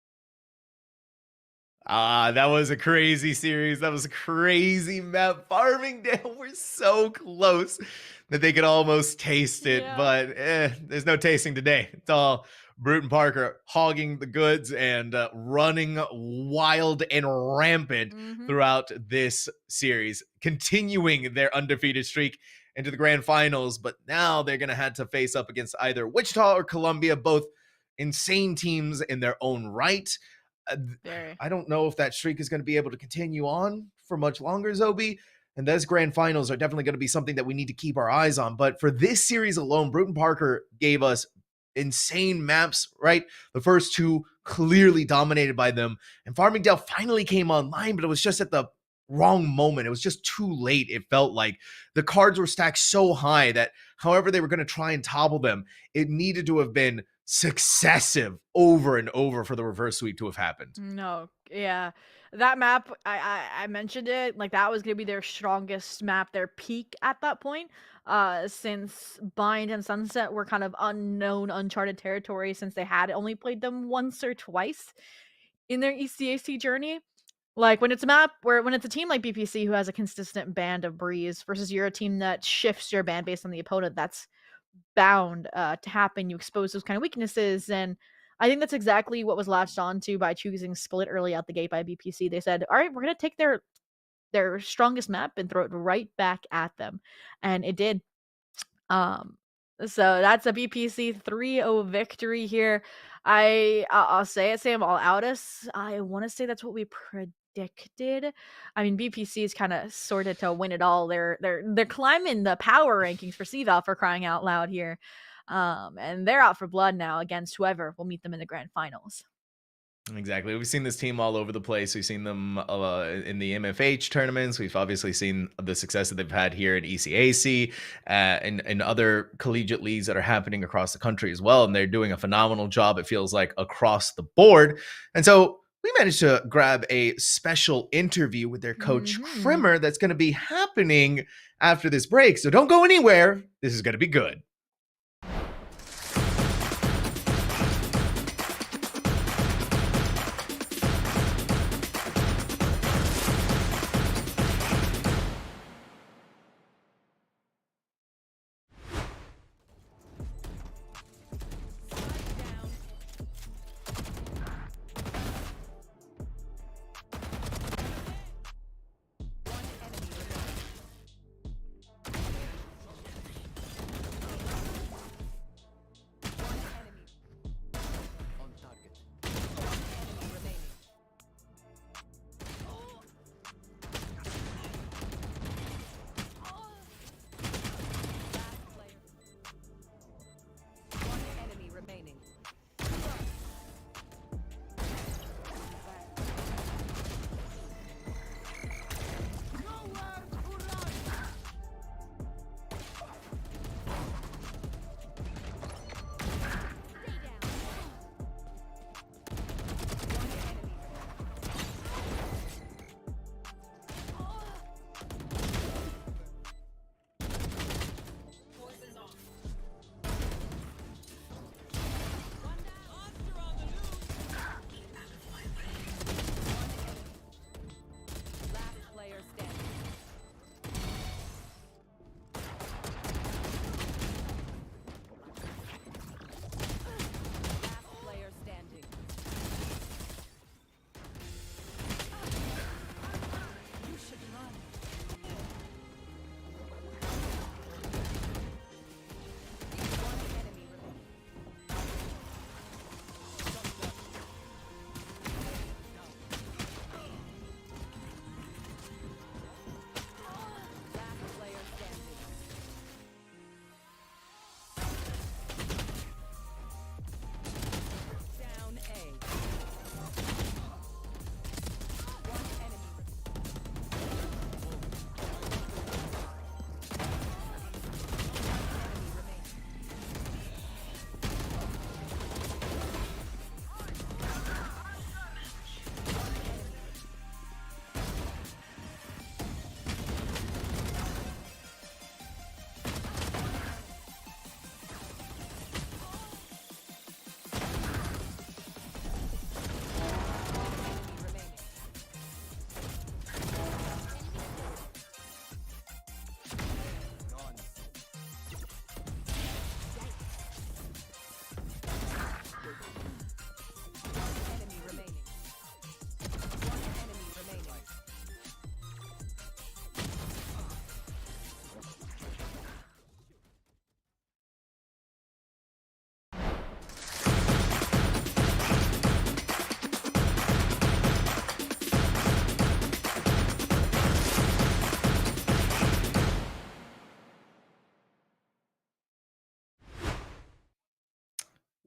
That was a crazy series. That was a crazy map. Farmingdale were so close that they could almost taste it, but there's no tasting today. It's all Brewton-Parker hogging the goods and running wild and rampant throughout this series, continuing their undefeated streak into the grand finals. But now they're going to have to face up against either Wichita or Columbia, both insane teams in their own right. I don't know if that streak is going to be able to continue on for much longer, Zobi. And those grand finals are definitely going to be something that we need to keep our eyes on. But for this series alone, Brewton-Parker gave us insane maps, right? The first two clearly dominated by them. And Farmingdale finally came online, but it was just at the wrong moment. It was just too late. It felt like the cards were stacked so high that however they were going to try and topple them, it needed to have been successive over and over for the reverse sweep to have happened. No, yeah. That map, I mentioned it, like that was going to be their strongest map, their peak at that point, since Bind and Sunset were kind of unknown, uncharted territory since they had only played them once or twice in their ECAC journey. Like when it's a map when it's a team like BPC who has a consistent band of Breeze versus you're a team that shifts your band based on the opponent, that's bound to happen. You expose those kind of weaknesses, and I think that's exactly what was latched onto by choosing Split early out the gate by BPC. They said, all right, we're going to take their strongest map and throw it right back at them, and it did. So that's a BPC 3-0 victory here. I'll say it, Sam, all out us. I want to say that's what we predicted. I mean, BPC is kind of sorted to win it all. They're climbing the power rankings for CVAL, for crying out loud here. And they're out for blood now against whoever will meet them in the grand finals. Exactly. We've seen this team all over the place. We've seen them in the MFH tournaments. We've obviously seen the success that they've had here at ECAC and other collegiate leagues that are happening across the country as well. And they're doing a phenomenal job, it feels like, across the board. And so we managed to grab a special interview with their coach, Krimmer, that's going to be happening after this break. So don't go anywhere. This is going to be good.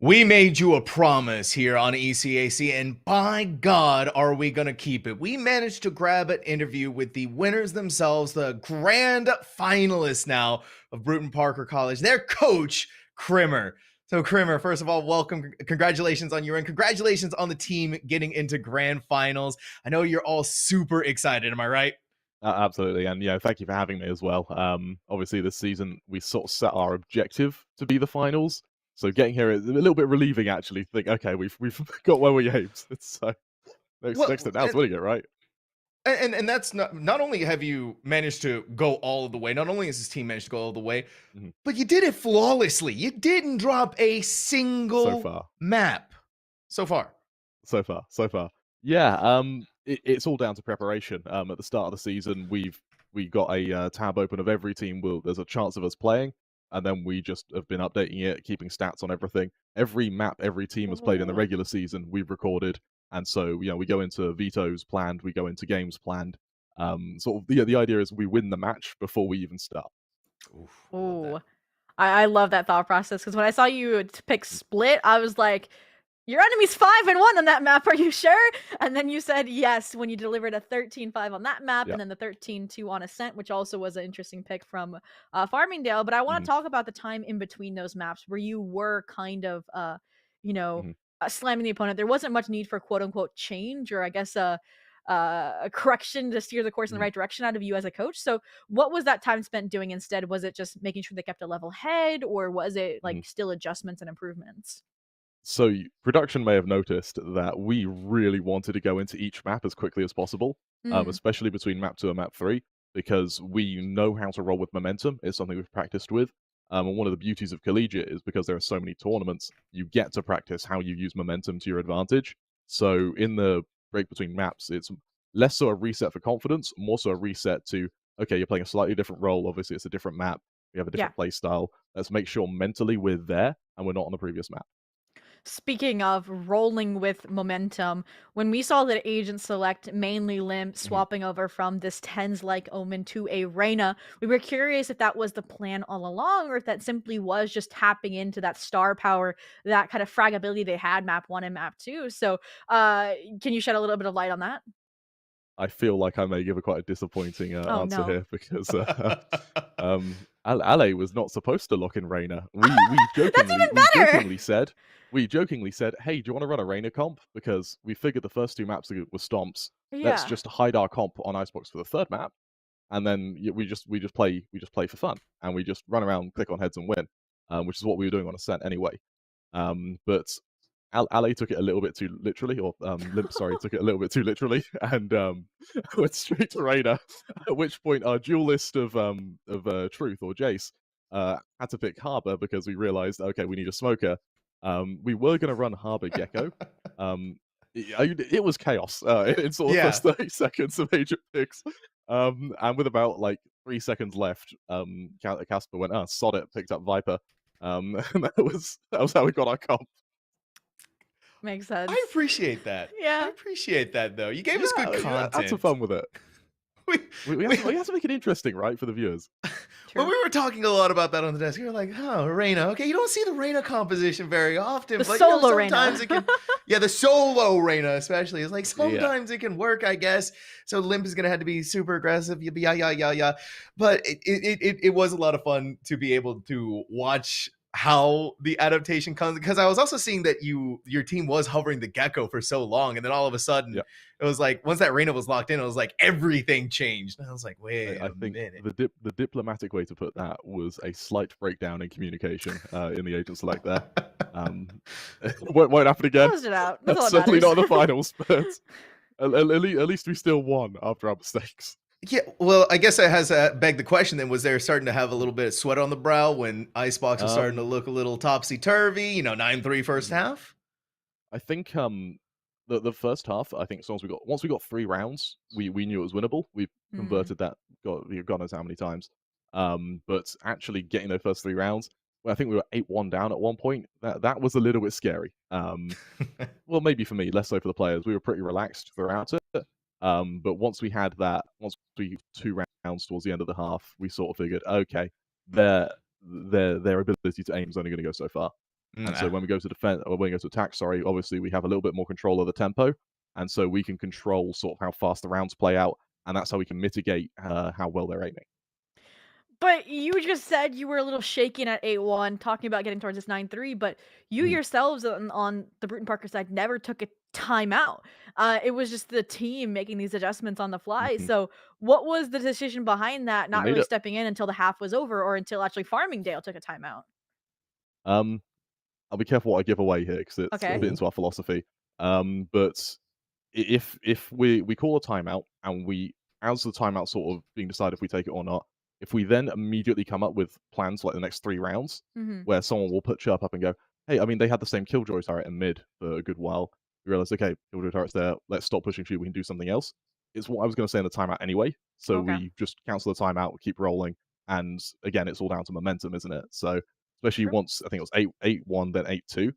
We made you a promise here on ECAC, and by God, are we going to keep it. We managed to grab an interview with the winners themselves, the grand finalists now of Brewton-Parker College, their coach, Krimmer. So, Krimmer, first of all, welcome. Congratulations on your win. Congratulations on the team getting into grand finals. I know you're all super excited. Am I right? Absolutely, and thank you for having me as well. Obviously, this season we sort of set our objective to be the finals, so getting here is a little bit relieving actually. Think, okay, we've got where we aimed. So next step now is winning it, right? And that's not only have you managed to go all of the way, not only has this team managed to go all the way, but you did it flawlessly. You didn't drop a single map so far. So far. Yeah, it's all down to preparation. At the start of the season, we got a tab open of every team. There's a chance of us playing, and then we just have been updating it, keeping stats on everything. Every map every team has played in the regular season, we've recorded, and so we go into vetoes planned, we go into games planned. Sort of the idea is we win the match before we even start. Ooh, I love that thought process, because when I saw you pick split, I was like, your enemy's 5-1 on that map, are you sure? And then you said yes when you delivered a 13-5 on that map, Yeah. and then the 13-2 on Ascent, which also was an interesting pick from Farmingdale. But I want to talk about the time in between those maps where you were kind of, you know, slamming the opponent. There wasn't much need for quote unquote change, or I guess a correction to steer the course in the right direction out of you as a coach. So what was that time spent doing instead? Was it just making sure they kept a level head, or was it like still adjustments and improvements? So production may have noticed that we really wanted to go into each map as quickly as possible, especially between map 2 and map 3, because we know how to roll with momentum. It's something we've practiced with. And one of the beauties of collegiate is because there are so many tournaments, you get to practice how you use momentum to your advantage. So in the break between maps, it's less so a reset for confidence, more so a reset to, okay, you're playing a slightly different role. Obviously, it's a different map. We have a different play style. Let's make sure mentally we're there and we're not on the previous map. Speaking of rolling with momentum, when we saw that Agent Select mainly Limp swapping over from this TENS-like Omen to a Reyna, we were curious if that was the plan all along, or if that simply was just tapping into that star power, that kind of fragability they had map 1 and map 2. So can you shed a little bit of light on that? I feel like I may give a quite a disappointing answer here because Ale was not supposed to lock in Reyna. We jokingly said, "Hey, do you want to run a Reyna comp? Because we figured the first 2 maps were stomps. Let's just hide our comp on Icebox for the 3rd map, and then we just play for fun, and we just run around, click on heads, and win, which is what we were doing on Ascent anyway. But Ale took it a little bit too literally, or Limp, sorry, took it a little bit too literally, and went straight to Reyna. At which point, our duelist of Truth or Jace had to pick Harbor because we realized, okay, we need a smoker. We were going to run Harbor Gecko. It was chaos in sort of first 30 seconds of Agent picks. And with about like 3 seconds left, Casper went, sod it, picked up Viper. And that was how we got our comp. Makes sense. I appreciate that. Yeah. I appreciate that, though. You gave us good content. Had some fun with it. We have to make it interesting, right, for the viewers. Well, we were talking a lot about that on the desk. We were like, oh, Reyna. Okay, you don't see the Reyna composition very often. The but solo sometimes Reyna. it can, the solo Reyna especially. It's like sometimes it can work, I guess. So Limp is going to have to be super aggressive. Yeah. But it was a lot of fun to be able to watch how the adaptation comes, because I was also seeing that your team was hovering the Gecko for so long, and then all of a sudden it was like once that Reyna was locked in, it was like everything changed. And I was like, wait I a think minute. the diplomatic way to put that was a slight breakdown in communication in the Agent Select there. Won't happen again. Closed it out. That's all that Certainly not in the matters. finals, but at least we still won after our mistakes. Yeah, well, I guess that has begged the question then, was there starting to have a little bit of sweat on the brow when Icebox was starting to look a little topsy-turvy, 9-3 first half? I think the first half, I think once we got 3 rounds, we knew it was winnable. We converted that, God knows how many times. But actually getting those first 3 rounds, well, I think we were 8-1 down at one point. That was a little bit scary. Well, maybe for me, less so for the players. We were pretty relaxed throughout it. But once we 2 rounds towards the end of the half, we sort of figured, okay, their ability to aim is only going to go so far. And so when we go to defense, or when we go to attack, obviously we have a little bit more control of the tempo, and so we can control sort of how fast the rounds play out, and that's how we can mitigate how well they're aiming. But you just said you were a little shaken at 8-1, talking about getting towards this 9-3, but you yourselves on the Brewton-Parker side never took a timeout. It was just the team making these adjustments on the fly. So what was the decision behind that, not really stepping in until the half was over, or until actually Farmingdale took a timeout? I'll be careful what I give away here because it's a bit into our philosophy. But if we call a timeout, and as the timeout sort of being decided if we take it or not, if we then immediately come up with plans for like the next 3 rounds, where someone will put Chirp up and go, hey, I mean, they had the same Killjoy turret in mid for a good while. We realized, okay, Killjoy turret's there. Let's stop pushing through. We can do something else. It's what I was going to say in the timeout anyway. So we just cancel the timeout, keep rolling. And again, it's all down to momentum, isn't it? So especially once, I think it was 8-1, then 8-2,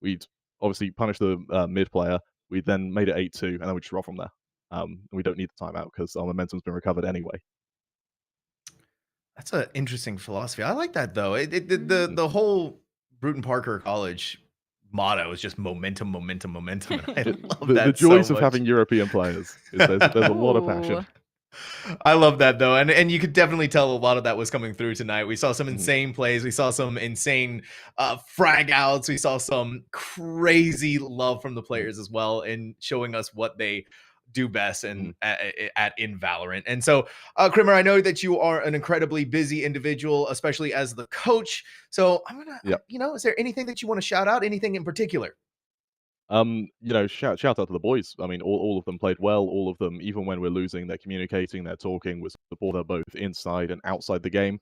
we'd obviously punish the mid player. We then made it 8-2, and then we just roll from there. And we don't need the timeout because our momentum's been recovered anyway. That's an interesting philosophy. I like that, though. The whole Brewton-Parker College motto is just momentum, momentum, momentum. And I love The that joys so of much. having European players is there's a lot of passion. Ooh. I love that though, and you could definitely tell a lot of that was coming through tonight. We saw some Mhm. insane plays, we saw some insane frag outs, we saw some crazy love from the players as well, and showing us what they do best and in Valorant. And so, Krimmer, I know that you are an incredibly busy individual, especially as the coach. So I'm gonna, Yep. is there anything that you want to shout out? Anything in particular? Shout out to the boys. I mean, all of them played well. All of them, even when we're losing, they're communicating, they're talking with support both inside and outside the game.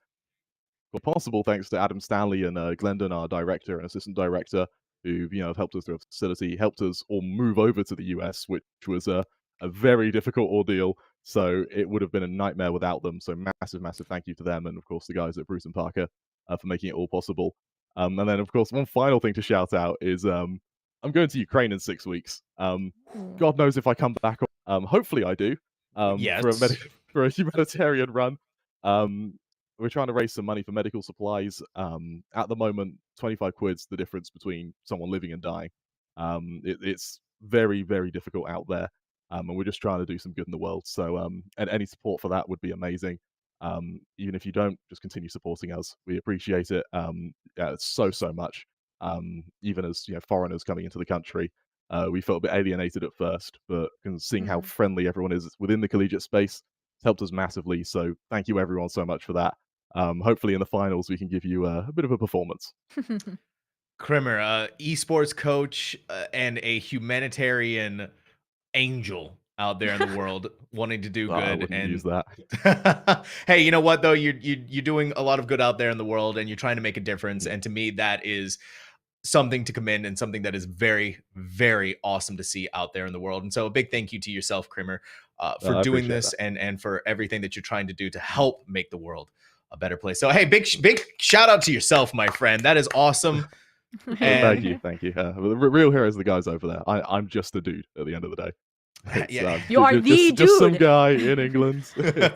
Were possible thanks to Adam Stanley and Glendon, our director and assistant director, who have helped us through a facility, helped us all move over to the US, which was a very difficult ordeal. So it would have been a nightmare without them. So massive thank you to them, and of course the guys at Brewton-Parker for making it all possible. And then of course one final thing to shout out is I'm going to Ukraine in 6 weeks. God knows if I come back. Hopefully I do. Yes. For a humanitarian run. We're trying to raise some money for medical supplies. At the moment, 25 quid's the difference between someone living and dying. It's very difficult out there, and we're just trying to do some good in the world. So, and any support for that would be amazing. Even if you don't, just continue supporting us. We appreciate it so much. Even as foreigners coming into the country, we felt a bit alienated at first, but seeing how friendly everyone is within the collegiate space has helped us massively. So thank you everyone so much for that. Hopefully in the finals we can give you a bit of a performance. Krimmer, esports coach and a humanitarian angel out there in the world wanting to do good. I wouldn't and use that. Hey, you know what though? You're doing a lot of good out there in the world, and you're trying to make a difference. And to me, that is something to commend and something that is very awesome to see out there in the world. And so a big thank you to yourself, Krimmer, for doing this and for everything that you're trying to do to help make the world a better place. So hey, big shout out to yourself, my friend. That is awesome. Thank you. The real heroes are the guys over there. I'm just a dude at the end of the day. You are the just some dude. guy in England.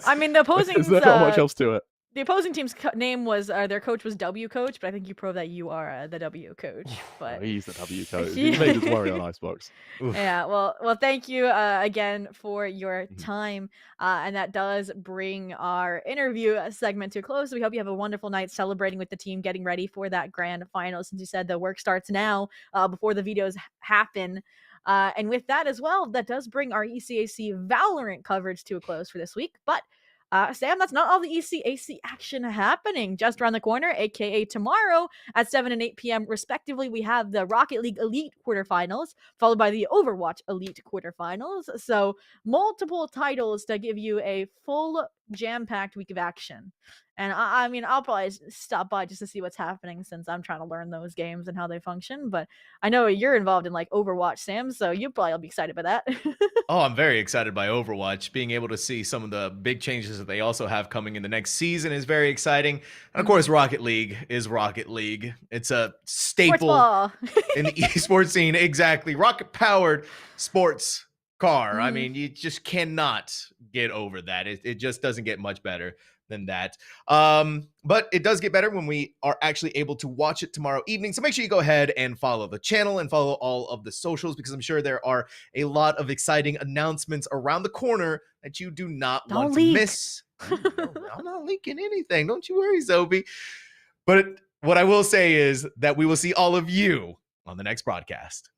I mean, the opposing There's not much else to it. The opposing team's name was their coach was W coach, but I think you proved that you are the W coach. But he's the W coach. He made his worry on Icebox. Yeah, well, thank you again for your time, and that does bring our interview segment to a close. So we hope you have a wonderful night celebrating with the team, getting ready for that grand final. Since you said the work starts now, before the videos happen. And with that as well, that does bring our ECAC Valorant coverage to a close for this week. But Sam, that's not all the ECAC action happening. Just around the corner, aka tomorrow at 7 and 8 p.m. respectively, we have the Rocket League Elite quarterfinals, followed by the Overwatch Elite quarterfinals. So multiple titles to give you a full jam-packed week of action. And I mean, I'll probably stop by just to see what's happening since I'm trying to learn those games and how they function. But I know you're involved in like Overwatch, Sam, so you probably will be excited by that. Oh, I'm very excited by Overwatch. Being able to see some of the big changes that they also have coming in the next season is very exciting. And of course, Rocket League is Rocket League. It's a staple in the esports scene. Exactly. Rocket-powered sports car. I mean, you just cannot get over that. It just doesn't get much better than that. But it does get better when we are actually able to watch it tomorrow evening. So make sure you go ahead and follow the channel and follow all of the socials, because I'm sure there are a lot of exciting announcements around the corner that you do not want to miss. I'm not leaking anything. Don't you worry, Zobi. But what I will say is that we will see all of you on the next broadcast.